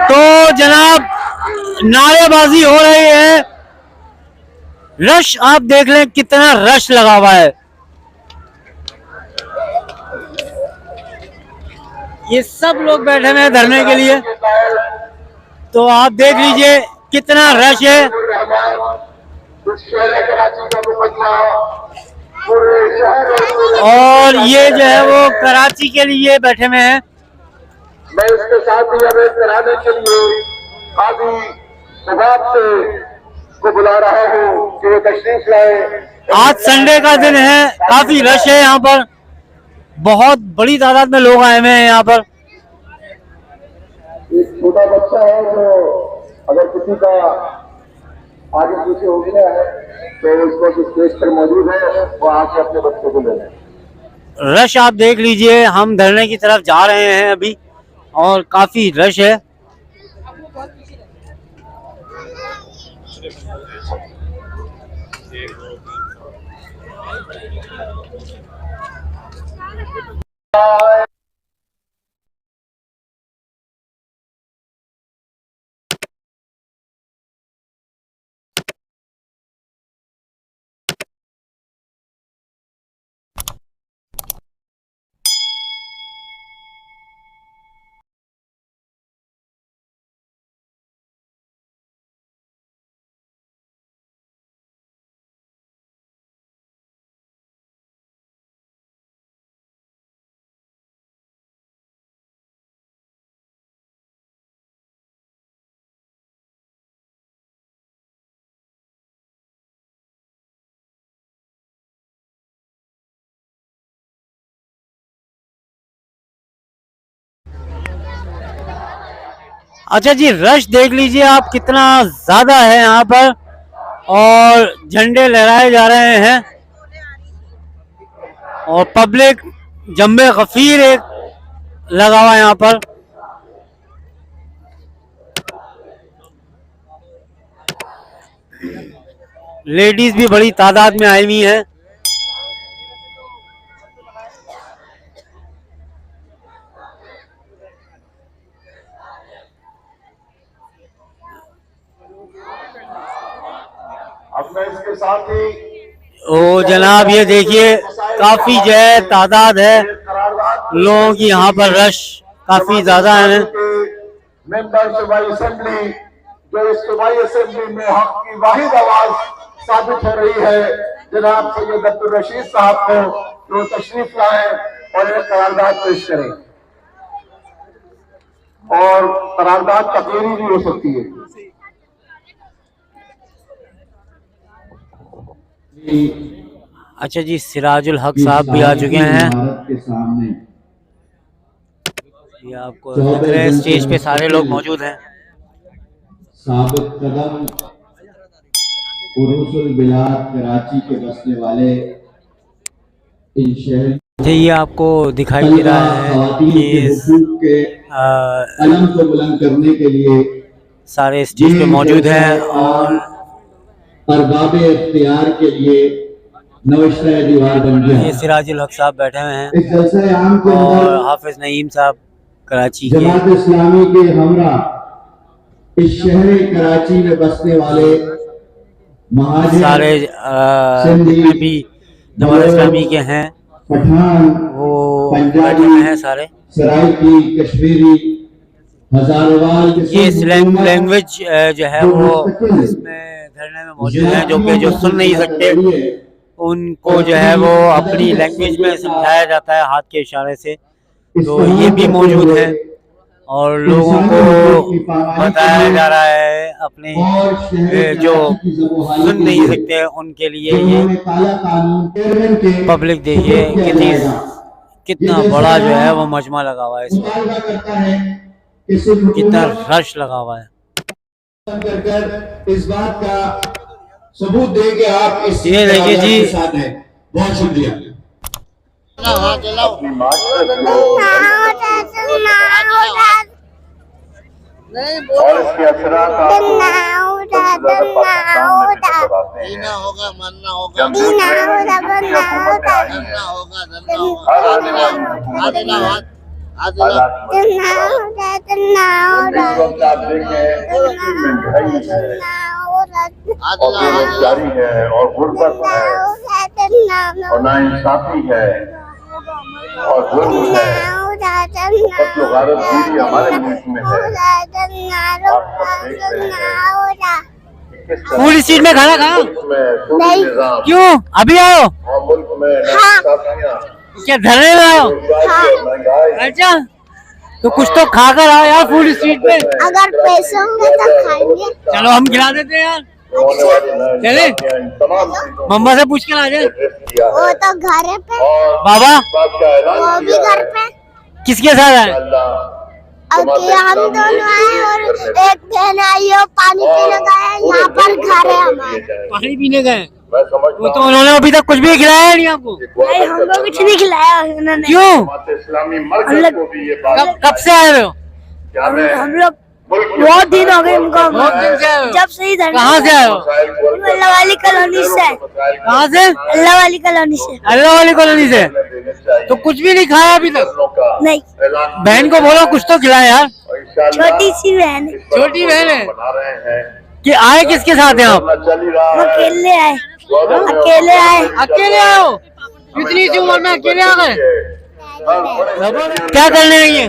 तो जनाब नारेबाजी हो रही है। रश आप देख लें कितना रश लगा हुआ है। ये सब लोग बैठे हुए हैं धरने के लिए। तो आप देख लीजिए कितना रश है। और ये जो है वो कराची के लिए बैठे हुए हैं। मैं इसके साथ ही अवैध कराने के लिए काजी शबाब से को बुला रहा हूँ कि वो तशरीफ लाए। आज संडे का दिन है, काफी रश है यहाँ पर। बहुत बड़ी तादाद में लोग आए हुए हैं यहाँ पर। एक छोटा बच्चा है जो अगर किसी का आगे पीछे हो गया है तो उसको जो स्टेज पर मौजूद है वो आके अपने बच्चे को ले लें। रश आप देख लीजिए। हम धरने की तरफ जा रहे हैं अभी और काफी रश है। अच्छा जी, रश देख लीजिए आप कितना ज्यादा है यहाँ पर, और झंडे लहराए जा रहे हैं और पब्लिक जम्बे गफीर एक लगा हुआ है यहाँ पर। लेडीज भी बड़ी तादाद में आई हुई हैं। अब मैं इसके साथ ही ओ जनाब, ये देखिए काफी जो है तादाद है लोगों की, यहाँ पर रश काफी ज्यादा है। मेंबर सूबाई असेंबली, जो इस सूबाई असेंबली में हक की वाहिद आवाज साबित हो रही है, जनाब सैयद अब्दुल रशीद साहब को जो तशरीफ लाए और एक करारदाद पेश करें, और करारदाद तकरीरी भी हो सकती है। अच्छा जी, सिराजुल हक साहब भी आ चुके हैं। ये आपको दिख रहे हैं, स्टेज पे सारे लोग मौजूद हैं। साबित कदम उरूसुल बिलाद कराची के बसने वाले इन शहर, ये आपको दिखाई दे रहा है के अलम को बुलंद करने के लिए सारे स्टेज पे मौजूद हैं और अरबाब इख्तियार के लिए नौशरा दीवार बन गया। ये सिराजुल हक साहब बैठे हुए हैं इस जलसे आम के और हाफिज नईम साहब कराची के। जमात इस्लामी के हमरा इस शहर कराची में बसने वाले सारे भी जमात इस्लामी के हैं, पठान, वो पंजाबी हैं सारे। सराइकी, कश्मीरी, हजारवाल, ये स्लैंग लैंग्वेज जो है वो इसमें धरने में मौजूद है, जो सुन नहीं सकते उनको जो है वो अपनी लैंग्वेज में समझाया जाता है हाथ के इशारे से। तो ये भी मौजूद है और लोगों को बताया जा रहा है अपने जो सुन नहीं सकते उनके लिए। ये पब्लिक देखिए कितना बड़ा जो है वो मजमा लगा हुआ है, इसमें कितना रश लगा हुआ है। इस बात का सबूत दे के आप इस ये देखिए जी, बहुत शुक्रिया। और इसके असरात बेरोजगारी है और गुर्बत है और नाइंसाफी है और जुल्म है, जो गारतगिरी हमारे मुल्क में है। पूरी सीट में खाना खाओ नहीं, क्यों अभी आओ? मुल्क में नाइंसाफियां, क्या धरने में आओ? अच्छा, तो कुछ तो खा कर आओ यार फूड स्ट्रीट पे। अगर पैसे होंगे तो खाएंगे। चलो हम खिला देते हैं यार, चले मम्मा से पूछ कर आ जाए। वो तो घर पे, बाबा वो भी घर पे। किसके साथ आए? हम दोनों आए और एक बहन आई हो, पानी पीने गए। यहाँ पर घर है हमारे, पानी पीने गए। वो तो उन्होंने अभी तक कुछ भी खिलाया नहीं आपको? नहीं, हमको कुछ नहीं खिलाया उन्होंने। क्यों? कब से आए हो? हम लोग बहुत दिन हो गए हमको, जब से इधर। कहाँ से आए हो? अल्लाह वाली कॉलोनी से। कहाँ से? अल्लाह वाली कॉलोनी से। अल्लाह वाली कॉलोनी से। तो कुछ भी नहीं खाया अभी तक? नहीं। बहन को बोलो कुछ तो खिलाए यार। छोटी सी बहन है। छोटी बहन है कि आए किसके साथ हैं आप? अकेले आए। अकेले आए। अकेले आए हो? इतनी सी उम्र में अकेले आ गए? क्या करने आई है?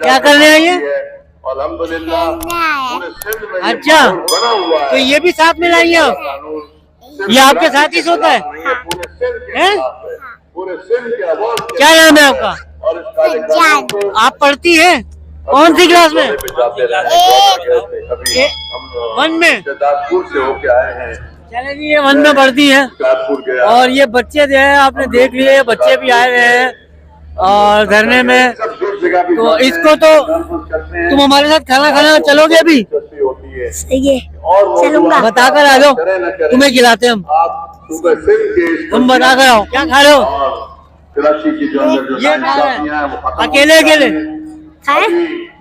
क्या करने आई है? अच्छा, तो ये भी साथ में लाई है आप? ये आपके साथ ही सोता है? क्या नाम है आपका? आप पढ़ती हैं? कौन सी क्लास में? 1 में। चले जी, ये 1 में पढ़ती है। और ये बच्चे जो है आपने देख लिए, बच्चे भी आए हुए हैं और धरने में जगह भी तो इसको तो तुम हमारे साथ खाना खाना चलोगे अभी? सही है चलूंगा। बता कर आ जाओ, तुम्हें खिलाते हम। तुम बता कर आओ क्या खा रहे हो? कराची की जो अंदर जो ये खा रहे हैं अकेले अकेले?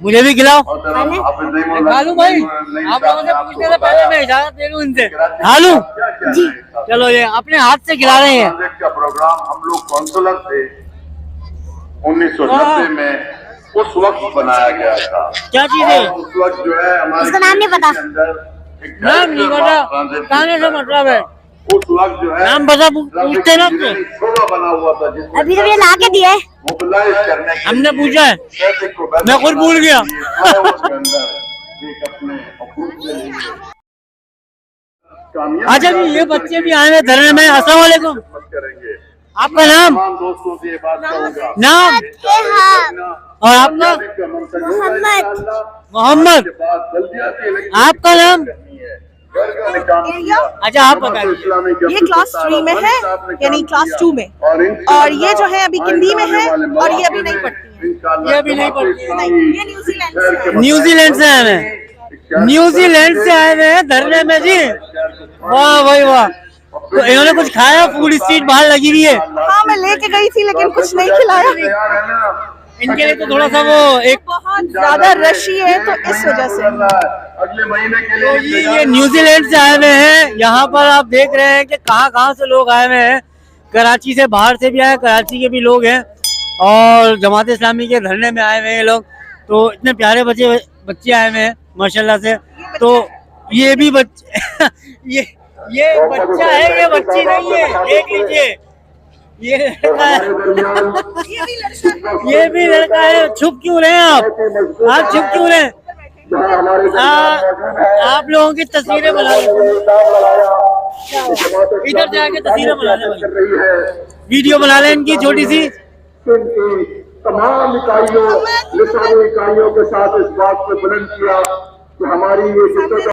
मुझे भी खिलाओ। खा लूं भाई, आप लोगों से पूछने से पहले मैं इजाजत ले लूं इनसे। खा लूं? जी चलो, ये अपने हाथ से खिला रहे हैं। का प्रोग्राम हम लोग काउंसलर थे 1990 में, उस वक्त बनाया गया था। क्या चीज है? उस वक्त जो है हमारे उसका नाम नहीं पता। नाम नहीं पता, कहने से मतलब है। उस वक्त जो है नाम बता, पूछते ना आपसे। शोभा बना हुआ था जिसमें अभी तो ये ला के दिया है, मोबिलाइज करने के हमने लिए पूछा है, ट्रैफिक को बैलेंस मैं खुद भूल गया। के अंदर एक अपने हुकूक के लिए कामयाब अच्छा जी, ये बच्चे भी आए हैं धरने में। अस्सलाम वालेकुम, करेंगे। आपका नाम? तमाम दोस्तों से ये बात कहूंगा, नाम और आपका? मोहम्मद। मोहम्मद। बल्दियाती आपका नाम? एरिया। अच्छा आप बता दीजिए। ये क्लास 3 में है, यानी क्लास 2 में, और ये जो है अभी किंडी में है, और ये अभी नहीं पढ़ती है। ये अभी नहीं पढ़ती है? नहीं, ये न्यूजीलैंड से है। न्यूजीलैंड से आए हैं, न्यूजीलैंड से आए हुए हैं धरने में जी। वाह भाई वाह। तो इन्होंने कुछ खाया? फूड स्ट्रीट बाहर लगी हुई है। हाँ मैं लेके गई थी लेकिन कुछ नहीं खिलाया। इनके लिए तो थोड़ा सा वो एक बहुत ज्यादा रशी है तो इस वजह से। अगले महीने के तो लिए ये न्यूजीलैंड से आए हुए हैं। यहाँ पर आप देख रहे हैं कि कहाँ से लोग आए हुए हैं। कराची से, बाहर से भी आए, कराची के भी लोग हैं, और जमात इस्लामी के धरने में आए हुए हैं लोग। तो इतने प्यारे बच्चे आए हुए हैं माशाल्लाह से। तो ये भी बच्चे ये बच्चा है, ये बच्ची नहीं है। देख लीजिए, ये लड़का है, ये भी लड़का है। छुप क्यों रहे हैं आप छुप क्यों रहे हैं? आप लोगों की तस्वीरें बना लें, इधर से आके तस्वीरें बना लें भाई, वीडियो बना लें इनकी छोटी सी। तमाम इकाइयों, लिसानी इकाइयों के साथ इस बात पे बुलंद किया कि हमारी ये शिद्दत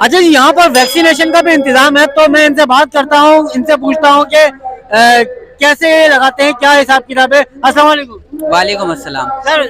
अच्छा जी, यहाँ पर वैक्सीनेशन का भी इंतजाम है, तो मैं इनसे बात करता हूँ, इनसे पूछता हूँ कि कैसे लगाते हैं, क्या हिसाब किताब है। अस्सलाम वालेकुम। वालेकुम अस्सलाम। सर,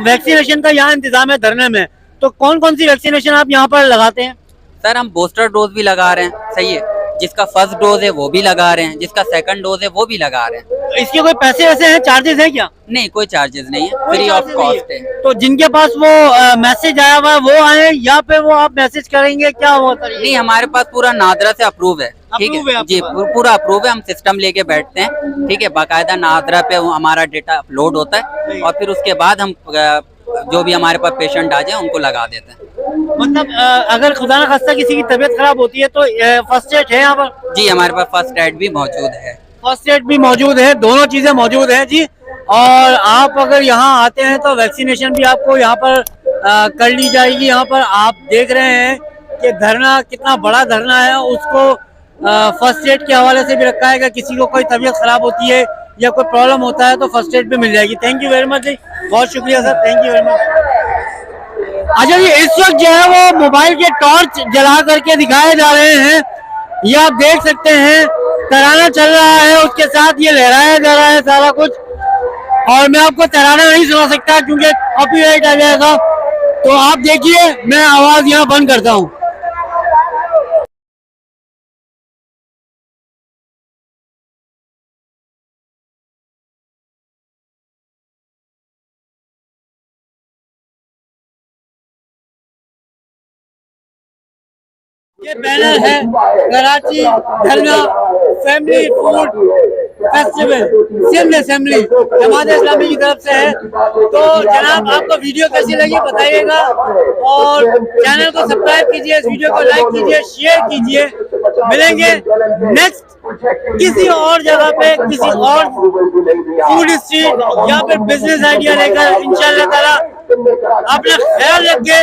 वैक्सीनेशन का यहाँ इंतजाम है धरने में, तो कौन कौन सी वैक्सीनेशन आप यहाँ पर लगाते हैं? सर हम बूस्टर डोज भी लगा रहे हैं, सही है, जिसका फर्स्ट डोज है वो भी लगा रहे हैं, जिसका सेकंड डोज है वो भी लगा रहे हैं। इसके कोई पैसे वैसे हैं, चार्जेस है क्या? नहीं, कोई चार्जेस नहीं है, फ्री ऑफ कॉस्ट है। तो जिनके पास वो मैसेज आया हुआ है वो आए, या फिर वो आप मैसेज करेंगे, क्या वो? नहीं, हमारे पास पूरा नादरा से अप्रूव है, ठीक है जी, पूरा अप्रूव है। हम सिस्टम लेके बैठते हैं, ठीक है, बाकायदा नादरा पे हमारा डेटा अपलोड होता है, और फिर उसके बाद हम जो भी हमारे पास पेशेंट आ जाए उनको लगा देते हैं। मतलब अगर खुदा न खास्ता किसी की तबीयत खराब होती है तो फर्स्ट एड है यहाँ पर? जी, हमारे पास फर्स्ट एड भी मौजूद है। फर्स्ट एड भी मौजूद है, दोनों चीजें मौजूद है जी। और आप अगर यहाँ आते हैं तो वैक्सीनेशन भी आपको यहाँ पर कर ली जाएगी। यहाँ पर आप देख रहे हैं कि धरना कितना बड़ा धरना है, उसको फर्स्ट एड के हवाले से भी रखा है कि किसी को कोई तबीयत खराब होती है या कोई प्रॉब्लम होता है तो फर्स्ट एड भी मिल जाएगी। थैंक यू वेरी मच जी, बहुत शुक्रिया sir, thank you very much. अच्छा जी, इस वक्त जो है वो मोबाइल के टॉर्च जला करके दिखाए जा रहे हैं, ये आप देख सकते हैं। तराना चल रहा है, उसके साथ ये लहराया जा रहा है सारा कुछ, और मैं आपको तराना नहीं सुना सकता क्योंकि कॉपीराइट आ जाएगा। तो आप देखिए, मैं आवाज यहाँ बंद करता हूँ। ये बैनर है कराची धरना family food festival Sindh assembly Jamaat Islami की तरफ से है। तो जनाब, आपको वीडियो कैसी लगी बताइएगा, और चैनल को सब्सक्राइब कीजिए, इस वीडियो को लाइक कीजिए, शेयर कीजिए। मिलेंगे नेक्स्ट किसी और जगह पे, किसी और फूड स्ट्रीट या फिर बिजनेस आइडिया लेकर इंशाल्लाह ताला। अपना ख्याल रखिए,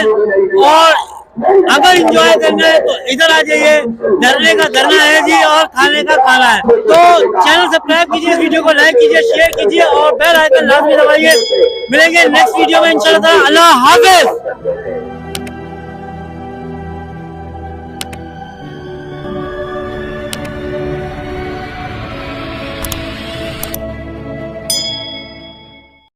और अगर एंजॉय करना है तो इधर आ जाइए। धरने का धरना है जी, और खाने का खाना है। तो चैनल सब्सक्राइब कीजिए, वीडियो वीडियो को लाइक कीजिए, शेयर कीजिए और बेल आइकन लाजमी दबाइए। मिलेंगे नेक्स्ट वीडियो में इंशाल्लाह। अल्लाह हाफिज।